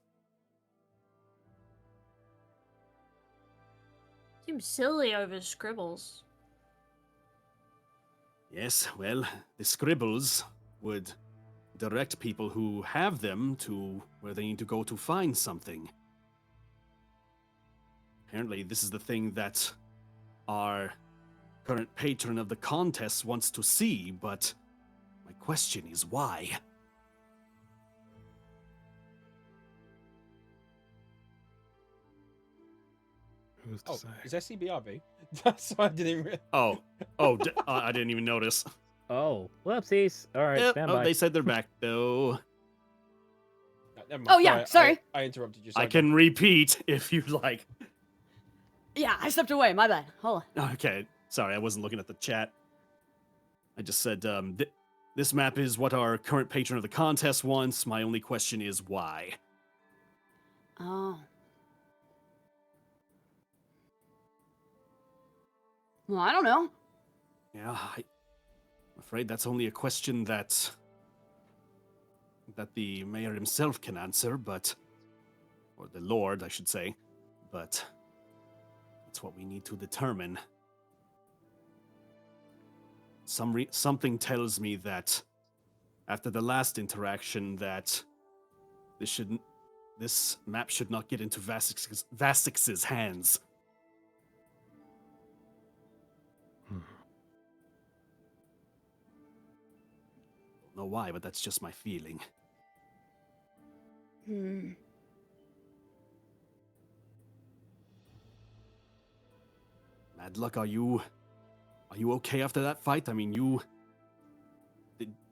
Seems silly over scribbles. Yes, well, the scribbles would direct people who have them to where they need to go to find something. Apparently, this is the thing that our current patron of the contest wants to see, but my question is why? Who's to Oh, say? is SCBRB? So I didn't really... I didn't even notice. Oh, whoopsies. All right, Yep, stand oh, by. they said they're back, though. Never mind. Oh, yeah, sorry. I interrupted you. I Sorry. can repeat if you'd like. Yeah, I stepped away. My bad. Hold on. Okay, sorry, I wasn't looking at the chat. I just said, this map is what our current patron of the contest wants. My only question is why? Oh. Well, I don't know. Yeah, I'm afraid that's only a question that the mayor himself can answer, or the lord, I should say, but that's what we need to determine. Something tells me that after the last interaction that this map should not get into Vasix's hands. Hmm. Don't know why, but that's just my feeling. Madluck, are you okay after that fight? I mean,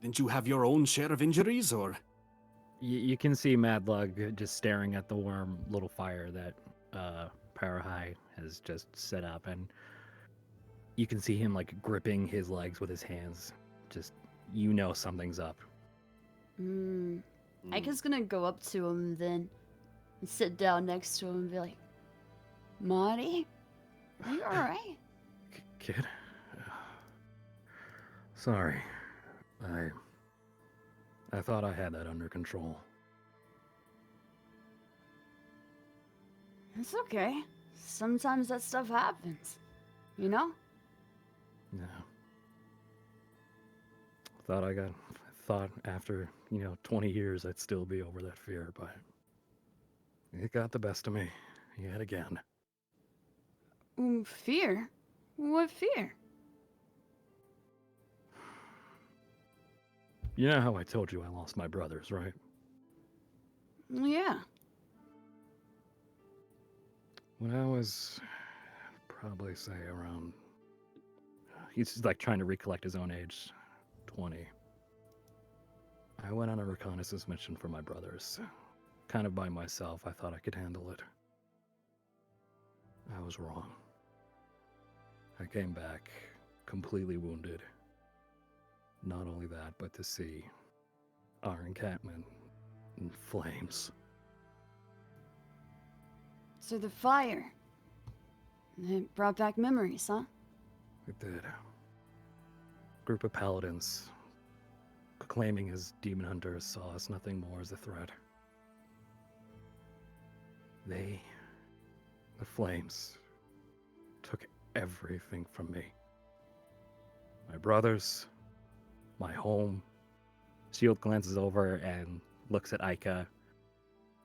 didn't you have your own share of injuries, or? You can see Madlug just staring at the warm little fire that Ahai has just set up, and you can see him like gripping his legs with his hands. Just, something's up. Ika's gonna go up to him then and sit down next to him and be like, Marty, are you alright? Kid, sorry. I thought I had that under control. It's okay. Sometimes that stuff happens. You know? Yeah. Thought after, 20 years I'd still be over that fear, but it got the best of me yet again. Fear? What fear? You know how I told you I lost my brothers, right? Yeah. When I was probably, say, around... He's like trying to recollect his own age. 20. I went on a reconnaissance mission for my brothers. Kind of by myself. I thought I could handle it. I was wrong. I came back completely wounded. Not only that, but to see our encampment in flames. So the fire, it brought back memories, huh? It did. Group of paladins, claiming as demon hunters, saw us nothing more as a threat. The flames, took everything from me. My brothers, my home. Shield glances over and looks at Ika,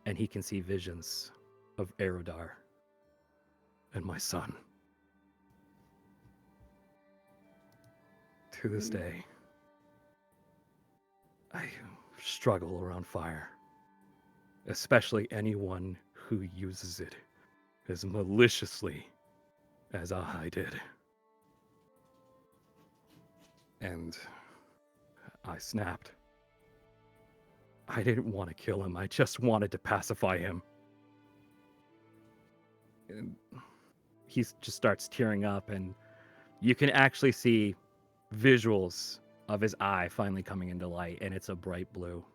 and he can see visions of Erildoerz and my son. To this day, I struggle around fire, especially anyone who uses it as maliciously as Ahai did. And I snapped. I didn't want to kill him. I just wanted to pacify him. And he just starts tearing up, and you can actually see visuals of his eye finally coming into light, and it's a bright blue.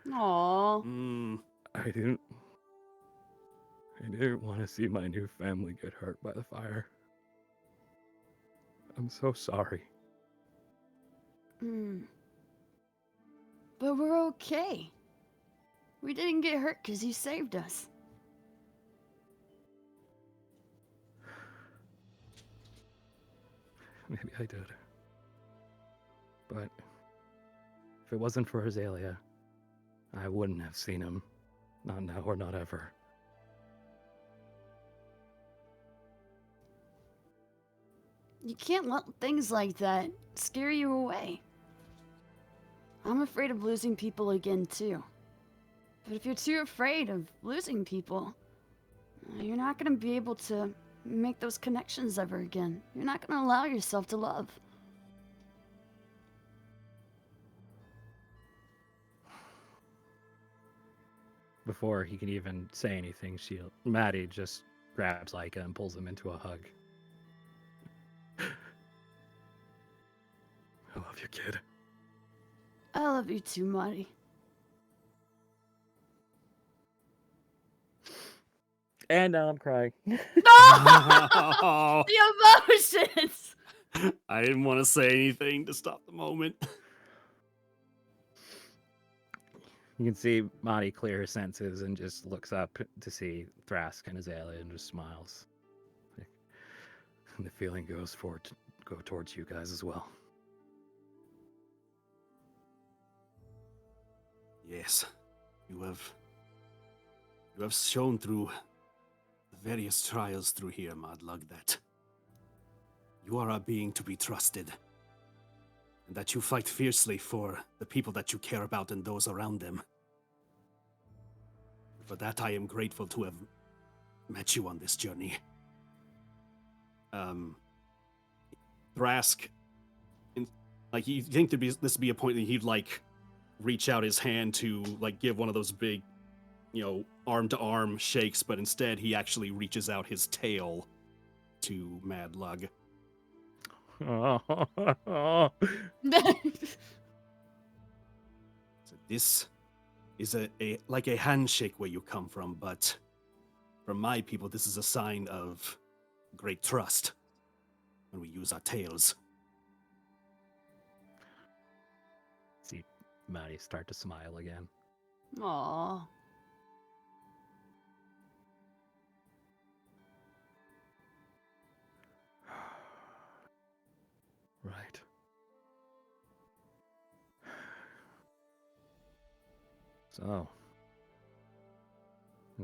Aww. I didn't want to see my new family get hurt by the fire. I'm so sorry. But we're okay. We didn't get hurt because you saved us. Maybe I did. But if it wasn't for Azalea, I wouldn't have seen him. Not now or not ever. You can't let things like that scare you away. I'm afraid of losing people again, too. But if you're too afraid of losing people, you're not going to be able to make those connections ever again. You're not going to allow yourself to love. Before he can even say anything, Maddie just grabs Ika and pulls him into a hug. I love you, kid. I love you too, Marty. And now I'm crying. No! Oh, The emotions! I didn't want to say anything to stop the moment. You can see Maddie clear her senses and just looks up to see Thrask and Azalea and just smiles. And the feeling goes towards you guys as well. Yes, you have shown through the various trials through here, Madlug, that you are a being to be trusted, and that you fight fiercely for the people that you care about and those around them. For that, I am grateful to have met you on this journey. Thrask, like, you think this be a point that he'd, like, reach out his hand to, like, give one of those big, arm-to-arm shakes, but instead he actually reaches out his tail to Madlug. So this is a like a handshake where you come from, but from my people, this is a sign of great trust when we use our tails. See Maddie start to smile again. Aww. Right. So,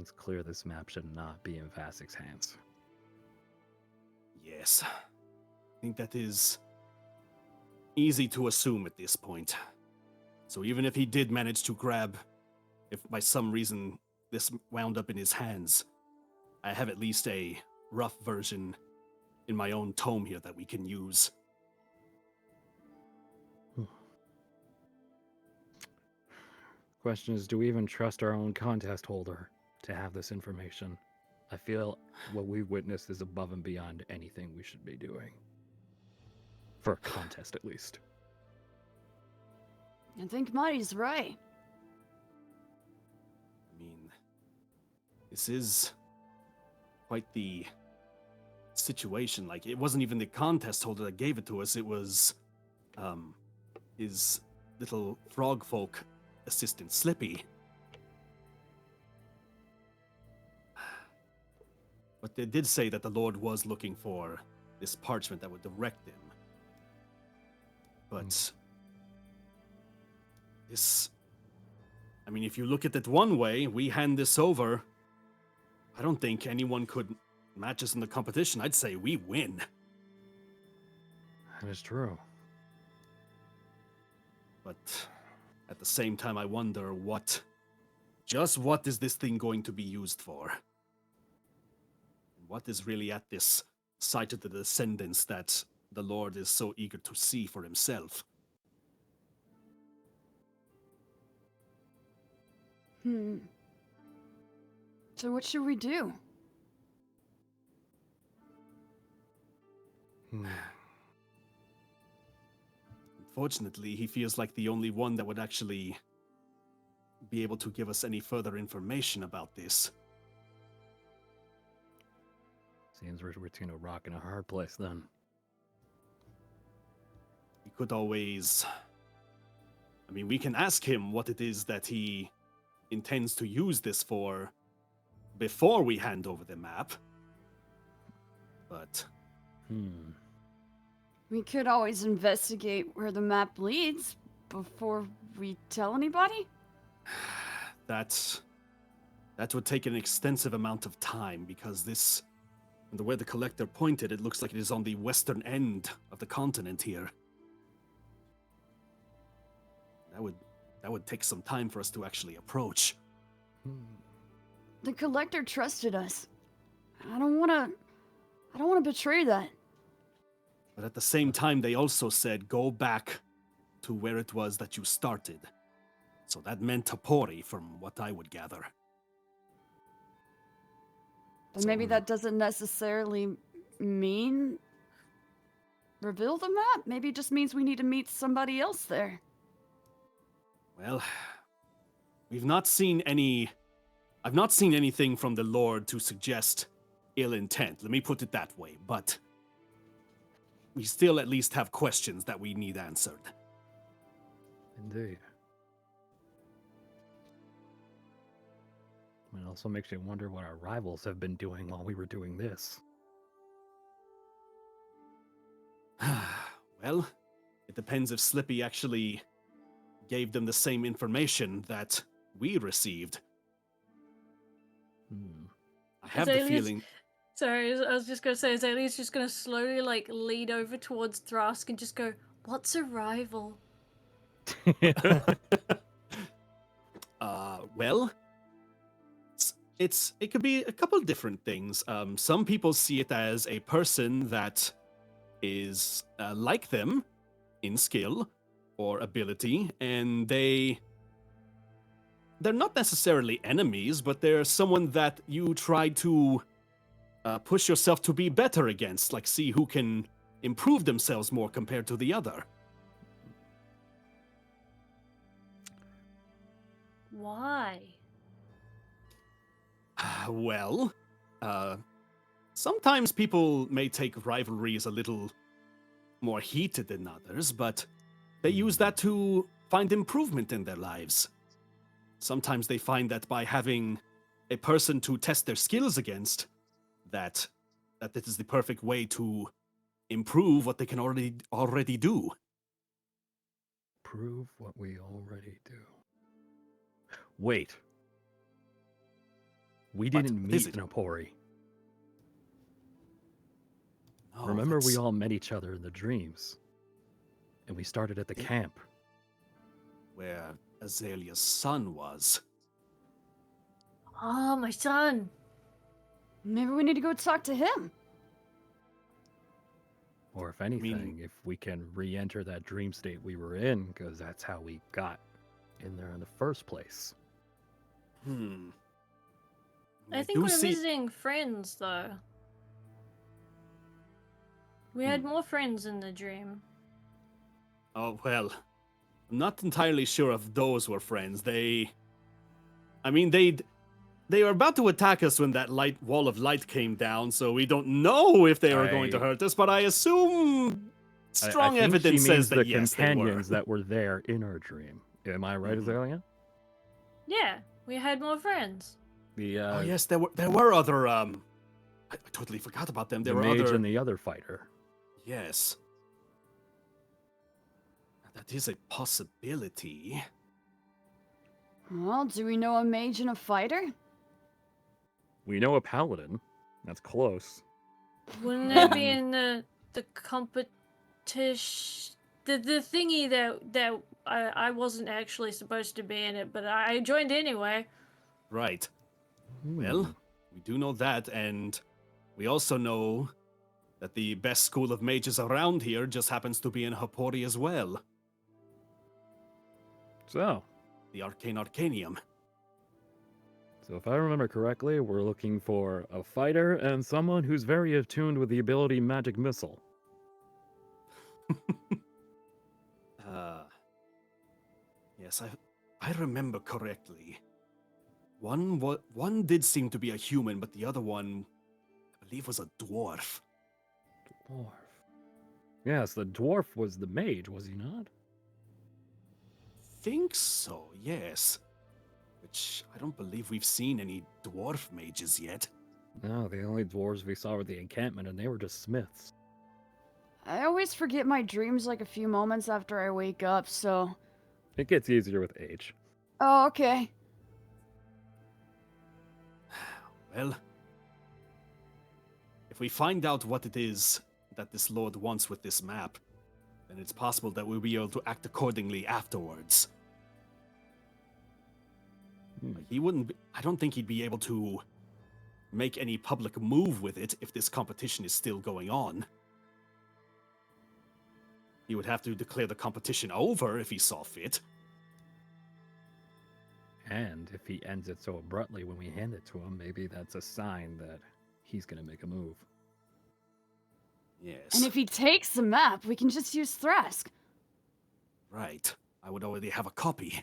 it's clear this map should not be in Vasik's hands. Yes. I think that is easy to assume at this point. So even if he did manage to grab, if by some reason this wound up in his hands, I have at least a rough version in my own tome here that we can use. Question is, do we even trust our own contest holder to have this information? I feel what we witnessed is above and beyond anything we should be doing. For a contest, at least. I think Marty's right. I mean, this is quite the situation. Like, it wasn't even the contest holder that gave it to us. It was, his little frog folk assistant, Slippy. But they did say that the Lord was looking for this parchment that would direct him. But this, I mean, if you look at it one way, we hand this over. I don't think anyone could match us in the competition. I'd say we win. That is true. But at the same time, I wonder what is this thing going to be used for? What is really at this site of the descendants that the Lord is so eager to see for himself? So what should we do? Unfortunately, he feels like the only one that would actually be able to give us any further information about this. Seems we're between a rock and a hard place then. We could always... I mean, we can ask him what it is that he intends to use this for before we hand over the map. But... We could always investigate where the map leads before we tell anybody? That would take an extensive amount of time, because this... the way the collector pointed, it looks like it is on the western end of the continent here. That would take some time for us to actually approach. The collector trusted us. I don't want to betray that. But at the same time, they also said, go back to where it was that you started. So that meant Hapori, from what I would gather. But maybe that doesn't necessarily mean reveal the map. Maybe it just means we need to meet somebody else there. Well, we've not seen any... I've not seen anything from the Lord to suggest ill intent. Let me put it that way, but... we still at least have questions that we need answered. Indeed. It also makes you wonder what our rivals have been doing while we were doing this. Well, it depends if Slippy actually gave them the same information that we received. I have the Azalea's- feeling. Sorry, I was just gonna say Azalea's just gonna slowly like lead over towards Thrask and just go, "What's a rival?" Well, it could be a couple of different things. Some people see it as a person that is like them in skill or ability, and they're not necessarily enemies, but they're someone that you try to push yourself to be better against, like see who can improve themselves more compared to the other. Why? Well, sometimes people may take rivalries a little more heated than others, but they use that to find improvement in their lives. Sometimes they find that by having a person to test their skills against, that it is the perfect way to improve what they can already do. Prove what we already do. Wait. We What? didn't What is meet it? in Hapori. Oh, Remember, we that's all met each other in the dreams. And we started at the camp. where Azalea's son was. Oh, my son. Maybe we need to go talk to him. Or if anything, if we can re-enter that dream state we were in, because that's how we got in there in the first place. I think do we're see- visiting friends, though. We had more friends in the dream. Oh, well, I'm not entirely sure if those were friends. They were about to attack us when that wall of light came down, so we don't know if they were going to hurt us, but I assume strong I think evidence she says means that the yes, they were. companions that were there in our dream. Am I right, Azalea? Yeah, we had more friends. The Oh yes, there were other I totally forgot about them. There the were mage other and the other fighter. Yes. That is a possibility. Well, do we know a mage and a fighter? We know a paladin. That's close. Wouldn't that be in the competition? The thingy that I wasn't actually supposed to be in it, but I joined anyway. Right. Well, we do know that, and we also know that the best school of mages around here just happens to be in Hapori as well. So The Arcane Arcanium. if I remember correctly, we're looking for a fighter and someone who's very attuned with the ability Magic Missile. Yes, I remember correctly. One did seem to be a human, but the other one, I believe, was a dwarf. Dwarf. Yes, the dwarf was the mage, was he not? Think so, yes. Which I don't believe we've seen any dwarf mages yet. No, the only dwarves we saw were the encampment, and they were just smiths. I always forget my dreams like a few moments after I wake up, so... It gets easier with age. Oh, okay. Well, if we find out what it is that this lord wants with this map, then it's possible that we'll be able to act accordingly afterwards. I don't think he'd be able to make any public move with it if this competition is still going on. He would have to declare the competition over if he saw fit. And if he ends it so abruptly when we hand it to him, maybe that's a sign that he's gonna make a move. Yes. And if he takes the map, we can just use Thrask. Right. I would already have a copy.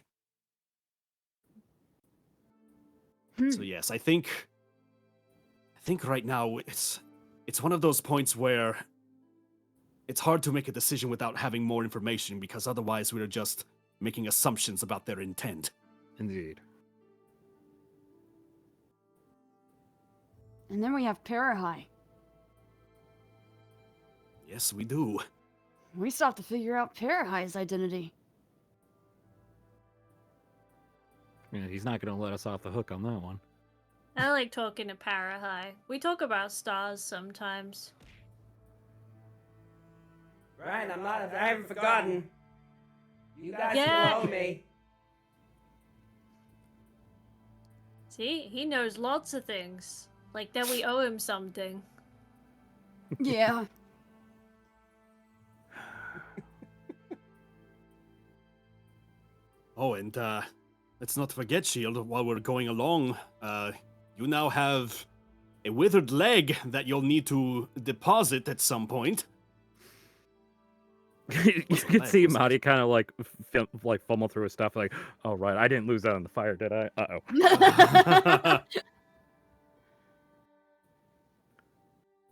So yes, I think right now it's one of those points where it's hard to make a decision without having more information, because otherwise we're just making assumptions about their intent. Indeed. And then we have Ahai. Yes, we do. We still have to figure out Ahai's identity. Yeah, he's not gonna let us off the hook on that one. I like talking to Ahai. We talk about stars sometimes. Right, I haven't forgotten. You guys Yeah. still owe me. See, he knows lots of things. Like that we owe him something. Yeah. Oh, and let's not forget, Shield, while we're going along, you now have a withered leg that you'll need to deposit at some point. You What's can the see leg? Marty kind of like fumble through his stuff, like, "Oh right, I didn't lose that in the fire, did I? Uh-oh."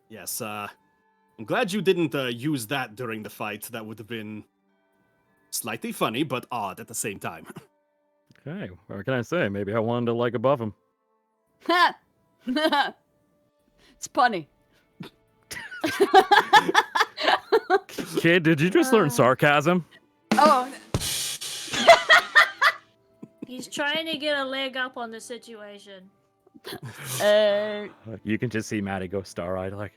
Yes, I'm glad you didn't use that during the fight. That would have been slightly funny, but odd at the same time. Okay, what can I say? Maybe I wanted to like above him. It's funny. Kid, did you just learn sarcasm? Oh, He's trying to get a leg up on the situation. You can just see Maddie go star-eyed, like,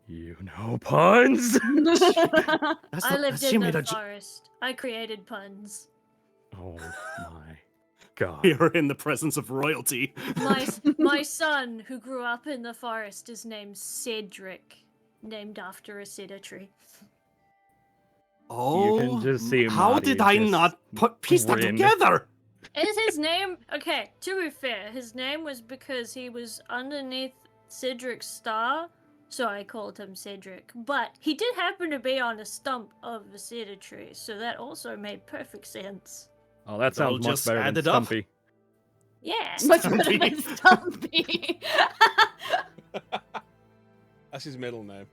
you know puns. I lived in the forest. I created puns. Oh my god. You're in the presence of royalty. My son, who grew up in the forest, is named Cedric, named after a cedar tree. Oh, You can just see how Marty did I just not piece that grin. together? Is his name okay? To be fair, his name was because he was underneath Cedric's star, so I called him Cedric. But he did happen to be on a stump of the cedar tree, so that also made perfect sense. Oh, that I'll sounds much just better add than it up. Stumpy. Yeah. much better than Stumpy. That's his middle name.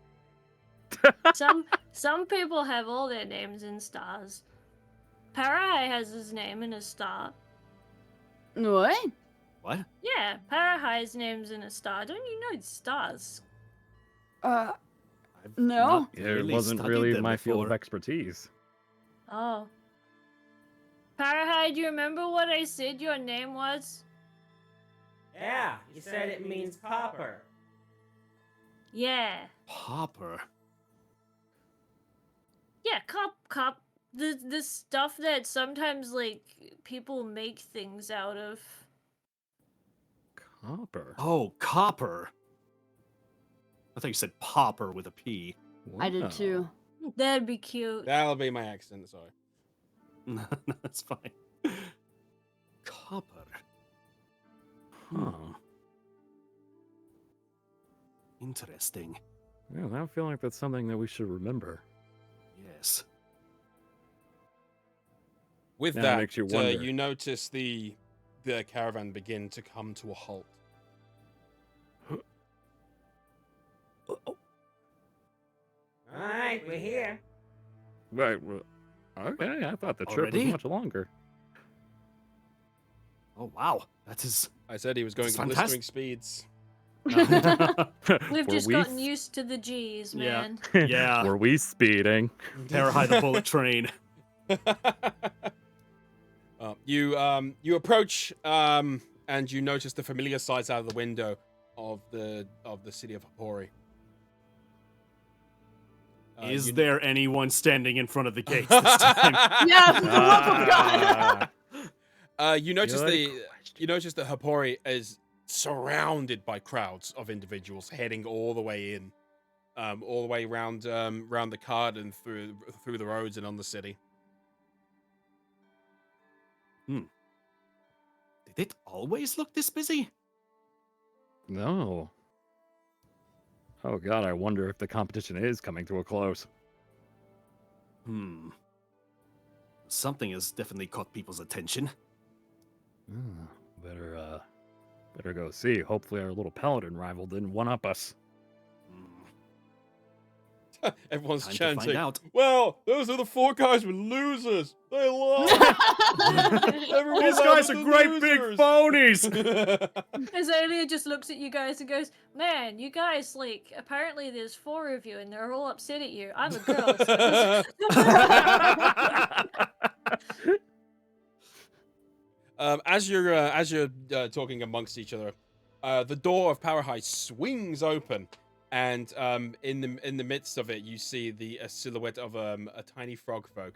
Some people have all their names in stars. Ahai has his name in a star. What? What? Yeah, Ahai's name's in a star. Don't you know stars? No. Not It really wasn't studied really them my field of before. expertise. Oh. Ahai, do you remember what I said your name was? Yeah, you said it means copper. Yeah. Popper. Yeah, cop. The stuff that sometimes, like, people make things out of. Copper. Oh, copper. I thought you said popper with a P. I did Wow. too. That'd be cute. That'll be my accent, sorry. No, that's fine. Copper. Huh. Interesting. Well, I feel like that's something that we should remember. Yes. With Now it that, makes you wonder. you notice the caravan begin to come to a halt. Alright, we're here. Right. Well, okay, I thought the trip Already? was much longer. Oh, wow. That is... I said he was going That's at blistering speeds. We've Were just we gotten used to the G's, Yeah. man. Yeah. Were we speeding? Ahai the bullet train. You approach and you notice the familiar sights out of the window of the city of Hapori. Is there anyone standing in front of the gates this time? Yeah, for the love of God. You notice Good you notice that Hapori is surrounded by crowds of individuals heading all the way in, all the way around the card and through the roads and on the city. Did it always look this busy? No. Oh god, I wonder if the competition is coming to a close. Something has definitely caught people's attention. Better go see. Hopefully our little paladin rival didn't one-up us. Everyone's Time to find chanting. out. Well, those are the 4 guys with losers. They lost. Everyone's These out guys of are the great big losers. phonies! Azalea just looks at you guys and goes, "Man, you guys, like, apparently there's 4 of you and they're all upset at you. I'm a girl." So As you're talking amongst each other, the door of Ahai swings open, and in the midst of it, you see the silhouette of a tiny frog folk.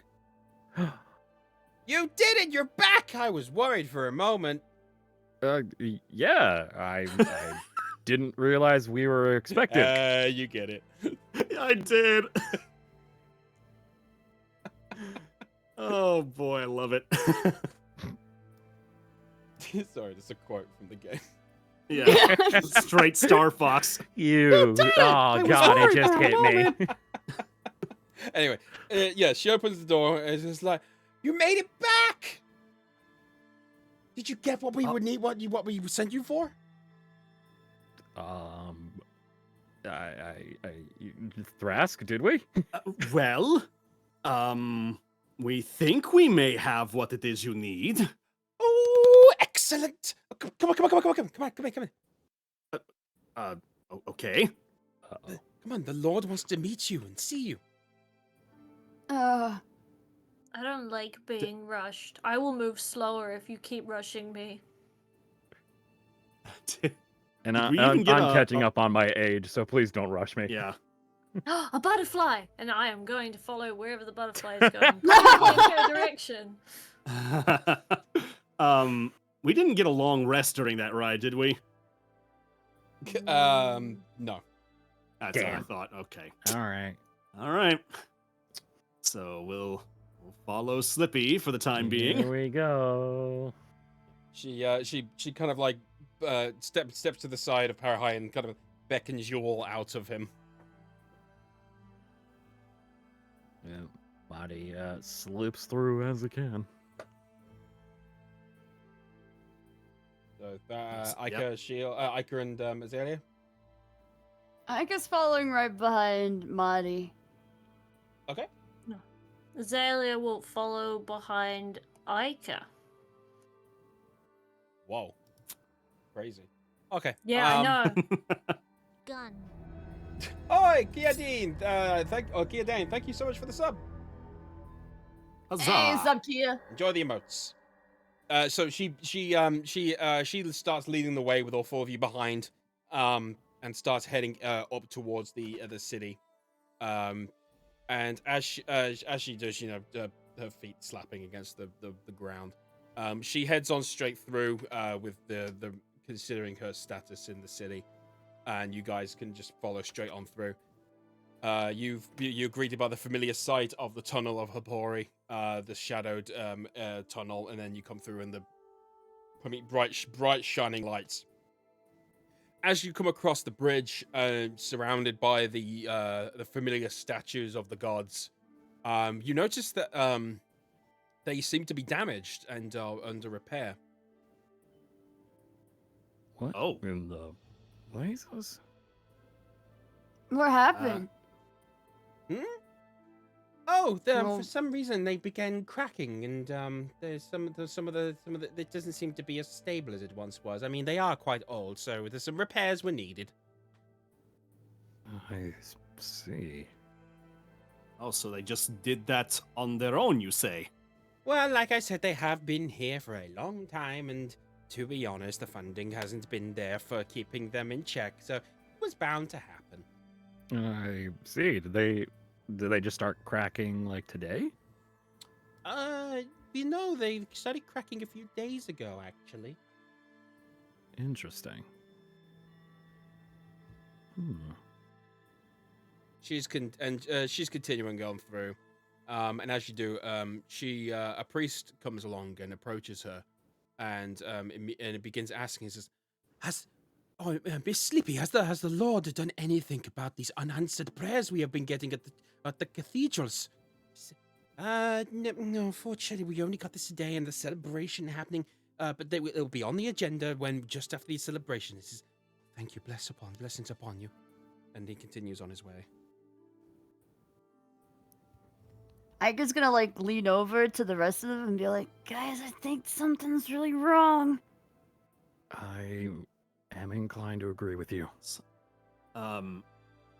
You did it! You're back! I was worried for a moment. Yeah, I didn't realize we were expected. You get it. I did. Oh boy, I love it. Sorry, that's a quote from the game. Yeah, straight Star Fox. You. Oh God, it just hit me. Anyway, yeah, she opens the door and it's just like, you made it back. Did you get what we would need? What we sent you for? Thrask, did we? Well, we think we may have what it is you need. Oh, excellent! Come on. Okay. Come on, the Lord wants to meet you and see you. I don't like being rushed. I will move slower if you keep rushing me. And Did we I'm even get catching up on my age, so please don't rush me. Yeah. A butterfly! And I am going to follow wherever the butterfly is going. Point her direction. We didn't get a long rest during that ride, did we? No. That's what I Damn. thought. Okay. All All right. So we'll follow Slippy for the time being. Here we go. She kind of like steps to the side of Ahai and kind of beckons you all out of him. Yeah, body slips through as it can. So Yes, Ica and Azalea. I guess following right behind Marty. Okay. Azalea will follow behind Ica. Whoa. Crazy. Okay. Yeah, I know. Gun. Oi, Kiadine. Kiadane, thank you so much for the sub. Huzzah. Hey, what's up, Kia? Enjoy the emotes. So she starts leading the way with all four of you behind, and starts heading up towards the city. And as she does, her feet slapping against the ground, she heads on straight through with the considering her status in the city, and you guys can just follow straight on through. You're greeted by the familiar sight of the tunnel of Hapori, the shadowed tunnel, and then you come through in the bright shining lights. As you come across the bridge, surrounded by the familiar statues of the gods, you notice that they seem to be damaged and are under repair. What? Oh. In the blazes? What happened? Oh, Well- for some reason they began cracking, and there's some of the it doesn't seem to be as stable as it once was. I mean, they are quite old, so there's some repairs were needed. I see. Oh, so they just did that on their own, you say? Well, like I said, they have been here for a long time, and to be honest, the funding hasn't been there for keeping them in check, so it was bound to happen. I see. Did they just start cracking like today? They started cracking a few days ago, actually. Interesting. She's continuing going through, and as you do, a priest comes along and approaches her, and it begins asking, says, Miss Sleepy, has the Lord done anything about these unanswered prayers we have been getting at the cathedrals? No, unfortunately, we only got this today, and the celebration happening. But it'll be on the agenda just after the celebration. He says, "Thank you, blessings upon you," and he continues on his way. Ika's gonna lean over to the rest of them and be like, guys, I think something's really wrong. I am inclined to agree with you.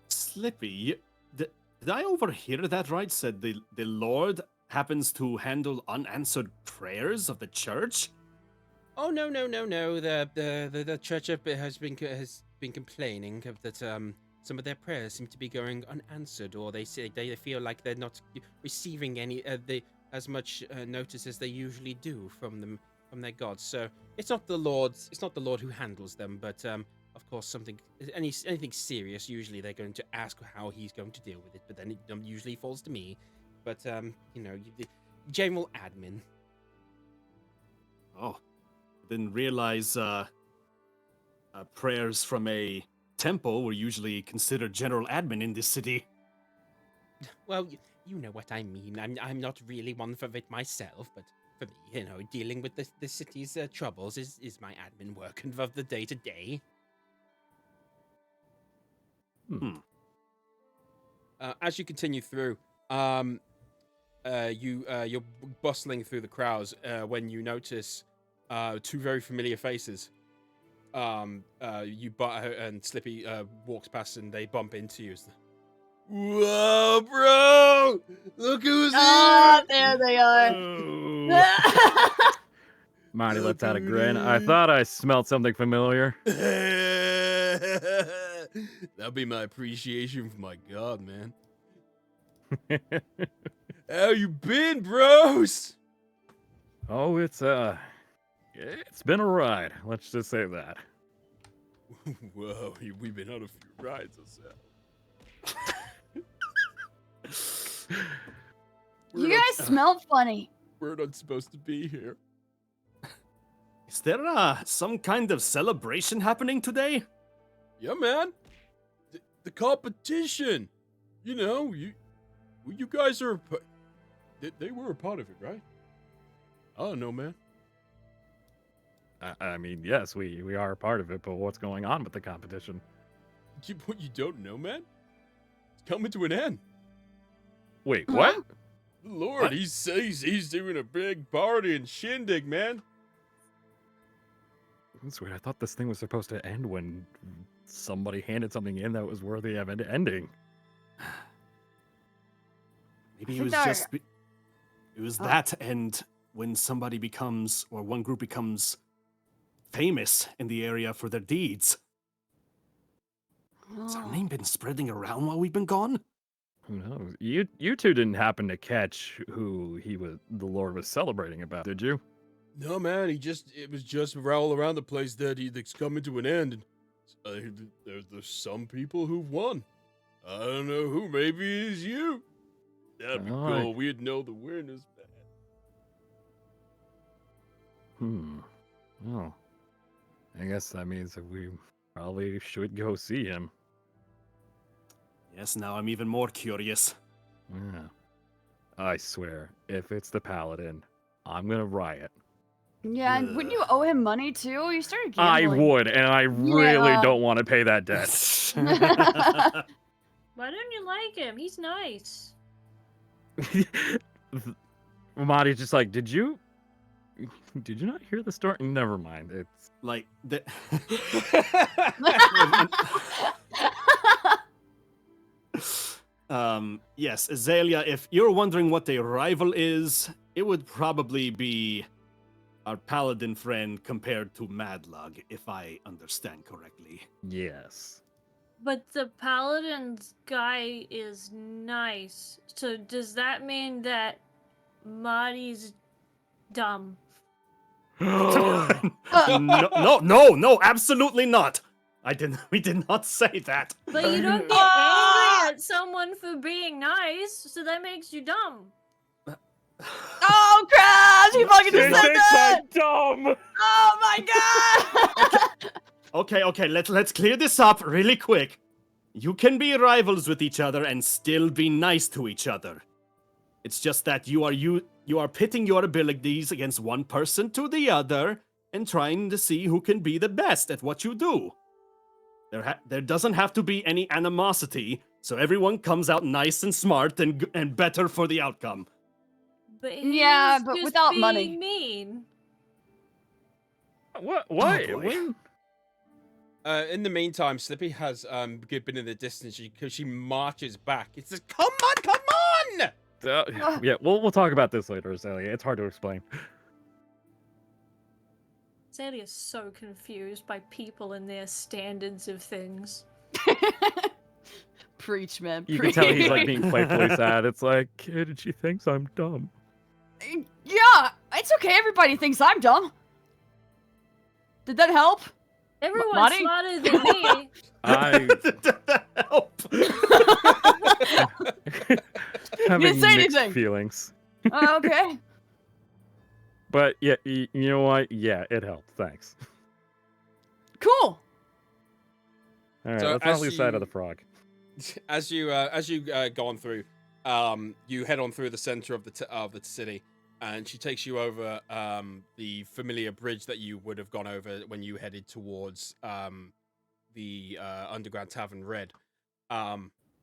Slippy, did I overhear that right? Said the Lord happens to handle unanswered prayers of the church? Oh no no no no! The church has been complaining that some of their prayers seem to be going unanswered, or they say they feel like they're not receiving any as much notice as they usually do from their gods. So it's not the Lord who handles them, but of course anything serious, usually they're going to ask how he's going to deal with it, but then it usually falls to me. But the general admin. Oh, didn't realize prayers from a temple were usually considered general admin in this city. Well, you know what I mean. I'm not really one for it myself, but for me, dealing with the city's troubles is my admin work of the day to day. As you continue through, you're bustling through the crowds when you notice two very familiar faces. And Slippy walks past and they bump into you. Whoa, bro! Look who's Ah, here! there they are. Marty lets out a grin. I thought I smelled something familiar. That'll be my appreciation for my god, man. How you been, bros? Oh, it's been a ride. Let's just say that. Whoa, we've been on a few rides ourselves. You guys smell funny. We're not supposed to be here. Is there some kind of celebration happening today? Yeah, man. The competition. You guys are. They were a part of it, right? I don't know, man. I mean, yes, we are a part of it, but what's going on with the competition? What you don't know, man? It's coming to an end. Wait, what? Lord, What? he says he's doing a big party and shindig, man. That's weird. I thought this thing was supposed to end when somebody handed something in that was worthy of an ending. Maybe I it think was they're- just it was that, and when somebody becomes, or one group becomes famous in the area for their deeds. Has our name been spreading around while we've been gone? Who knows? You two didn't happen to catch who the Lord was celebrating about, did you? No, man, it was just all around the place that it's coming to an end. And there's some people who've won. I don't know who. Maybe it's you. That'd be Oh, cool. We'd know the winners, man. Oh. I guess that means that we probably should go see him. Yes, now I'm even more curious. Yeah. I swear, if it's the Paladin, I'm gonna riot. Yeah, and wouldn't you owe him money too? You started I gambling. would, and I really Yeah. don't want to pay that debt. Why don't you like him? He's nice. Marty's just like, did you not hear the story? Never mind. It's Like the yes, Azalea, if you're wondering what a rival is, it would probably be our paladin friend compared to Madlug, if I understand correctly. yes. But the paladin's guy is nice. So does that mean that Marty's dumb? No, absolutely not. We did not say that. But you don't get angry at someone for being nice, so that makes you dumb. Oh crap! He fucking just said that! dumb. Oh my god! Okay, let's clear this up really quick. You can be rivals with each other and still be nice to each other. It's just that you are pitting your abilities against one person to the other and trying to see who can be the best at what you do. There doesn't have to be any animosity, so everyone comes out nice and smart and better for the outcome. But Yeah, he's but just without being money. mean. What? boy. When? In the meantime, Slippy has been in the distance because she marches back. It's just, come on! Yeah, we'll talk about this later, Azalea. It's hard to explain. Azalea's so confused by people and their standards of things. Preach, man. You can tell he's like preach. being playfully sad. It's like, kid, and she thinks I'm dumb. Yeah, it's okay. Everybody thinks I'm dumb. Did that help? Everyone's Marty? smarter than me. I Help! having say mixed anything. feelings. Okay. But yeah, you know what? Yeah, it helped. Thanks. Cool. All right, So let's not as lose sight you- of the frog. As you go on through, you head on through the center of the city, and she takes you over the familiar bridge that you would have gone over when you headed towards the underground tavern Red,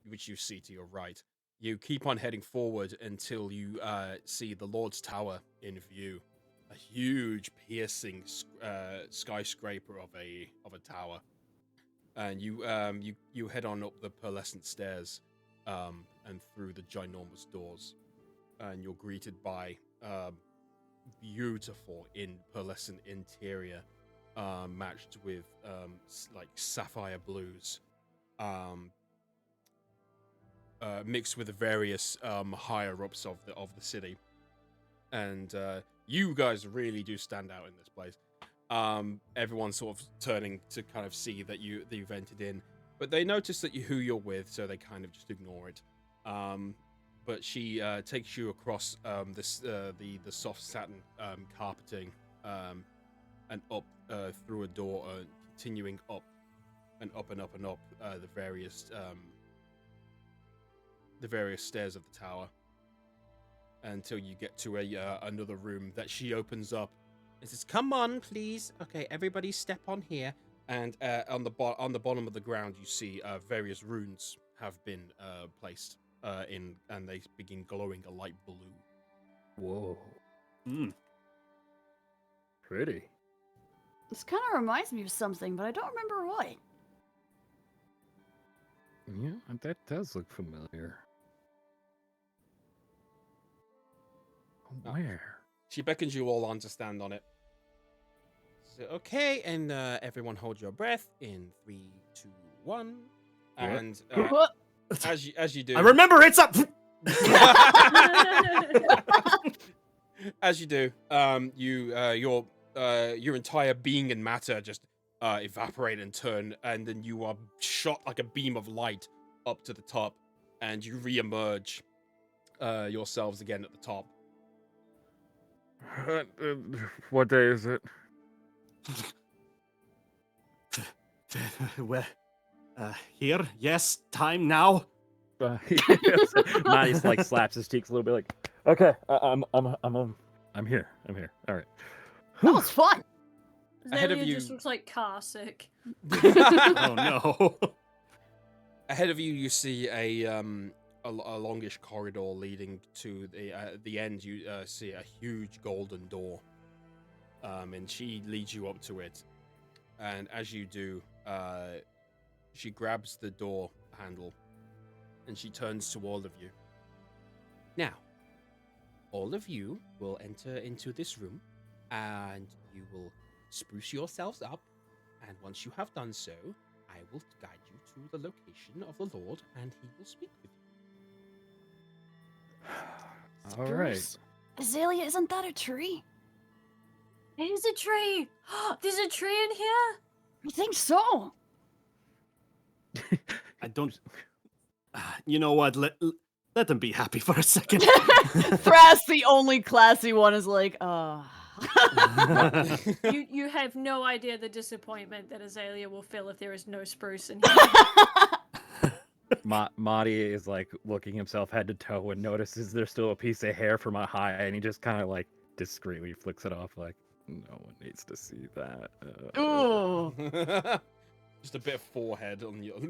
which you see to your right. You keep on heading forward until you see the Lord's Tower in view, a huge, piercing skyscraper of a tower. And you head on up the pearlescent stairs and through the ginormous doors, and you're greeted by beautiful pearlescent interior, matched with like sapphire blues, mixed with the various higher ups of the city, and you guys really do stand out in this place. Everyone's sort of turning to kind of see that you've entered in, but they notice that who you're with, so they kind of just ignore it. But she takes you across the soft satin carpeting and up through a door, continuing up and up and up and up the various stairs of the tower until you get to another room that she opens up. It says, "Come on, please. Okay, everybody step on here." And on the bottom of the ground, you see various runes have been placed in, and they begin glowing a light blue. Whoa, Mm. pretty. This kind of reminds me of something, but I don't remember what. Yeah, that does look familiar. Oh. Where? She beckons you all on to stand on it. So, okay, and everyone hold your breath in 3, 2, 1. Yeah. And What? as you do, I remember it's up. as you do, your entire being and matter just evaporate and turn, and then you are shot like a beam of light up to the top, and you re-emerge yourselves again at the top. What day is it? Well, here, yes, time now. Maddie like slaps his cheeks a little bit, like, okay, I'm here. All right. That was fun. Ahead of Azalea you- just looks like car sick. Oh no. Ahead of you, you see a longish corridor leading to the end. You see a huge golden door, and she leads you up to it. And as you do, she grabs the door handle, and she turns to all of you. Now, all of you will enter into this room, and you will spruce yourselves up. And once you have done so, I will guide you to the location of the Lord, and he will speak with you. All right. Spruce? Azalea, isn't that a tree? There's a tree! There's a tree in here? I think so. I don't. You know what? Let them be happy for a second. Thras, the only classy one, is like, You have no idea the disappointment that Azalea will feel if there is no spruce in here. Marty is like looking himself head to toe and notices there's still a piece of hair from Ahai, and he just kind of like discreetly flicks it off, like, no one needs to see that. ooh. Just a bit of forehead on your. Was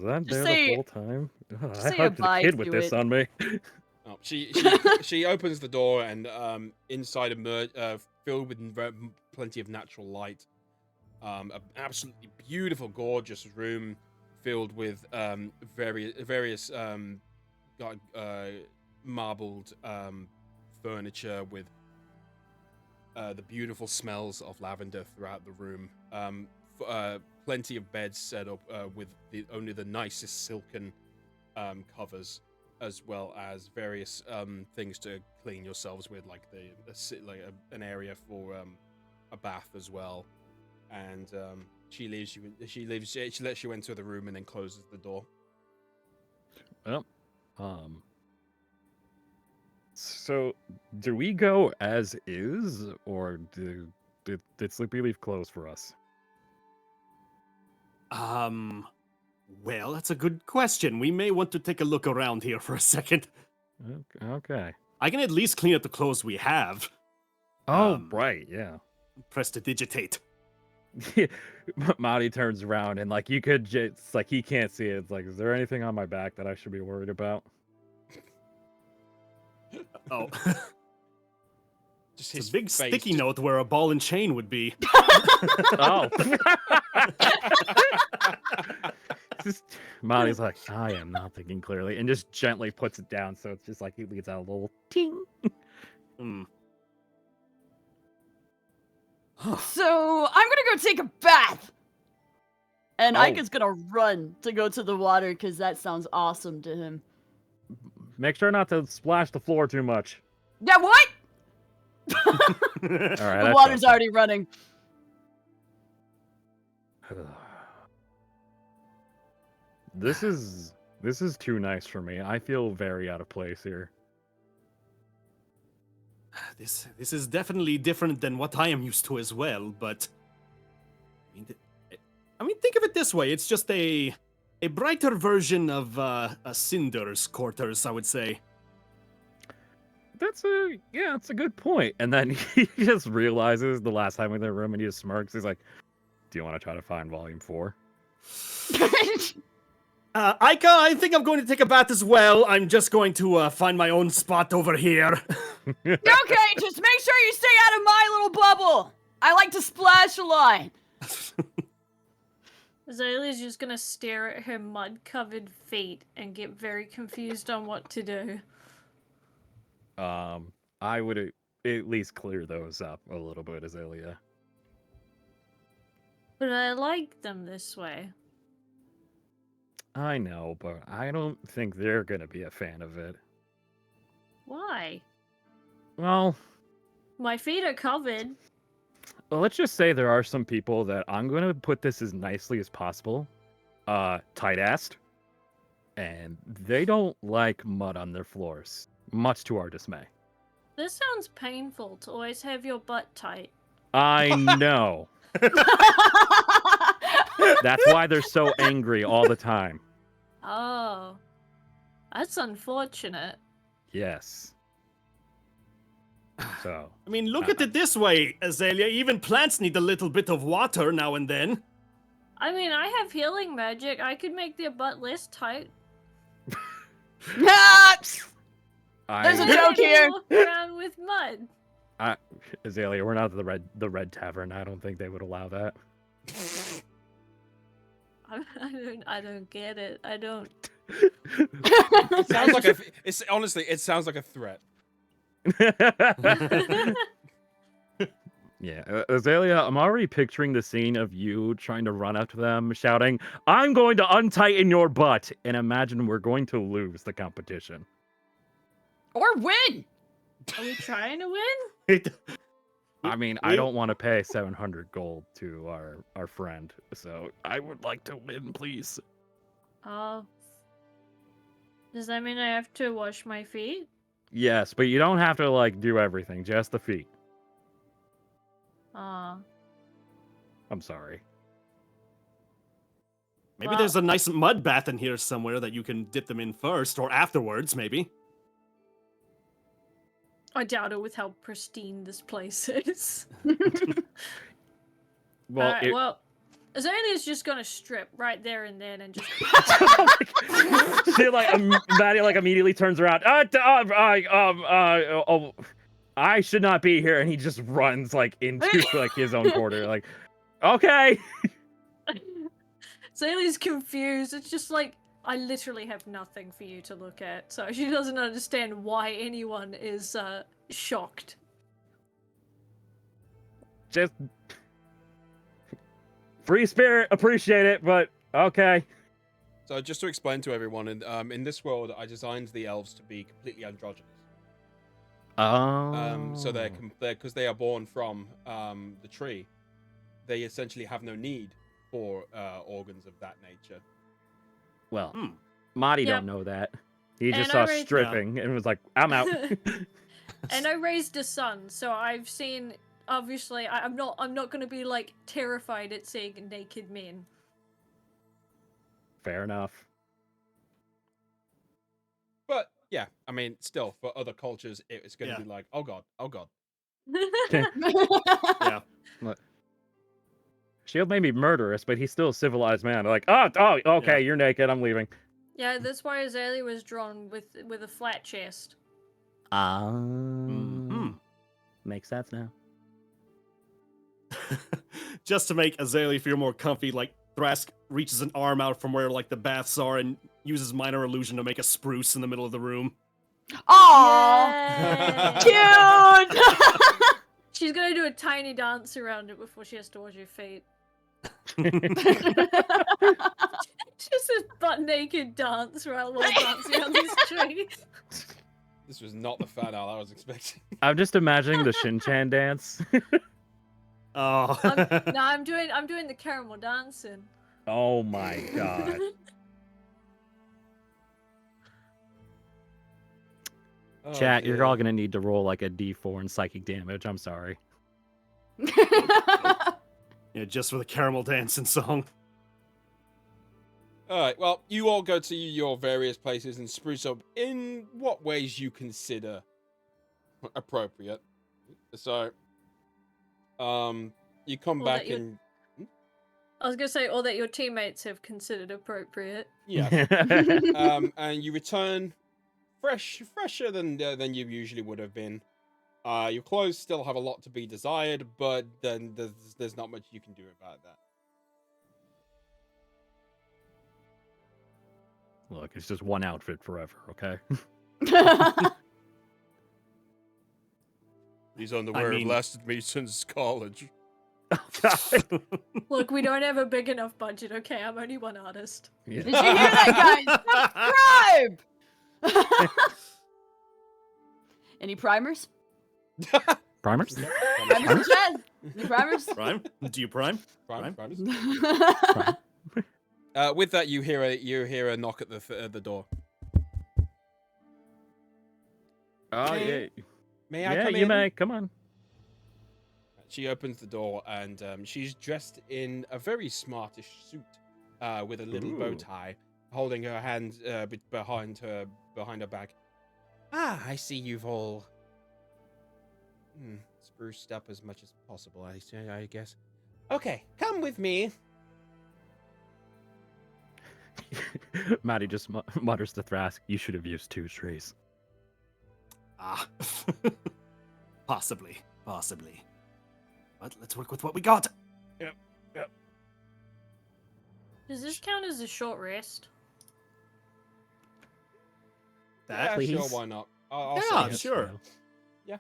that Just there say- the whole time? Oh, I say hugged a goodbye kid with to this it. on me. Oh, she opens the door, and inside filled with plenty of natural light, an absolutely beautiful, gorgeous room filled with various marbled furniture with the beautiful smells of lavender throughout the room. Plenty of beds set up with only the nicest silken covers, as well as various things to clean yourselves with, like an area for a bath as well. And she lets you enter the room and then closes the door. Well, so do we go as is, or did Sleepy leave clothes for us? Well, that's a good question. We may want to take a look around here for a second. Okay. I can at least clean up the clothes we have. Oh, right, yeah. Prestidigitate. Marty turns around and like you could just like he can't see it. It's like, is there anything on my back that I should be worried about? Oh. Just it's his a big face sticky just- note where a ball and chain would be. Oh. Marty's like, I am not thinking clearly, and just gently puts it down so it's just like he leaves out a little ting. So I'm gonna go take a bath. And Oh. Ike is gonna run to go to the water because that sounds awesome to him. Make sure not to splash the floor too much. Yeah, what? All right, The water's already running. This is too nice for me. I feel very out of place here. This is definitely different than what I am used to as well, but I mean, think of it this way: it's just a brighter version of a Cinder's quarters, I would say. That's a good point. And then he just realizes the last time in the room, and he just smirks. He's like, "Do you want to try to find Volume 4?" Aika, I think I'm going to take a bath as well. I'm just going to find my own spot over here. Okay, just make sure you stay out of my little bubble. I like to splash a lot. Azalea's just gonna stare at her mud-covered feet and get very confused on what to do. I would at least clear those up a little bit, Azalea. But I like them this way. I know, but I don't think they're gonna be a fan of it. Why? Well, My feet are covered. let's just say there are some people that I'm gonna put this as nicely as possible, tight-assed, and they don't like mud on their floors, much to our dismay. This sounds painful to always have your butt tight. I know. That's why they're so angry all the time. Oh. That's unfortunate. Yes. So. I mean, look at it this way, Azalea. Even plants need a little bit of water now and then. I mean, I have healing magic. I could make their butt less tight. There's a joke here. Walk around with mud. Azalea, we're not at the Red Tavern. I don't think they would allow that. I don't get it. I don't. It sounds like it sounds like a threat. Yeah, Azalea, I'm already picturing the scene of you trying to run up to them, shouting, "I'm going to untighten your butt," and imagine we're going to lose the competition. Or win. Are we trying to win? I mean, I don't want to pay 700 gold to our friend, so I would like to win, please. Oh. Does that mean I have to wash my feet? Yes, but you don't have to, like, do everything, just the feet. Aw. I'm sorry. Maybe Well- there's a nice mud bath in here somewhere that you can dip them in first, or afterwards, maybe. I doubt it with how pristine this place is. Well, Alright, well, Azalea's just gonna strip right there and then and just. she Maddie immediately turns around. I should not be here, and he just runs into his own quarter. Like, okay. Azalea's confused. It's just like I literally have nothing for you to look at, so she doesn't understand why anyone is shocked. just free spirit, appreciate it, but okay. So just to explain to everyone, in this world, I designed the elves to be completely androgynous. So they're because they are born from the tree, they essentially have no need for organs of that nature. Well, Marty Yep. don't know that. He just And saw I raised- stripping and was like, "I'm out." And I raised a son, so I've seen. Obviously, I'm not gonna be like terrified at seeing naked men. Fair enough. But yeah, I mean, still for other cultures, it's going to Yeah. be like, oh god, oh god. Yeah. Shield may be murderous, but he's still a civilized man. Like, oh, okay, Yeah. you're naked. I'm leaving. Yeah, that's why Azalea was drawn with a flat chest. Makes sense now. Just to make Azalea feel more comfy, like Thrask reaches an arm out from where like the baths are and uses minor illusion to make a spruce in the middle of the room. Aww, Yay! cute. She's gonna do a tiny dance around it before she has to wash her feet. Just a butt naked dance while dancing on this tree. This was not the fan art I was expecting. I'm just imagining the Shin-Chan dance. Oh. I'm doing the caramel dancing. Oh my god. Oh, Chat, you're dear. all gonna need to roll like a D4 in psychic damage. I'm sorry. Yeah, just for the caramel dancing song. All right. Well, you all go to your various places and spruce up in what ways you consider appropriate. So, you come Or back that you- and I was gonna say all that your teammates have considered appropriate. yeah, and you return fresher than you usually would have been. Your clothes still have a lot to be desired, but then there's not much you can do about that. Look, it's just one outfit forever, okay? These underwear mean- have lasted me since college. Look, we don't have a big enough budget, okay? I'm only one artist. Yeah. Did you hear that, guys? Subscribe! Any primers? Primers? Primers in chat? Any primers? Prime? Do you prime? Prime, Prime? Prime. With that, you hear a knock at the door. Oh, May- yeah. May I Yeah, come you in? may. Come on. She opens the door and she's dressed in a very smartish suit with a little bow Ooh. tie, holding her hand behind her back. Ah, I see you've all spruced up as much as possible. I guess. Okay, come with me. Maddie just mutters to Thrask, "You should have used 2 trees." Ah. Possibly. But let's work with what we got. Does this count as a short rest? That Yeah, sure, please. why not? I'll Yeah, say yes. sure. Yeah.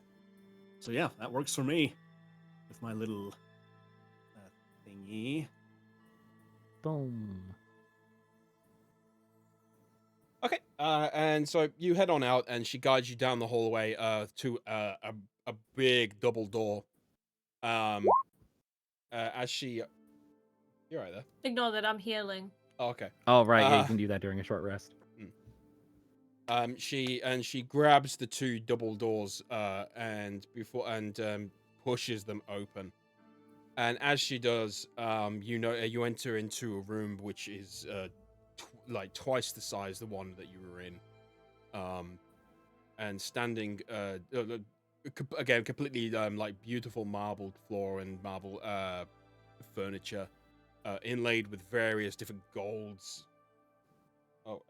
So yeah, that works for me. With my little thingy. Boom. Okay, and so you head on out, and she guides you down the hallway to a big double door. As she, you're right there. Ignore that, I'm healing. Oh, okay. Oh, right. Yeah, you Uh, can do that during a short rest. She grabs the 2 double doors and pushes them open. And as she does, you enter into a room which is like twice the size the one that you were in, and standing again completely like beautiful marble floor and marble furniture, inlaid with various different golds. Oh,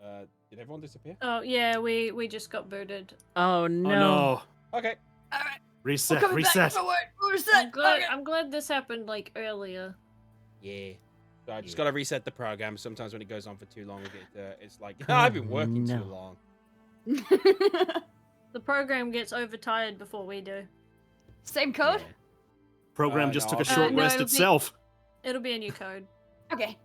did everyone disappear? Oh yeah, we just got booted. Oh Oh no. Okay. Alright, Reset, coming reset. back forward. Reset. I'm glad this happened like earlier. Yeah. So I just gotta reset the program. Sometimes when it goes on for too long, it's like I've been working too no. long. The program gets overtired before we do. Same code? Program just no, took a I'll- short no, rest it'll be- itself. It'll be a new code. Okay.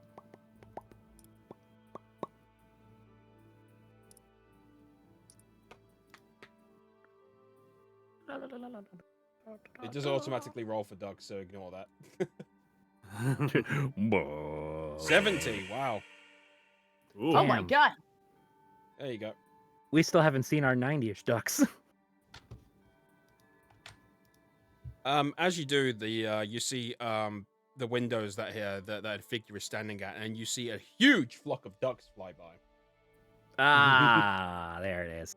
It does automatically roll for ducks, so ignore that. 70. Wow. Ooh. Oh my Damn. god. There you go. We still haven't seen our 90-ish ducks. As you do, you see the windows that figure is standing at, and you see a huge flock of ducks fly by. Ah, there it is.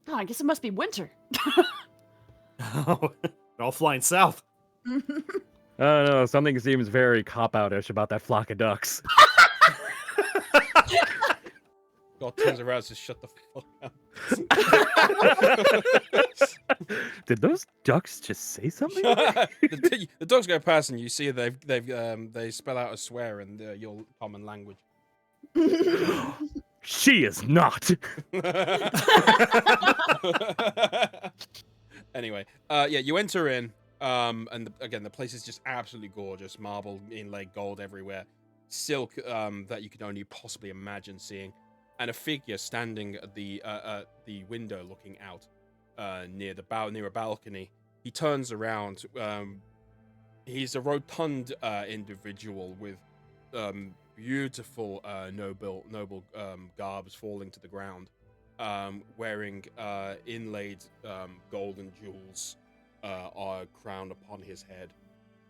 Oh, I guess it must be winter. They're all flying south. I don't know. Something seems very cop-out-ish about that flock of ducks. God turns around and says, "Shut the fuck up." Did those ducks just say something? the dogs go past, and you see they spell out a swear in your common language. She is not. Anyway, yeah, you enter in, and again, the place is just absolutely gorgeous. Marble, inlaid gold everywhere, silk that you could only possibly imagine seeing, and a figure standing at the window, looking out near a balcony. He turns around. He's a rotund individual with beautiful noble garbs falling to the ground, wearing inlaid golden jewels are crowned upon his head,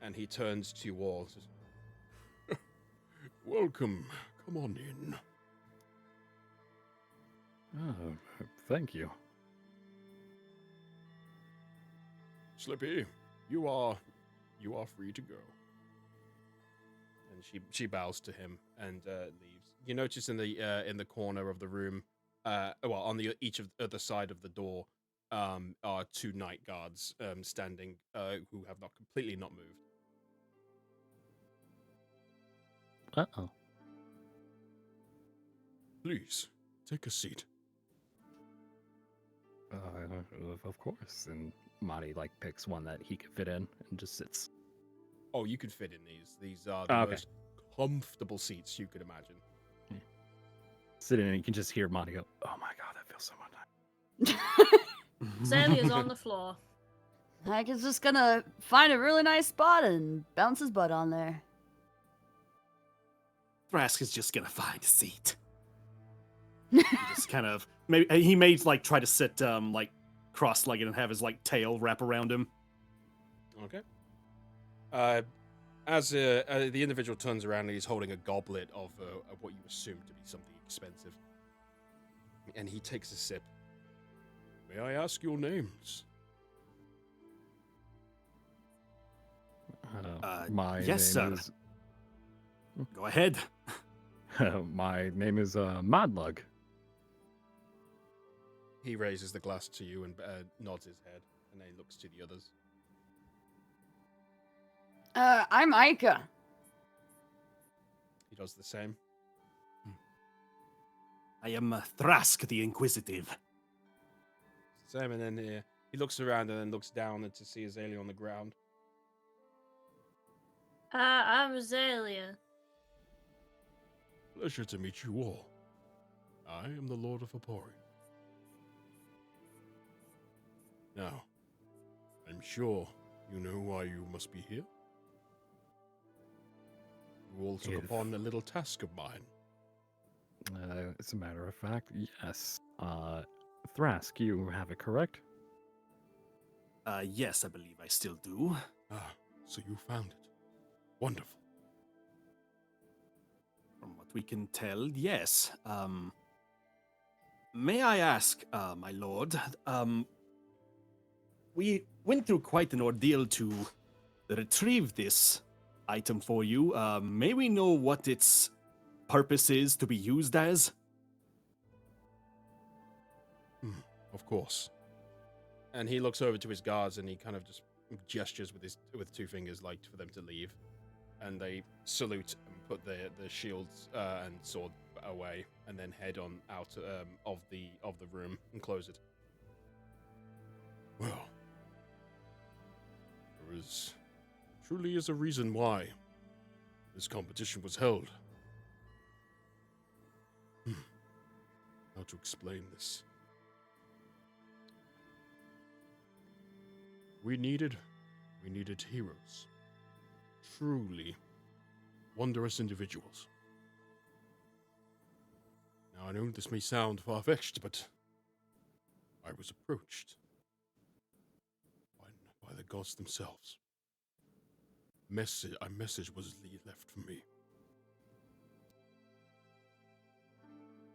and he turns to you all. Says, Welcome. Come on in. Oh, thank you. Slippy, you are free to go. and she bows to him and leaves. You notice in the corner of the room, on each of the side of the door, are two night guards standing, who have not moved. Uh-oh. Please, take a seat. Of course. And Marty picks one that he could fit in and just sits. Oh, you could fit in these. These are the Okay. most comfortable seats you could imagine. Sit in and you can just hear Marty go, "Oh my god, that feels so much." Zalia's on the floor. Hank is just gonna find a really nice spot and bounce his butt on there. Thrask is just gonna find a seat. He just kind of he may try to sit cross-legged and have his tail wrap around him. Okay. As the individual turns around, and he's holding a goblet of what you assume to be something expensive, and he takes a sip. May I ask your names? My yes, name sir. Go ahead. My name is Modlug. He raises the glass to you and nods his head, and then he looks to the others. I'm Ica. He does the same. I am Thrask the Inquisitive. Same, and then he looks around and then looks down to see Azalea on the ground. I'm Zalia. Pleasure to meet you all. I am the Lord of Hapori. Now, I'm sure you know why you must be here. You all took If- upon a little task of mine. As a matter of fact, yes. Thrask, you have it correct? Yes, I believe I still do. Ah, so you found it. Wonderful. From what we can tell, yes. May I ask, my lord, we went through quite an ordeal to retrieve this item for you. May we know what its purpose is to be used as? Of course. And he looks over to his guards and he kind of just gestures with two fingers, for them to leave. And they salute and put the shields and sword away, and then head on out of the room and close it. Well, truly is a reason why this competition was held. How to explain this? We needed heroes. Truly wondrous individuals. Now, I know this may sound far-fetched, but I was approached by the gods themselves. A message was left for me.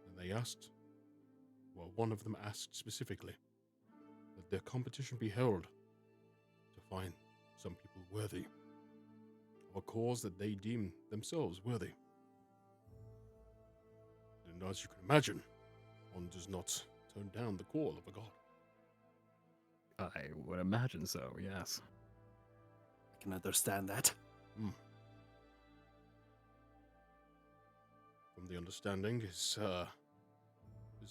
And they asked, well, one of them asked specifically, that their competition be held to find some people worthy of a cause that they deem themselves worthy. And as you can imagine, one does not turn down the call of a god. I would imagine so, yes. I can understand that. From the understanding, his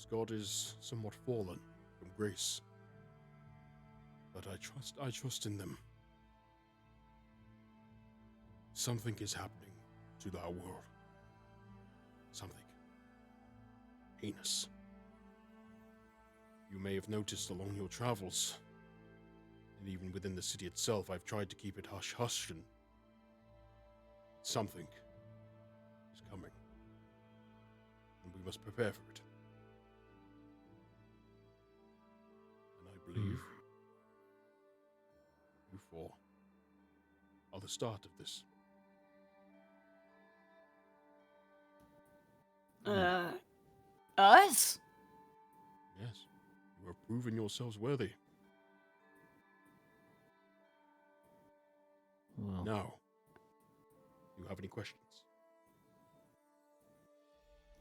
god is somewhat fallen from grace. But I trust in them. Something is happening to our world. Something heinous. You may have noticed along your travels, and even within the city itself, I've tried to keep it hush-hush, and something is coming. And we must prepare for it. And I believe you four are the start of this. Us? Yes, you have proven yourselves worthy. Well, Now, do you have any questions?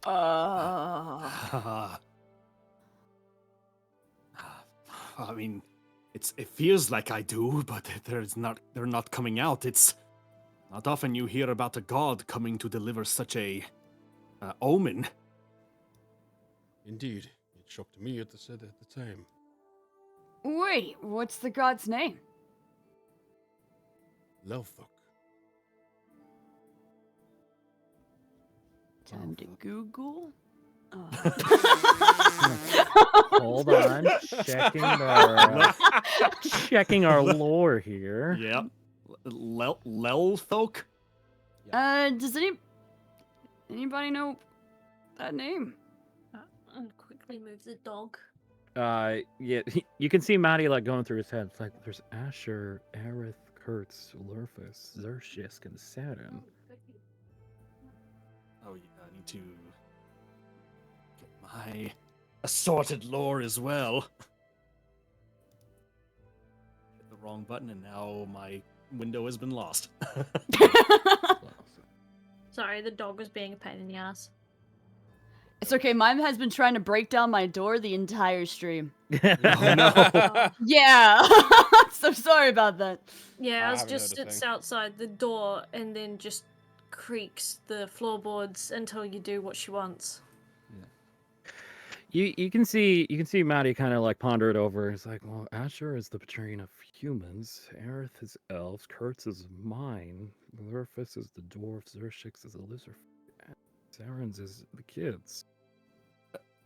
I mean, it feels like I do, but they're not coming out. It's not often you hear about a god coming to deliver such a omen. Indeed, it shocked me at the time. Wait, what's the god's name? Lelthuk. Time to Google. hold on. Checking our lore here. Yep. Lelthuk? Does anybody know that name? And quickly move the dog. Yeah, you can see Maddie like going through his head. It's like there's Asher, Aerith, Kurtz, Lurfus, Zershisk, and Saturn. Oh, yeah, I need to get my assorted lore as well. Hit the wrong button, and now my window has been lost. Sorry, the dog was being a pain in the ass. It's okay, mine has been trying to break down my door the entire stream. Oh, no. Yeah, so sorry about that. Yeah, I Oz haven't just heard a sits thing. outside the door and then just creaks the floorboards until you do what she wants. You can see Maddie kind of like ponder it over. It's like, well, Asher is the betraying of humans. Aerith is elves. Kurtz is mine. Lurfus is the dwarf. Zershix is the lizard. Saren's is the kids.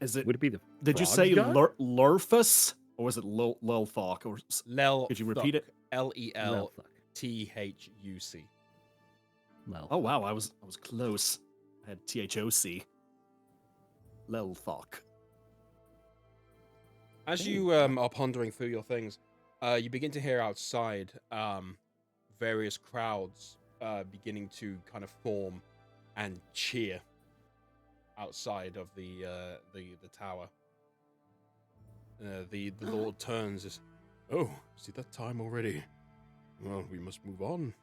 Is it? Would it be the? Did you frog say god? Lurfus, or was it Lelthok? Or Lel. Could you repeat it? Lelthuc. Lel. Oh wow, I was close. I had THOC. Lelthok. As you are pondering through your things, you begin to hear outside various crowds beginning to kind of form and cheer outside of the tower. The Lord turns. Is, Oh, is it that time already? Well, we must move on.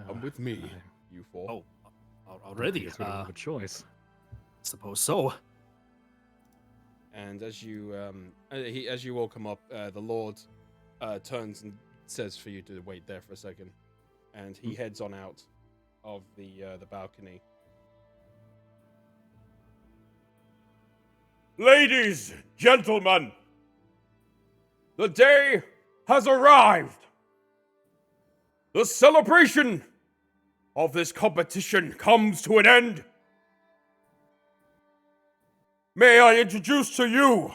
Come with me, you four. Oh, already? We don't have a choice. Suppose so. and as you all come up, the Lord turns and says for you to wait there for a second, and he heads on out of the balcony. Ladies, gentlemen, The day has arrived. The celebration of this competition comes to an end. May I introduce to you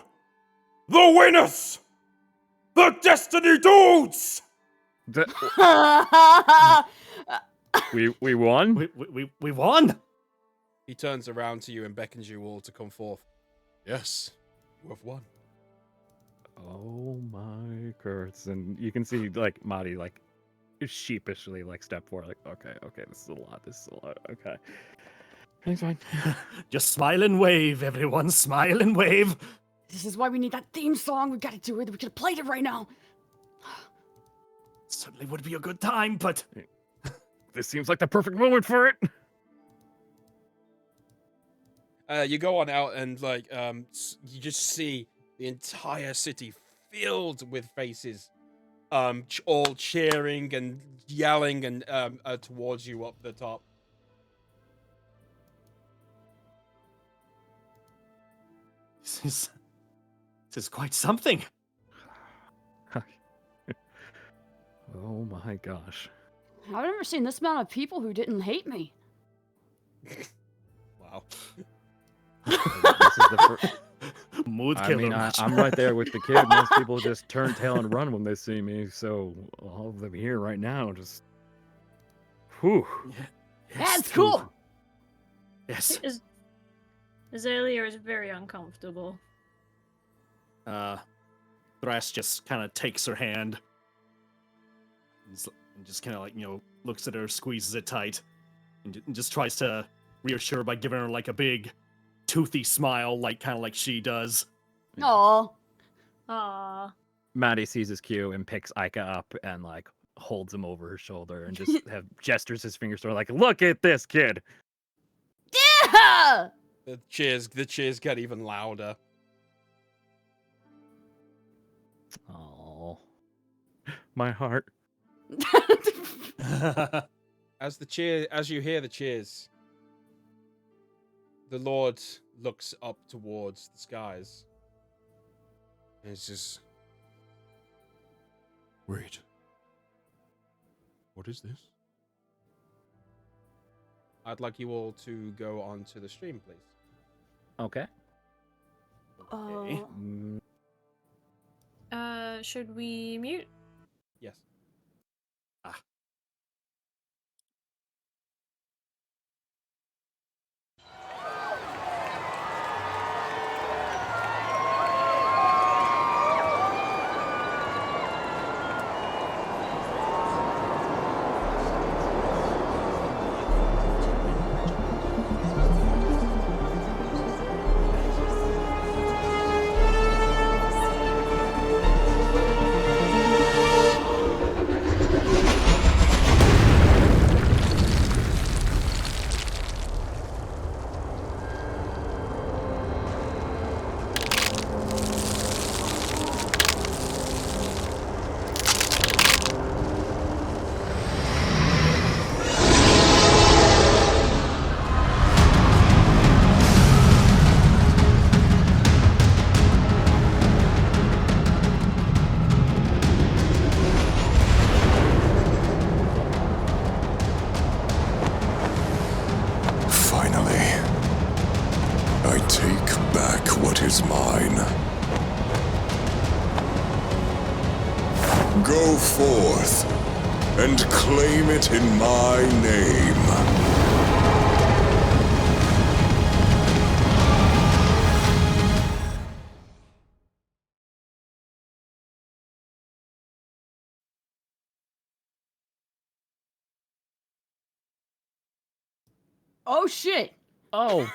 the winners, the Destiny Dudes! We won? We won. He turns around to you and beckons you all to come forth. Yes, you have won. Oh my curse. And you can see, like, Madi, like, sheepishly, like, step forward, like, okay, this is a lot, okay. It's fine. Just smile and wave, everyone. Smile and wave. This is why we need that theme song. We gotta do it. We could have played it right now. Certainly would be a good time, but This seems like the perfect moment for it. You go on out and like you just see the entire city filled with faces, all cheering and yelling and towards you up the top. this is quite something. Oh my gosh. I've never seen this amount of people who didn't hate me. Wow. This is the Mood I killer. mean, match. I'm right there with the kid. Most people just turn tail and run when they see me. So all of them here right now, just, whew. That's cool. Yes. Azalea is very uncomfortable. Thrash just kind of takes her hand and just kind of like, looks at her, squeezes it tight, and just tries to reassure her by giving her like a big toothy smile, like kind of like she does. Aw. Aww. Maddie sees his cue and picks Aika up and like holds him over her shoulder and just gestures his fingers to her like, look at this kid. Yeah! The cheers get even louder. Oh, my heart. As you hear the cheers, the Lord looks up towards the skies. And it's just, Wait. What is this? I'd like you all to go onto the stream, please. Okay. Okay. Should we mute? Yes. Finally, I take back what is mine. Go forth and claim it in my name. Oh shit. Oh,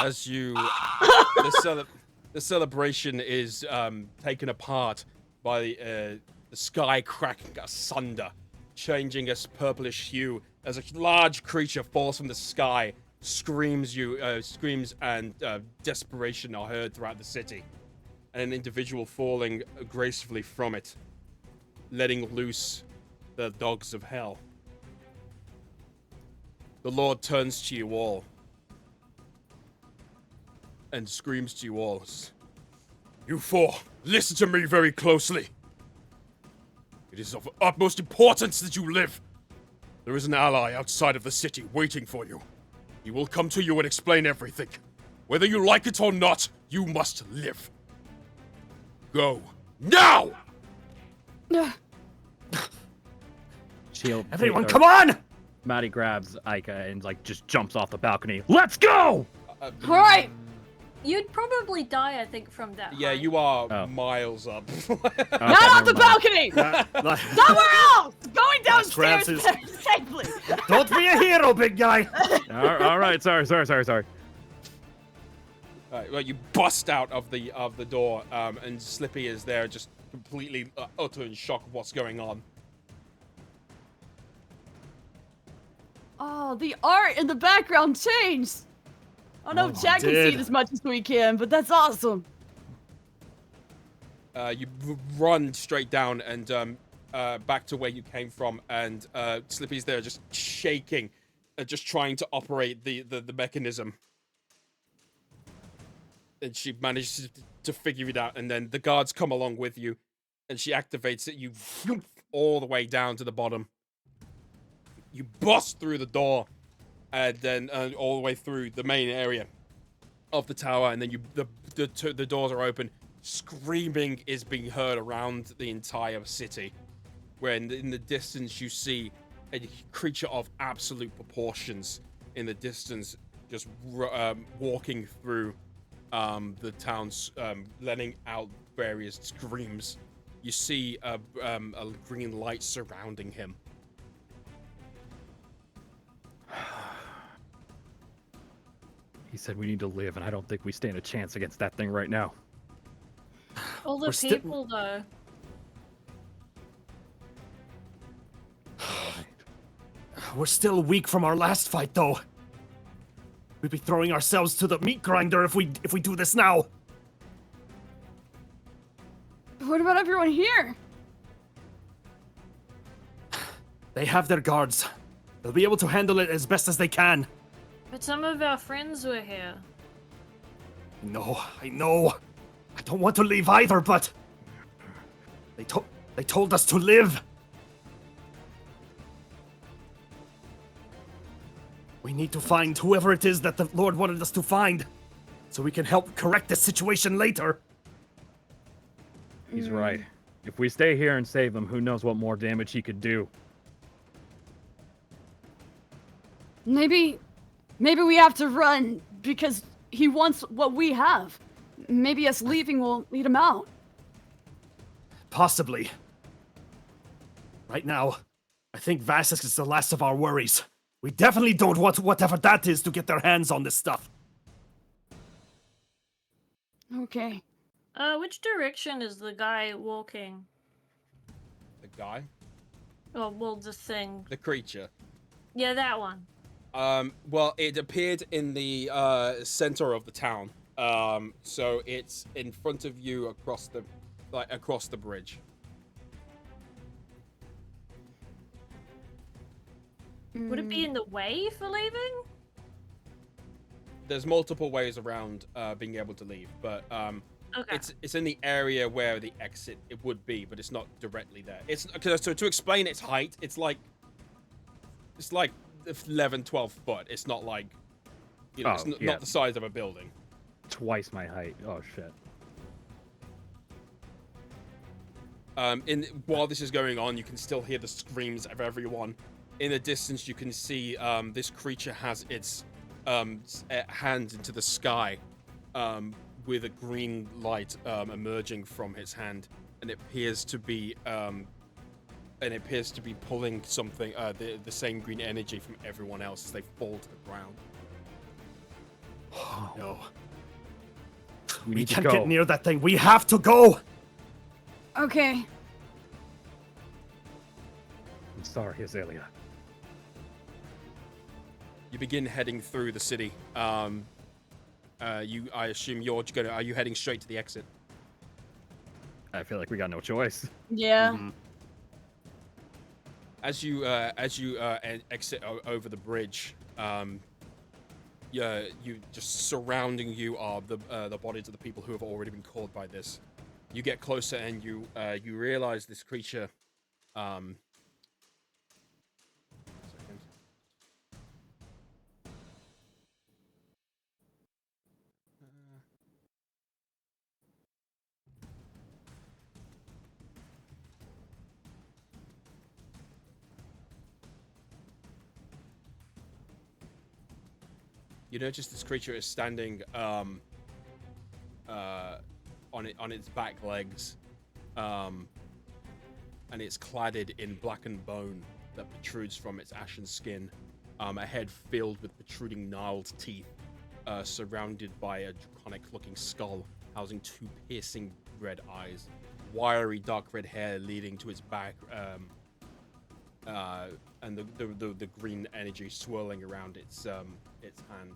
As you, the celebration is taken apart by the sky cracking asunder, changing its purplish hue as a large creature falls from the sky, screams and desperation are heard throughout the city, and an individual falling gracefully from it, letting loose the dogs of hell. the Lord turns to you all and screams to you all. You four, listen to me very closely. It is of utmost importance that you live. There is an ally outside of the city waiting for you. He will come to you and explain everything. Whether you like it or not, you must live. Go. Now! Shield. Everyone, come on! Maddie grabs Aika and like just jumps off the balcony. Let's go! All right. You'd probably die, I think, from that. Yeah, height. you are Oh. miles up. Not off the balcony. Like, Somewhere else. Going grabs downstairs his- safely. don't be a hero, big guy. All right, sorry. Alright, well, you bust out of the door, and Slippy is there, just completely utter in shock of what's going on. Oh, the art in the background changed. I don't know if Jack can see did. it as much as we can, but that's awesome. You run straight down and back to where you came from, and Slippy's there, just shaking, just trying to operate the mechanism. And she manages to figure it out, and then the guards come along with you, and she activates it. You all the way down to the bottom. You bust through the door, and then all the way through the main area of the tower, and then the doors are open. Screaming is being heard around the entire city, where in the distance you see a creature of absolute proportions in the distance, just walking through the towns, letting out various screams. You see a green light surrounding him. He said we need to live, and I don't think we stand a chance against that thing right now. All the We're sti- people, though. We're still weak from our last fight, though. We'd be throwing ourselves to the meat grinder if we do this now. What about everyone here? They have their guards. They'll be able to handle it as best as they can. But some of our friends were here. I know. I don't want to leave either, but they told us to live. We need to find whoever it is that the Lord wanted us to find, so we can help correct this situation later. He's right. If we stay here and save him, who knows what more damage he could do. Maybe we have to run because he wants what we have. Maybe us leaving will lead him out. Possibly. Right now, I think Vassus is the last of our worries. We definitely don't want whatever that is to get their hands on this stuff. Okay. Which direction is the guy walking? The guy? Oh, well, the thing. The creature. Yeah, that one. Well, it appeared in the center of the town. So it's in front of you across the bridge. Would it be in the way for leaving? There's multiple ways around being able to leave, but Okay. it's in the area where the exit it would be, but it's not directly there. It's so to explain its height, it's like 11, 12 foot. It's not like, it's not the size of a building. Twice my height. Oh shit. While this is going on, you can still hear the screams of everyone. In the distance, you can see this creature has its hand into the sky, with a green light emerging from its hand, and it appears to be pulling something, the same green energy from everyone else as they fall to the ground. Oh, no. We We need to can't go. get near that thing. We have to go. Okay. I'm sorry, Azalea. You begin heading through the city. I assume are you heading straight to the exit? I feel like we got no choice. Yeah. As you exit over the bridge, Yeah, you just surrounding you are the bodies of the people who have already been caught by this. You get closer and you realize this creature. Second. You notice this creature is standing on its back legs, and it's cladded in blackened bone that protrudes from its ashen skin. A head filled with protruding gnarled teeth, surrounded by a draconic-looking skull, housing 2 piercing red eyes, wiry dark red hair leading to its back, and the green energy swirling around its hand.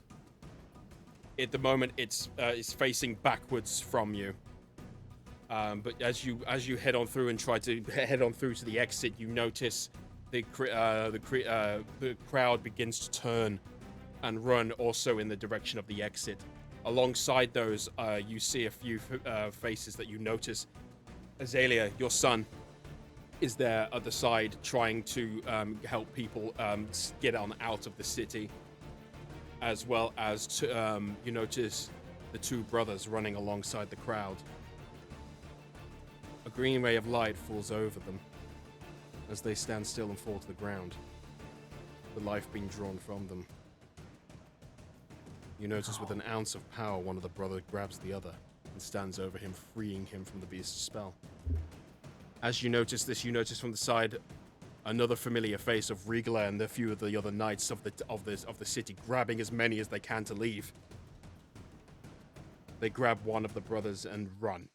At the moment, it's facing backwards from you. But as you head on through and try to head on through to the exit, you notice the crowd begins to turn and run also in the direction of the exit. Alongside those, you see a few faces that you notice. Azalea, your son, is there at the side trying to help people get on out of the city, as well as you notice the 2 brothers running alongside the crowd. A green ray of light falls over them as they stand still and fall to the ground, the life being drawn from them. You notice with an ounce of power, one of the brothers grabs the other and stands over him, freeing him from the beast's spell. As you notice this, you notice from the side another familiar face of Regla and a few of the other knights of the city, grabbing as many as they can to leave. They grab one of the brothers and run.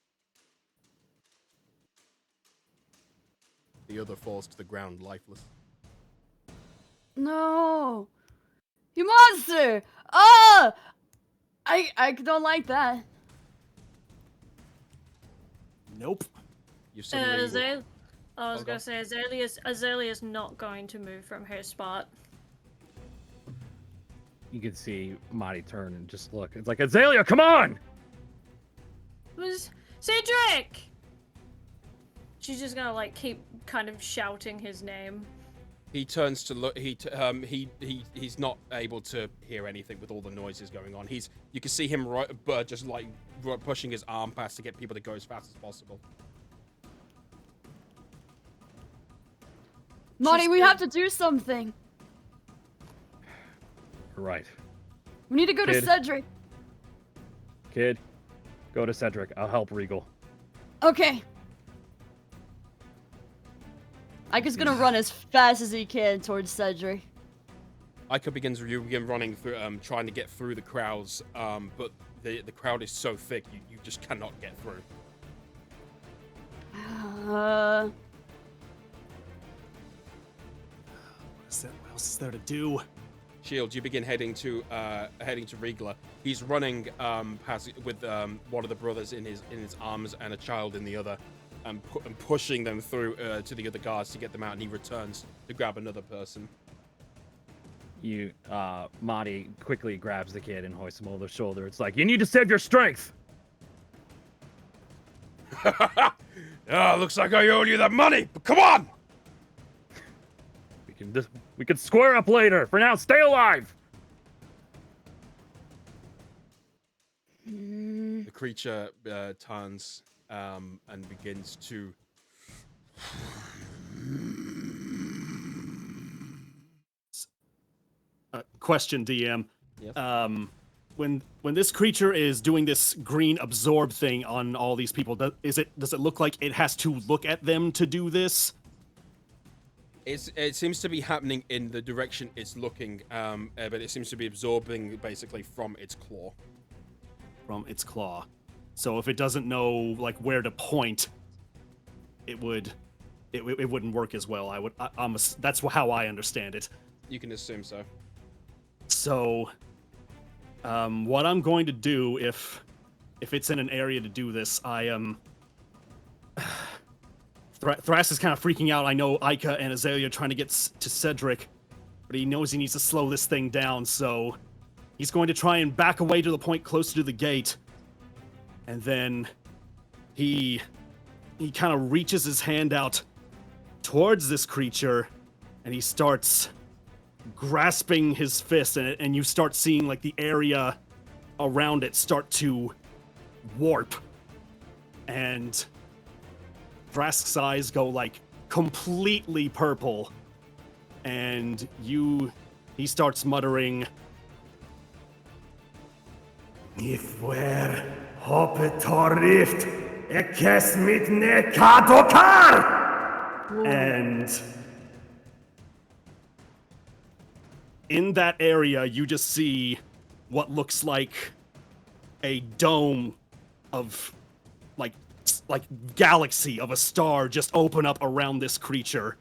The other falls to the ground, lifeless. No! You monster! Ah! I don't like that. Nope. You suddenly I was gonna say Azalea's not going to move from her spot. You can see Marty turn and just look. It's like, Azalea, come on! Was Cedric? She's just gonna like keep kind of shouting his name. He turns to look. He's not able to hear anything with all the noises going on. You can see him just like pushing his arm past to get people to go as fast as possible. Marty, we have to do something. Right. We need to go to Kid. Cedric. Kid, go to Cedric. I'll help Regal. Okay. Ika's gonna run as fast as he can towards Cedric. Ika begin running through, trying to get through the crowds, but the crowd is so thick, you just cannot get through. What else is there to do? Shield, you begin heading to Regla. He's running past with one of the brothers in his arms and a child in the other, and pushing them through to the other guards to get them out. And he returns to grab another person. Marty quickly grabs the kid and hoists him over the shoulder. It's like, you need to save your strength. Looks like I owe you that money. But come on. We can square up later. For now, stay alive. The creature turns and begins to. Question, DM. Yes. When this creature is doing this green absorb thing on all these people, does it look like it has to look at them to do this? It seems to be happening in the direction it's looking, but it seems to be absorbing basically from its claw. From its claw. So if it doesn't know like where to point, it wouldn't work as well. That's how I understand it. You can assume so. So, what I'm going to do if it's in an area to do this, I am. Thras is kind of freaking out. I know Ika and Azalea are trying to get to Cedric. but he knows he needs to slow this thing down, so he's going to try and back away to the point closer to the gate. And then he kind of reaches his hand out towards this creature, and he starts grasping his fist, and you start seeing like the area around it start to warp, and Vrask's eyes go like completely purple, and he starts muttering, If we're hoppet ekes mit ne katokar! and in that area you just see what looks like a dome of like galaxy of a star just open up around this creature,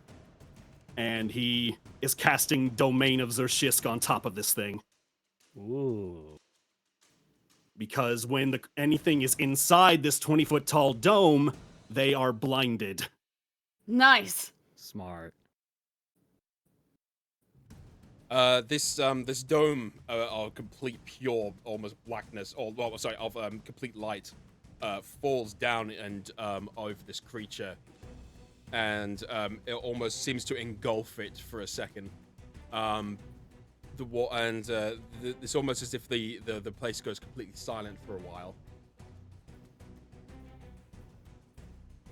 and he is casting Domain of Zershisk on top of this thing. Ooh. Because when anything is inside this 20-foot tall dome, they are blinded. Nice. Smart. This dome of complete pure, almost blackness, of complete light, falls down and over this creature, and it almost seems to engulf it for a second. It's almost as if the place goes completely silent for a while.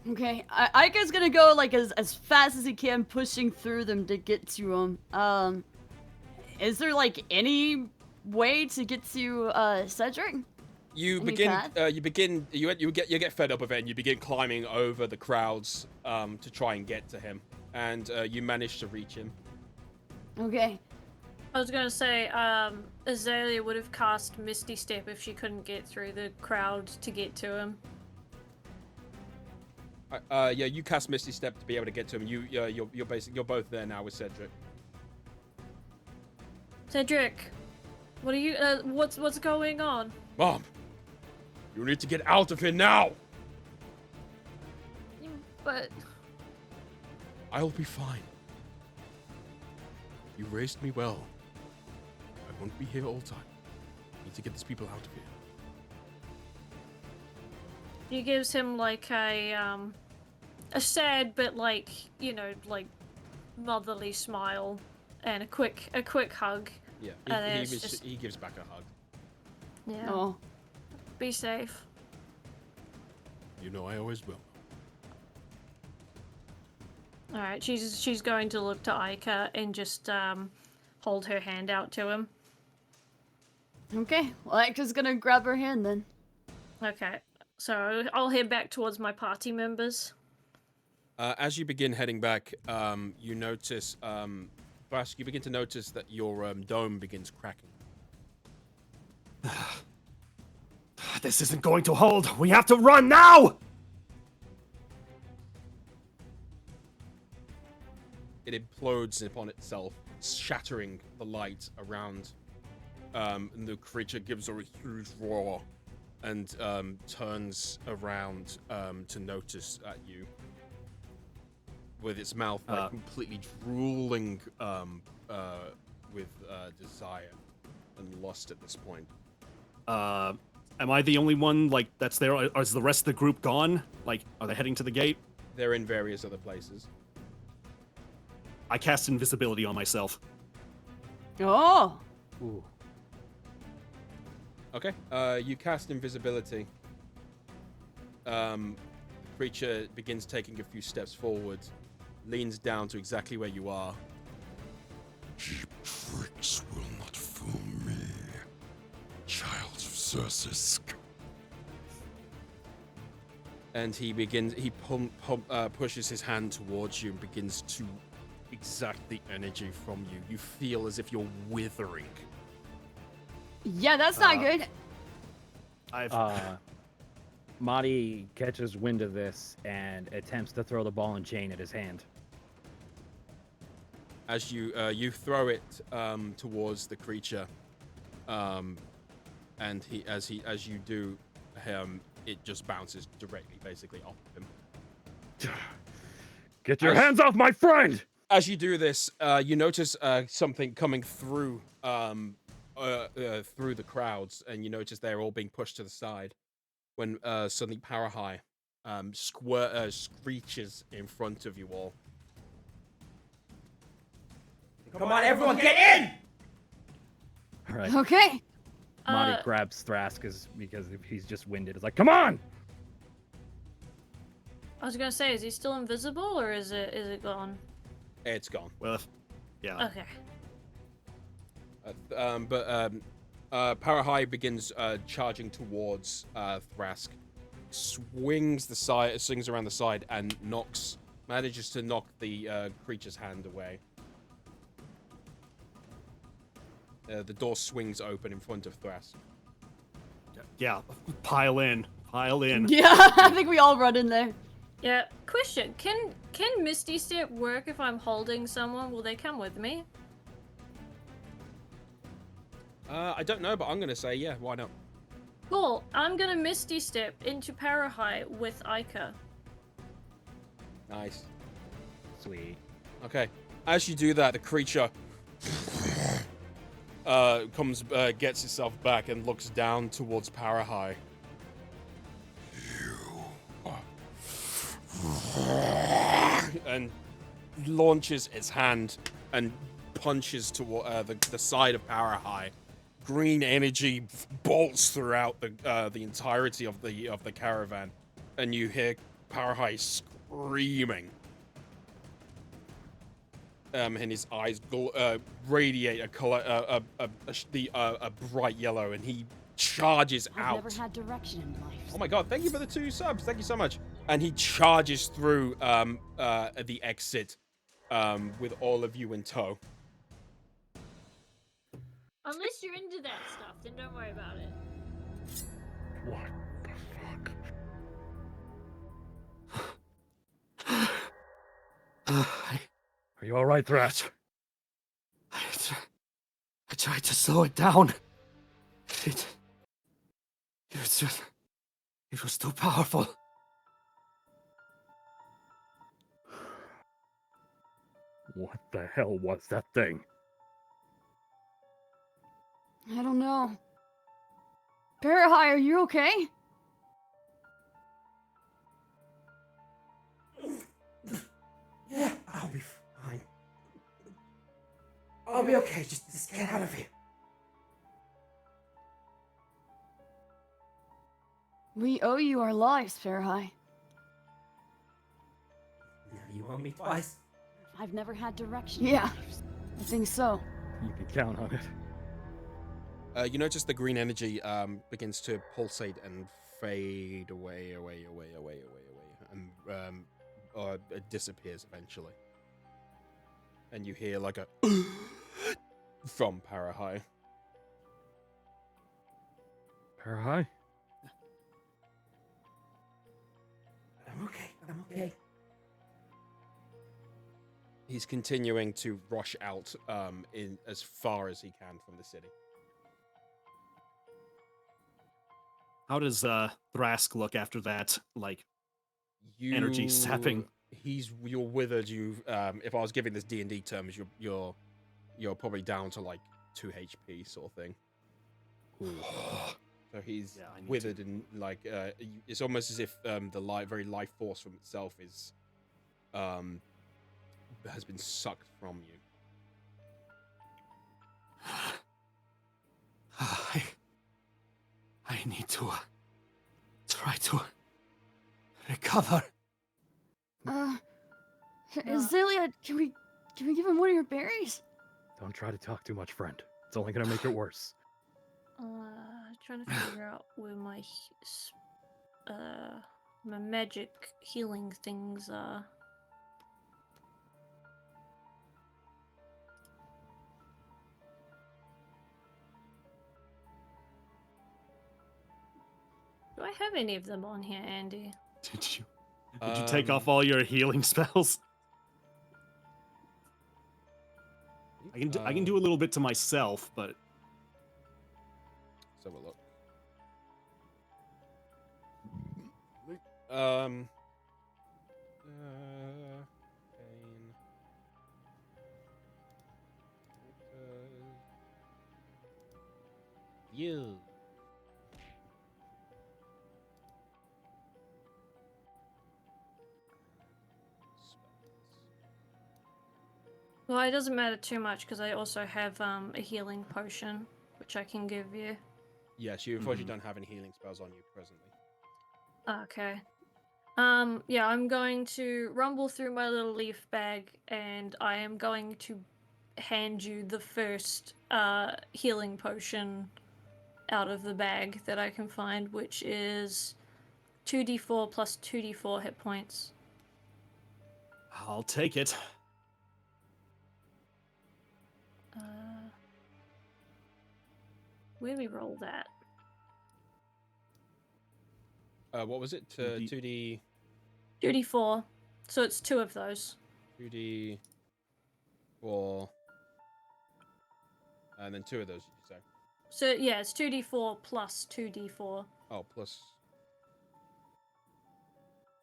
Okay, Aika's gonna go like as fast as he can, pushing through them to get to him. Is there like any way to get to Cedric? You Any get fed up of it, and you begin climbing over the crowds to try and get to him, and you manage to reach him. Okay. I was gonna say, Azalea would have cast Misty Step if she couldn't get through the crowd to get to him. Yeah, you cast Misty Step to be able to get to him. You're both there now with Cedric. Cedric, what are you? What's going on? Mom, you need to get out of here now. But I'll be fine. You raised me well. I won't be here all the time. I need to get these people out of here. he gives him like a sad but like motherly smile and a quick hug. Yeah, And he gives back a hug. Yeah. Oh. Be safe. You know I always will. All right, she's going to look to Aika and just hold her hand out to him. Okay, well, Aika's gonna grab her hand then. Okay, so I'll head back towards my party members. As you begin heading back, you notice, Brask, you begin to notice that your dome begins cracking. This isn't going to hold. We have to run now! It implodes upon itself, shattering the light around. And the creature gives a huge roar and turns around to notice at you, with its mouth completely drooling with desire and lust at this point. Am I the only one that's there? Or is the rest of the group gone? Are they heading to the gate? They're in various other places. I cast invisibility on myself. Oh. Ooh. Okay. You cast invisibility. The creature begins taking a few steps forward, leans down to exactly where you are. Cheap tricks will not fool me, child of Zershisk. And he pushes his hand towards you and begins to exact the energy from you. You feel as if you're withering. Yeah, that's not good. Marty catches wind of this and attempts to throw the ball and chain at his hand. As you throw it towards the creature, and as you do, it just bounces directly, basically off of him. Get your hands off my friend! As you do this, you notice something coming through through the crowds, and you notice they're all being pushed to the side. When suddenly Parahai screeches in front of you all. Come on, everyone, get in! All right. Okay. Monty grabs Thrask because if he's just winded. It's like, come on! I was gonna say, is he still invisible or is it gone? It's gone. Well, yeah. Okay. Parahai begins charging towards Thrask, swings around the side, and manages to knock the creature's hand away. The door swings open in front of Thrask. Yeah, pile in. Yeah, I think we all run in there. Yeah. Question: Can Misty Step work if I'm holding someone? Will they come with me? I don't know, but I'm gonna say yeah. Why not? Cool. I'm gonna Misty Step into Parahai with Ica. Nice. Sweet. Okay. As you do that, the creature gets itself back and looks down towards Parahai. And launches its hand and punches toward the side of Parahai. Green energy bolts throughout the entirety of the caravan, and you hear Parahai screaming. And his eyes radiate a color, a bright yellow, and he charges out. I've never had direction in life. Oh my god! Thank you for the 2 subs. Thank you so much. And he charges through the exit with all of you in tow. Unless you're into that stuff, then don't worry about it. What the fuck? Are you all right, Thrash? I tried to slow it down. It was too powerful. What the hell was that thing? I don't know. Parahai, are you okay? Yeah, I'll be fine. I'll be okay. Just get out of here. We owe you our lives, Parahai. Now you owe me twice. I've never had direction. Yeah, I think so. You can count on it. You notice the green energy begins to pulsate and fade away, and it disappears eventually. And you hear like a from Parahai. Parahai? I'm okay. He's continuing to rush out in as far as he can from the city. How does Thrask look after that? Like energy sapping. You're withered. If I was giving this D&D terms, you're probably down to like 2 HP sort of thing. So he's withered and like it's almost as if the very life force from itself is has been sucked from you. I need to try to recover. Azalea, can we give him one of your berries? Don't try to talk too much, friend. It's only gonna make it worse. Trying to figure out where my magic healing things are. Do I have any of them on here, Andy? Did you take off all your healing spells? I can do a little bit to myself, but Let's have a look. Well, it doesn't matter too much because I also have a healing potion, which I can give you. Yes, you unfortunately don't have any healing spells on you presently. Okay. Yeah, I'm going to rumble through my little leaf bag, and I am going to hand you the first healing potion out of the bag that I can find, which is 2d4 plus 2d4 hit points. I'll take it. Where we roll that? What was it? 2D. 2D... 2d4. So it's 2 of those. 2D... 4... And then 2 of those, did you say? So yeah, it's 2d4 plus 2d4. Oh, plus...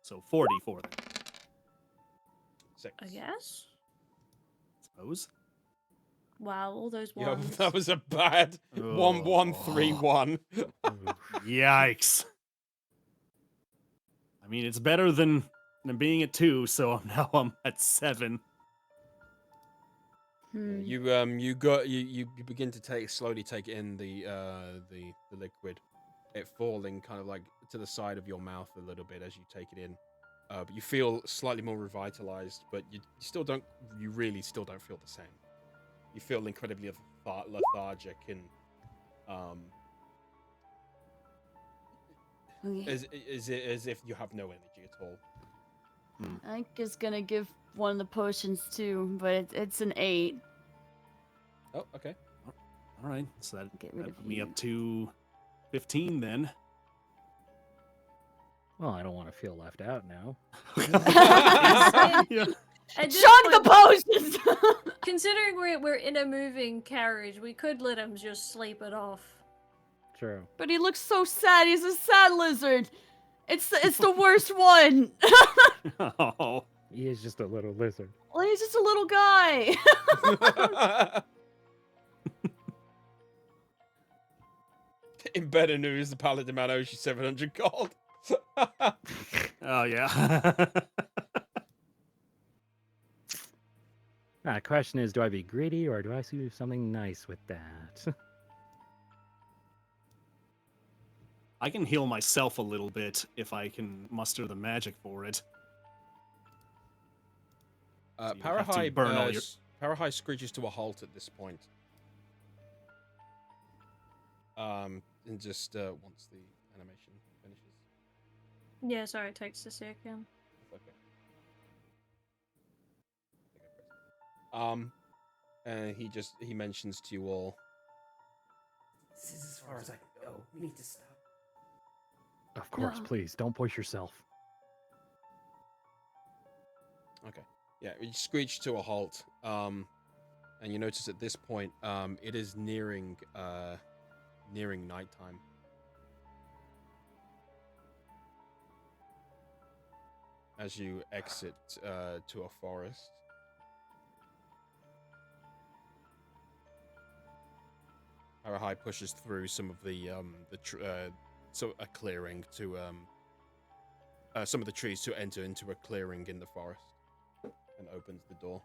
So 44 then, 6. I guess. suppose. Wow, all those Yo, ones. that was a bad 1-1-3-1. Yikes. I mean, it's better than being at 2, so now I'm at 7. You begin to slowly take in the liquid, it falling kind of like to the side of your mouth a little bit as you take it in. But you feel slightly more revitalized, but you really still don't feel the same. You feel incredibly lethargic and Okay. as if you have no energy at all. I think it's gonna give one of the potions too, but it's an 8. Oh, okay. All right, so that Get rid of put me you. up to 15 then. Well, I don't want to feel left out now. Yeah. At this Chug point, the potions! considering we're in a moving carriage, we could let him just sleep it off. True. But he looks so sad. He's a sad lizard. It's the worst one. Oh, He is just a little lizard. Well, he's just a little guy. In better news, the paladin man owes you 700 gold. oh yeah. The question is, do I be greedy or do I do something nice with that? I can heal myself a little bit if I can muster the magic for it. So you don't have to Parahai burn all your- Parahai screeches to a halt at this point. And just once the animation finishes. Yeah, sorry, it takes a second. Okay. And he mentions to you all. This is as far as I can go. We need to stop. Of course, No. please, don't push yourself. Okay. Yeah, you screech to a halt. And you notice at this point, it is nearing nighttime. As you exit to a forest. Ahai pushes through some of a clearing to some of the trees to enter into a clearing in the forest, and opens the door.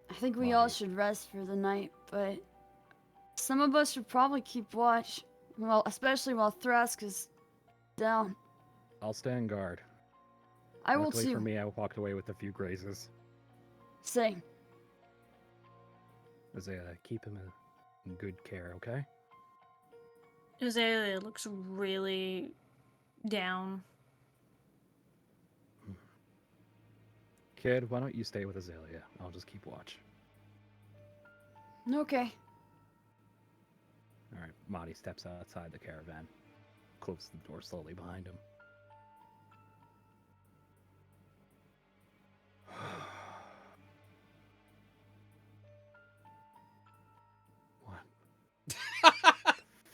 I think we all should rest for the night, but some of us should probably keep watch. Well, especially while Thrask is down. I'll stand guard. I will Luckily too. for me, I walked away with a few grazes. Same. Azalea, keep him in good care, okay? Azalea looks really down. Kid, why don't you stay with Azalea? I'll just keep watch. Okay. All right, Marty steps outside the caravan, closes the door slowly behind him. What?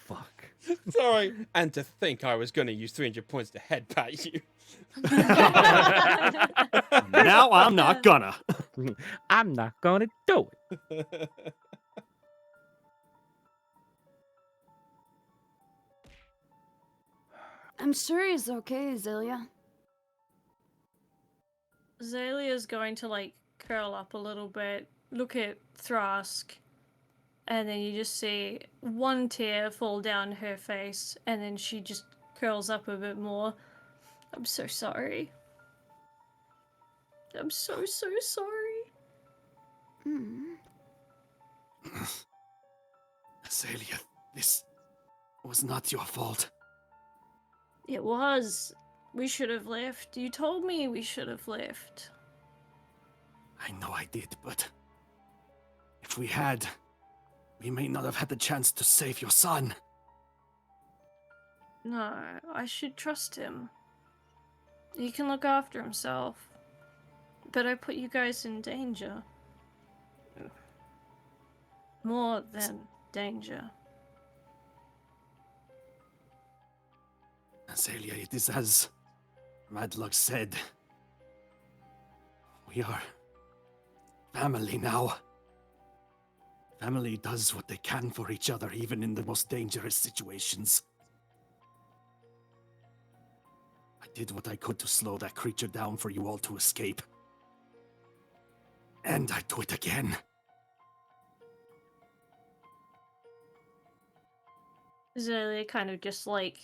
Fuck. Sorry. And to think I was going to use 300 points to headbutt you. Now I'm not gonna. I'm not gonna do it. I'm sure he's okay, Zelia. Zalia's going to like curl up a little bit, look at Thrask, and then you just see one tear fall down her face, and then she just curls up a bit more. I'm so sorry. I'm so sorry. Mm. Azalea, this was not your fault. It was. We should have left. You told me we should have left. I know I did, but if we had, we may not have had the chance to save your son. No, I should trust him. He can look after himself. But I put you guys in danger. More than danger. Azalea, it is as Madlug said. We are family now. Family does what they can for each other, even in the most dangerous situations. I did what I could to slow that creature down for you all to escape. And I'd do it again. Zelia kind of just like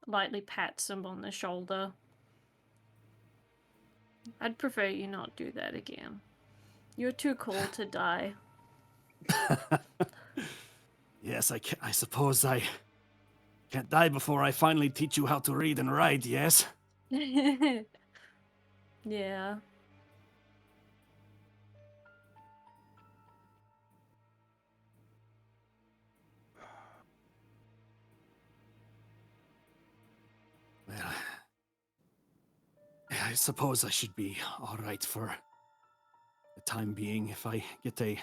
lightly pats him on the shoulder. I'd prefer you not do that again. You're too cool to die. Yes, I suppose I can't die before I finally teach you how to read and write, yes? Yeah. Well, I suppose I should be alright for the time being. If I get a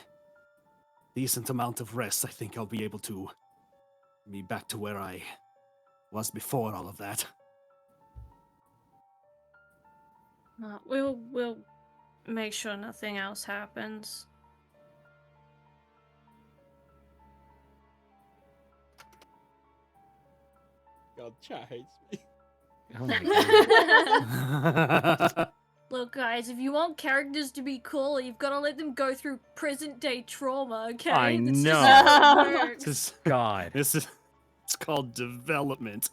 decent amount of rest, I think I'll be able to be back to where I was before all of that. We'll make sure nothing else happens. God, chat hates me. Oh my god. Look, guys, if you want characters to be cool, you've got to let them go through present-day trauma, okay? I That's just know. how it works. This God. it's called development.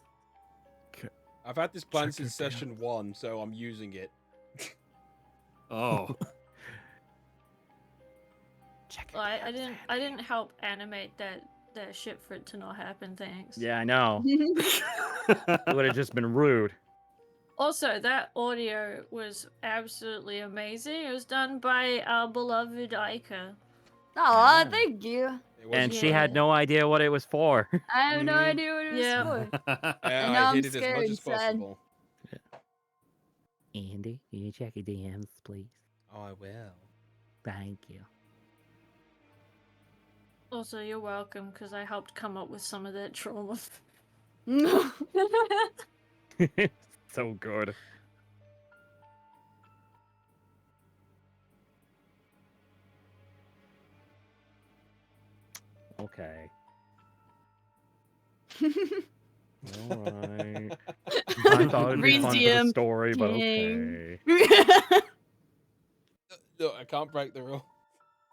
I've had this plan Check since it out. session 1, so I'm using it. Oh. Check it Well, out, I didn't help animate that shit for it to not happen, thanks. Yeah, I know. It would have just been rude. Also, that audio was absolutely amazing. It was done by our beloved Aika. Aw, Yeah. thank you. It was And she had Yeah. no idea what it was for. I have no Mhm. idea what it was Yeah. for. Yeah, now I I'm hit it as scared much and as sad. possible. Andy, can you check your DMs, please? Oh, I will. Thank you. Also, you're welcome, because I helped come up with some of that trauma. So good. Okay. Alright. I thought it'd be Green's fun for the DM. story, but Dang. okay. Look, I can't break the rule.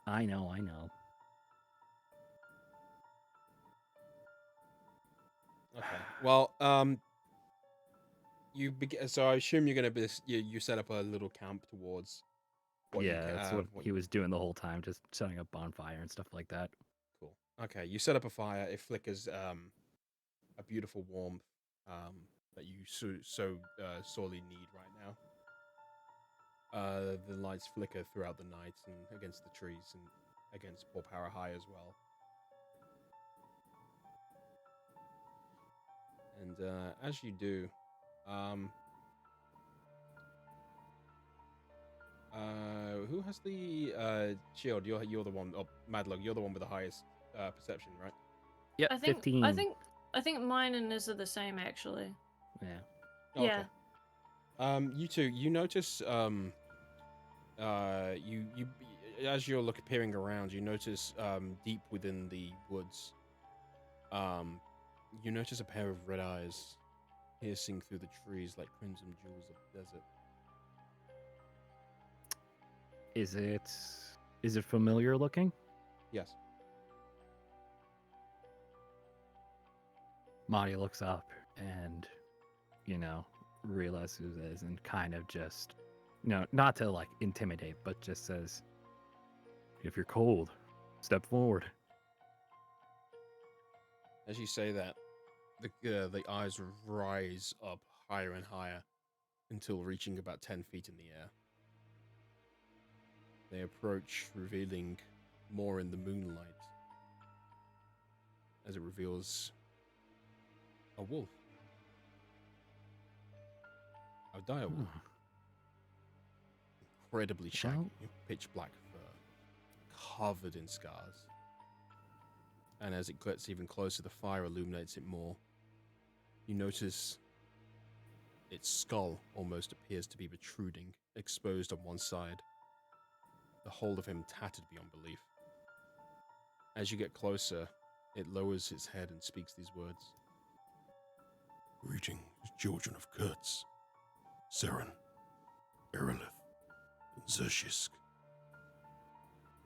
I know, I know. Okay. Well, so I assume you're gonna be you set up a little camp towards. What you Yeah, that's what he was doing the whole time, just setting up bonfire and stuff like that. Cool. Okay, you set up a fire. It flickers a beautiful warmth that you sorely need right now. The lights flicker throughout the night and against the trees and against poor Ahai as well. And as you do, who has the shield? You're the one. Oh, Madlug, you're the one with the highest perception, right? Yep, I think 15. I think mine and Niz are the same, actually. Yeah. Oh, Yeah. Okay. You two, you notice you as you're peering around, you notice deep within the woods, you notice a pair of red eyes piercing through the trees like crimson jewels of the desert. Is it familiar looking? Yes. Marty looks up and, realizes who it is and kind of just, not to like intimidate, but just says, if you're cold, step forward. As you say that, the eyes rise up higher and higher until reaching about 10 feet in the air. They approach, revealing more in the moonlight as it reveals a wolf. A dire wolf. Incredibly shaggy, pitch black fur, covered in scars. And as it gets even closer, the fire illuminates it more. You notice its skull almost appears to be protruding, exposed on one side. The whole of him tattered beyond belief. As you get closer, it lowers its head and speaks these words. Greetings, children of Kurtz, Seren, Erilith, and Zershisk.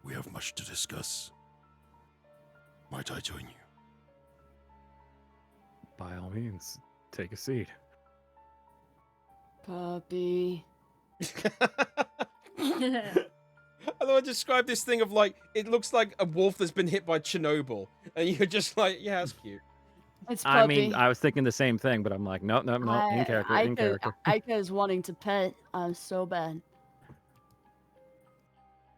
We have much to discuss. Might I join you? By all means, take a seat. Puppy. I thought I described this thing of like, it looks like a wolf that's been hit by Chernobyl. And you're just like, yeah, that's cute. It's Puppy. I mean, I was thinking the same thing, but I'm like, no, in character, in character. Ika is wanting to pet so bad.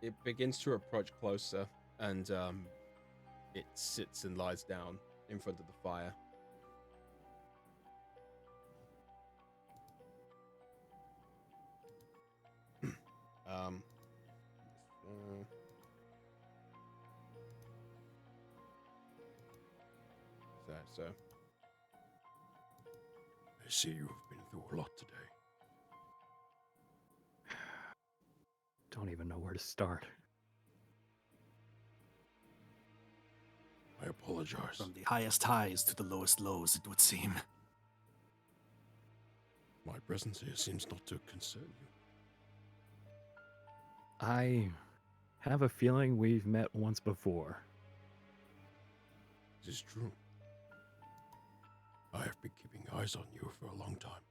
It begins to approach closer, and it sits and lies down in front of the fire. So. I see you have been through a lot today. Don't even know where to start. I apologize. From the highest highs to the lowest lows, it would seem. My presence here seems not to concern you. I have a feeling we've met once before. This is true. I have been keeping eyes on you for a long time.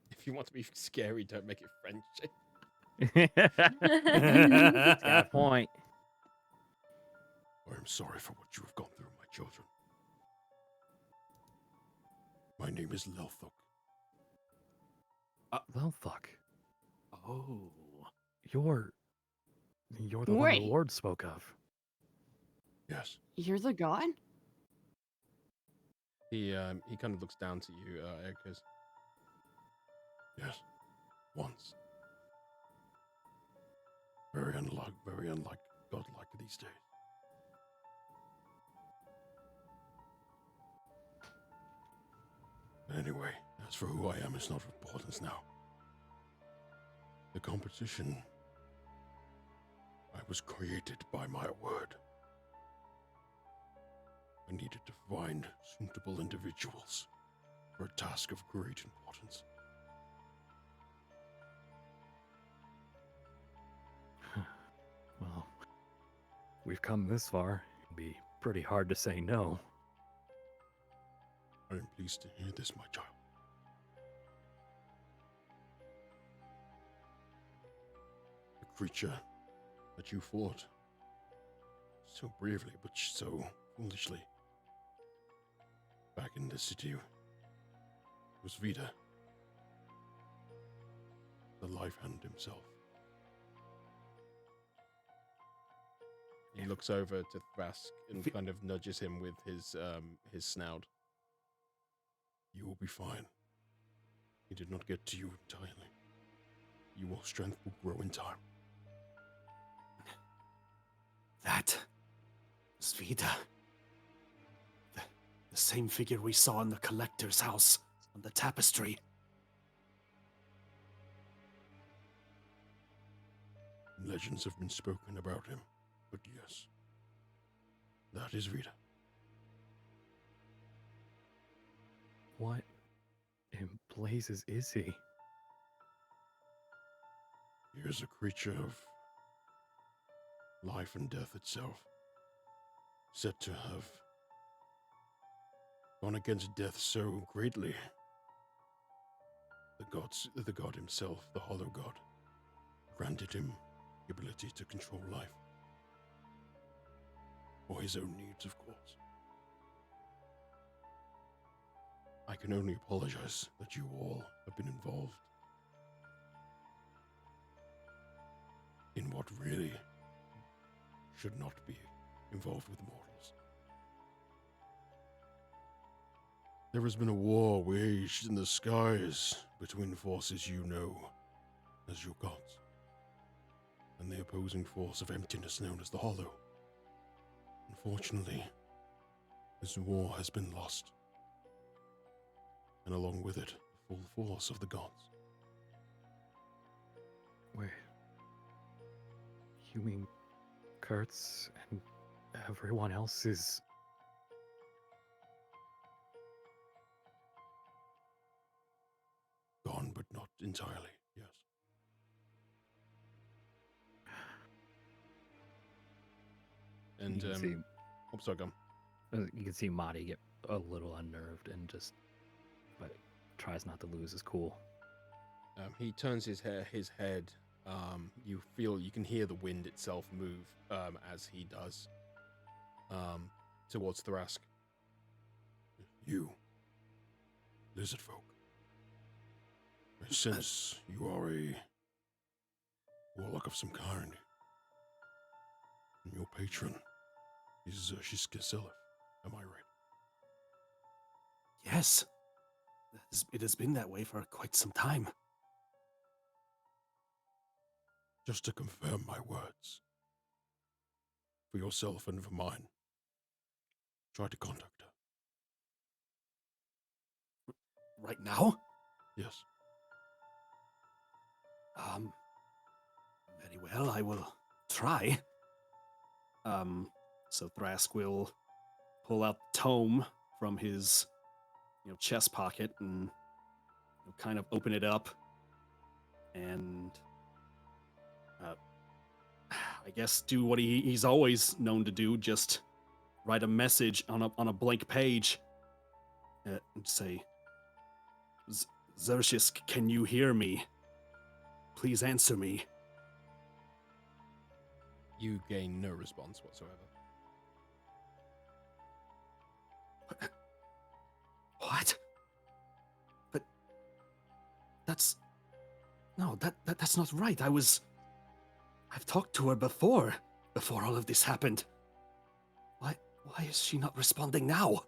If you want to be scary, don't make it friendship. He's got a point. I am sorry for what you have gone through, my children. My name is Lelthuk. Well, fuck. Oh. You're the one the Wait. Lord spoke of. Yes. You're the god? He kind of looks down to you, Echoes. Yes. Once. Very unlike godlike these days. Anyway, as for who I am is not of importance now. The competition, I was created by my word. I needed to find suitable individuals for a task of great importance. Well, we've come this far. It'd be pretty hard to say no. I am pleased to hear this, my child. The creature that you fought so bravely, but so foolishly, back in the city, was Vida, the Life Hand himself. He looks over to Thrask and kind of nudges him with his snout. You will be fine. He did not get to you entirely. Your strength will grow in time. That was Vida. The same figure we saw in the collector's house on the tapestry. Legends have been spoken about him, but yes, That is Rita. What in blazes is he? He is a creature of life and death itself, said to have gone against death so greatly. The god himself, the Hollow God, granted him the ability to control life. For his own needs, of course. I can only apologize that you all have been involved in what really should not be involved with mortals. There has been a war waged in the skies between forces you know as your gods, and the opposing force of emptiness known as the Hollow. Unfortunately, this war has been lost, and along with it, the full force of the gods. Wait. You mean Kurtz and everyone else is... Gone, but not entirely, yes. And, You can see, sorry, go on. you can see Marty get a little unnerved and just, but tries not to lose his cool. He turns his head. You can hear the wind itself move as he does towards Thrask. You, lizard folk. I sense you are a warlock of some kind. And your patron is Shishkasilif. Am I right? Yes. It has been that way for quite some time. Just to confirm my words. For yourself and for mine. Try to contact her. Right now? Yes. Very well, I will try. So Thrask will pull out the tome from his, chest pocket and kind of open it up, and I guess do what he's always known to do: just write a message on a blank page and say, "Xerxes, can you hear me? Please answer me." You gain no response whatsoever. What? But that's not right. I've talked to her before all of this happened. Why is she not responding now?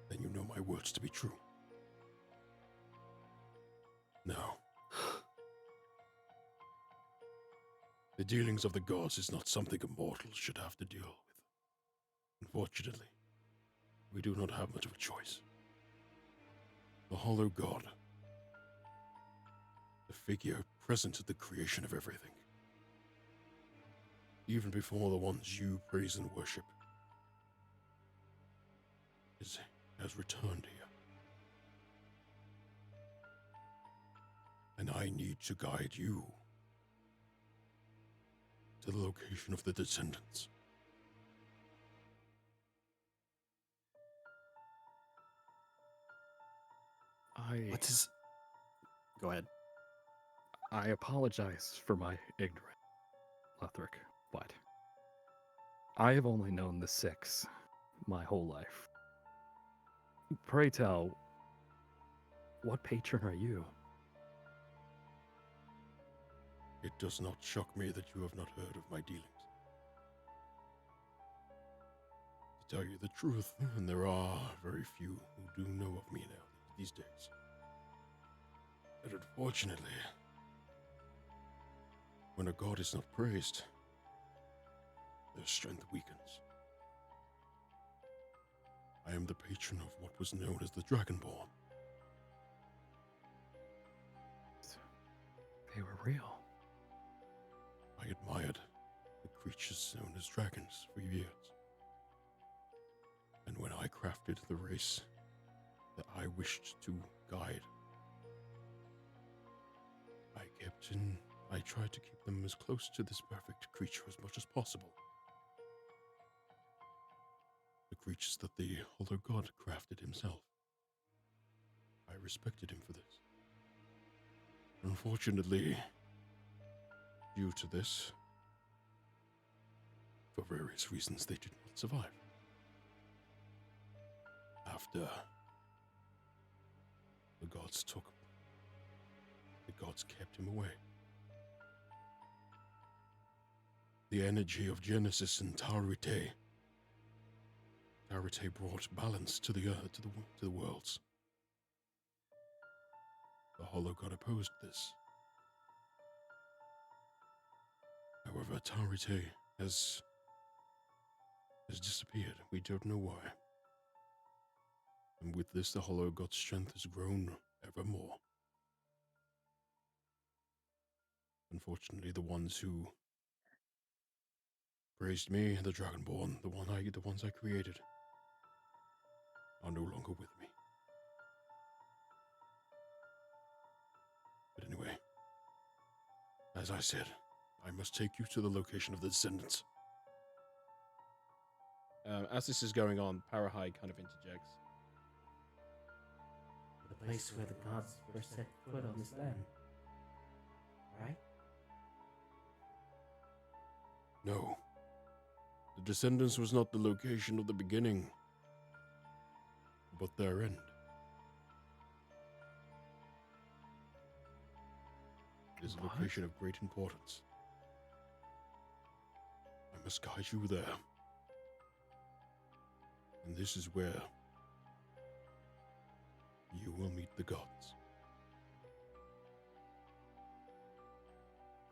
Then you know my words to be true. Now, the dealings of the gods is not something immortals should have to deal with. Unfortunately, we do not have much of a choice. The Hollow God, the figure present at the creation of everything, even before the ones you praise and worship, has returned here. And I need to guide you to the location of the descendants. What is... Go ahead. I apologize for my ignorance, Lothric, but I have only known the Six my whole life. Pray tell, what patron are you? It does not shock me that you have not heard of my dealings. To tell you the truth, and there are very few who do know of me now these days. But unfortunately, when a god is not praised, their strength weakens. I am the patron of what was known as the Dragonborn. They were creatures known as dragons for years. And when I crafted the race that I wished to guide, I tried to keep them as close to this perfect creature as much as possible. The creatures that the Hollow God crafted himself. I respected him for this. Unfortunately, due to this, for various reasons, they did not survive. After the gods took him, the gods kept him away. The energy of Genesis and Tarite brought balance to the worlds. The Hollow God opposed this. However, Tarite has disappeared. We don't know why. And with this, the Hollow God's strength has grown ever more. Unfortunately, the ones who praised me, the Dragonborn, the ones I created, are no longer with me. But anyway, as I said, I must take you to the location of the descendants. As this is going on, Ahai kind of interjects. The place where the gods first set foot on this land. Right? No. The descendants was not the location of the beginning, but their end. It is a location of great importance. I must guide you there. And this is where you will meet the gods.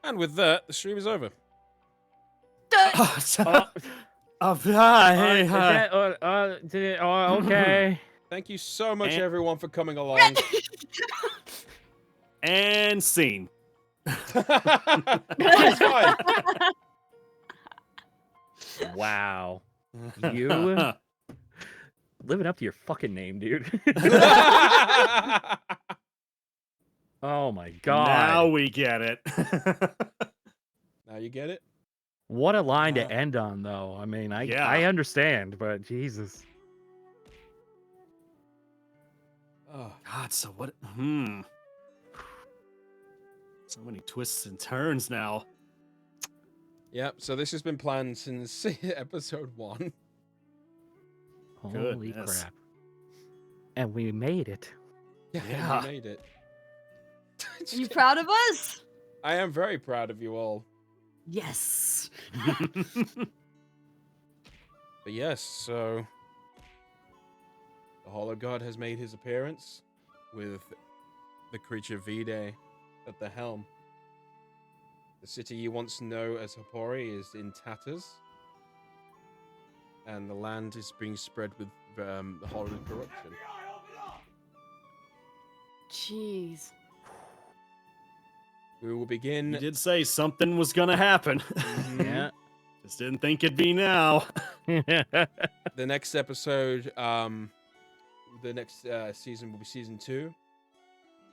And with that, the stream is over. Okay. Thank you so much, And- everyone, for coming along. And scene. It's fine. Wow. You living up to your fucking name, dude. Oh my god. Now we get it. Now you get it? What a line to end on, though. I mean, Yeah. I understand, but Jesus. Oh, God, so what? So many twists and turns now. yep. So this has been planned since episode 1. Holy Goodness. crap. And we made it. Yeah. You made it. Are you proud of us? I am very proud of you all. Yes. But yes, so the Hollow God has made his appearance with the creature Vide at the helm. The city you once know as Hapori is in tatters, and the land is being spread with the horror corruption. Jeez. We will begin. You did say something was gonna happen. Yeah. Just didn't think it'd be now. The next episode, the next season will be season 2.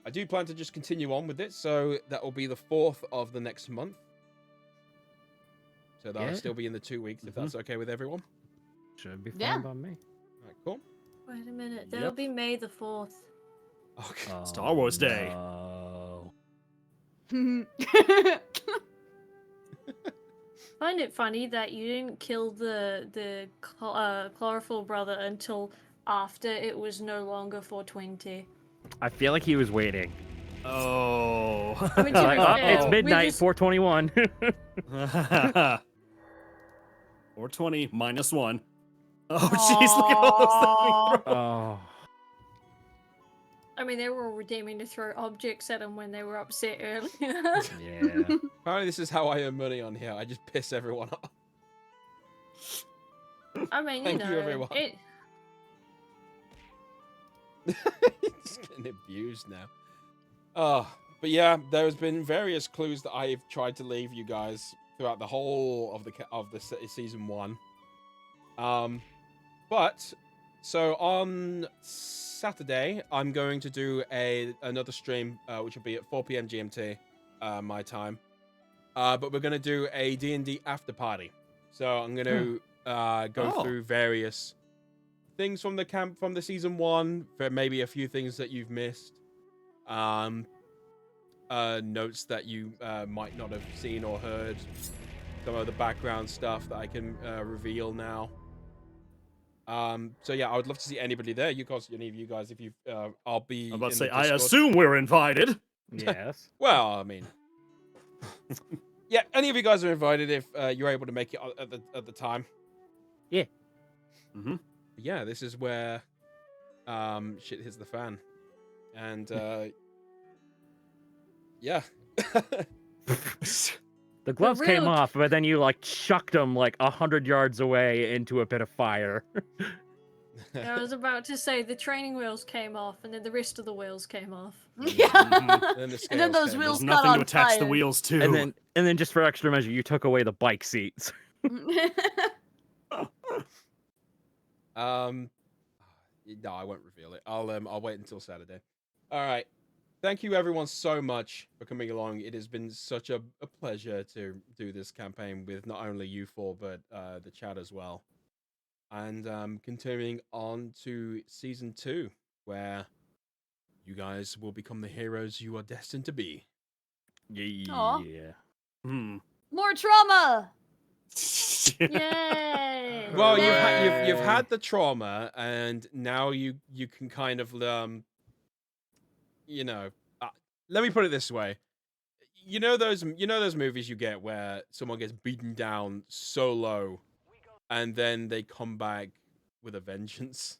I do plan to just continue on with it, so that will be the 4th of the next month. So that'll Yeah. still be in the 2 weeks, if that's okay with everyone. Should be fine Yeah. by me. Alright, cool. Wait a minute. That'll be May the 4th. Okay. Star Wars Day. No. Find it funny that you didn't kill the chlorophyll brother until after it was no longer 420. I feel like he was waiting. Oh. I mean, to Like, be oh, fair, it's we midnight, just- 421. 420 minus 1. Oh, jeez, look at all those things. Oh. I mean, they were all redeeming to throw objects at them when they were upset earlier. Yeah. Apparently this is how I earn money on here. I just piss everyone off. I mean, Thank you you, know, everyone. it, Just getting abused now. But yeah, there's been various clues that I've tried to leave you guys throughout the whole of the season 1. But so on Saturday, I'm going to do another stream, which will be at 4 p.m. GMT, my time. But we're gonna do a D&D after party. So I'm gonna go through various things from the season 1, maybe a few things that you've missed, notes that you might not have seen or heard, some of the background stuff that I can reveal now. So yeah, I would love to see anybody there. Any of you guys, if you, I'll be. I'm about to in say, the I Discord. assume we're invited. Yes. Well, I mean, yeah, any of you guys are invited if you're able to make it at the time. Yeah. Mm-hmm. Yeah, this is where shit hits the fan, and yeah. The gloves came real- off, but then you like chucked them like 100 yards away into a bit of fire. I was about to say the training wheels came off, and then the rest of the wheels came off. Yeah. And the And then scales those came wheels There's caught nothing on to attach the fire. wheels to. and then just for extra measure, you took away the bike seats. No, I won't reveal it. I'll wait until Saturday. All right. Thank you everyone so much for coming along. It has been such a pleasure to do this campaign with not only you four, but the chat as well. And continuing on to season 2, where you guys will become the heroes you are destined to be. Aw. Yeah. Hmm. More trauma. Yay! Well, Yay. you've had the trauma, and now you can kind of let me put it this way. You know those movies you get where someone gets beaten down so low, and then they come back with a vengeance.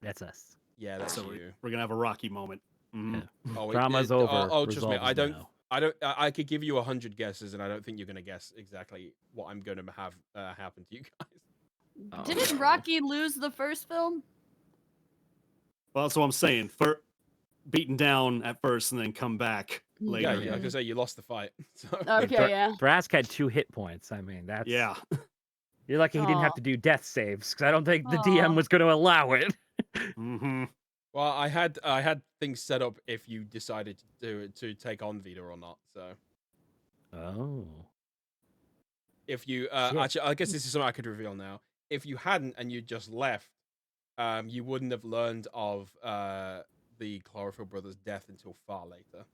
That's us. Yeah, that's So you. we're gonna have a Rocky moment. Mhm. Yeah. Oh, Drama's over. Trust me, Resolve is now. I could give you 100 guesses, and I don't think you're gonna guess exactly what I'm gonna have happen to you guys. Oh, Didn't no. Rocky lose the first film? Well, that's what I'm saying. Beaten down at first and then come back Yeah, later. yeah, like I say, you lost the fight. So. Okay, yeah. Thrask had 2 hit points. I mean, that's Yeah. You're lucky he didn't have Aw. to do death saves because I don't think the Aw. DM was going to allow it. Mm-hmm. Well, I had things set up if you decided to take on Vita or not. So Oh. if you Shit. actually, I guess this is something I could reveal now. If you hadn't and you just left, you wouldn't have learned of the Chlorophyll brothers' death until far later.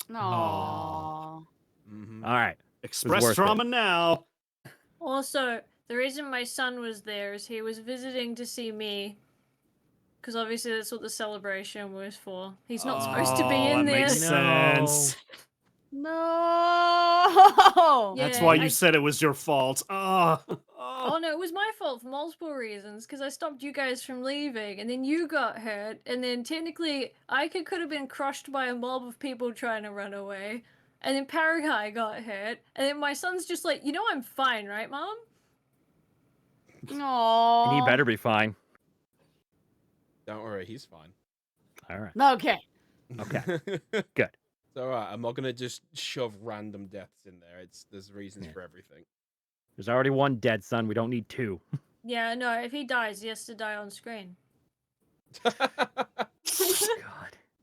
Aww. Mm-hmm. All right. Express worth trauma now. Also, the reason my son was there is he was visiting to see me. Because obviously that's what the celebration was for. He's not supposed to be in that there. makes No. sense. No. That's Yeah, why you I- said it was your fault. Oh no, it was my fault for multiple reasons. Because I stopped you guys from leaving, and then you got hurt, and then technically I could have been crushed by a mob of people trying to run away, and then Paraguay got hurt, and then my son's just like, I'm fine, right, Mom? Aww. And he better be fine. Don't worry, he's fine. All right. Okay. Okay. It's Good. all right. I'm not gonna just shove random deaths in there. There's reasons Yeah. for everything. There's already 1 dead son. We don't need 2. Yeah, no, if he dies, he has to die on screen. God.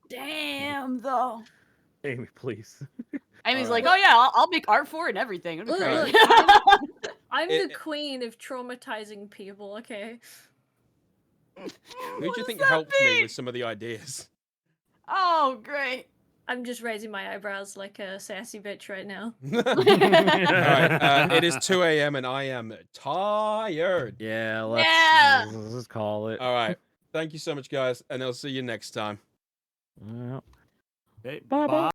Damn, though. Amy, please. Amy's Alright. like, oh yeah, I'll make art for it and everything. It'll be Look, great. look, I'm It- the queen of traumatizing people, okay? Who do you does think that helped me mean? with some of the ideas? Oh, great. I'm just raising my eyebrows like a sassy bitch right now. All right, it is 2 a.m. and I am tired. Yeah, let's, Yeah. let's just call it. All right. Thank you so much, guys, and I'll see you next time. Well, Okay, Bye-bye.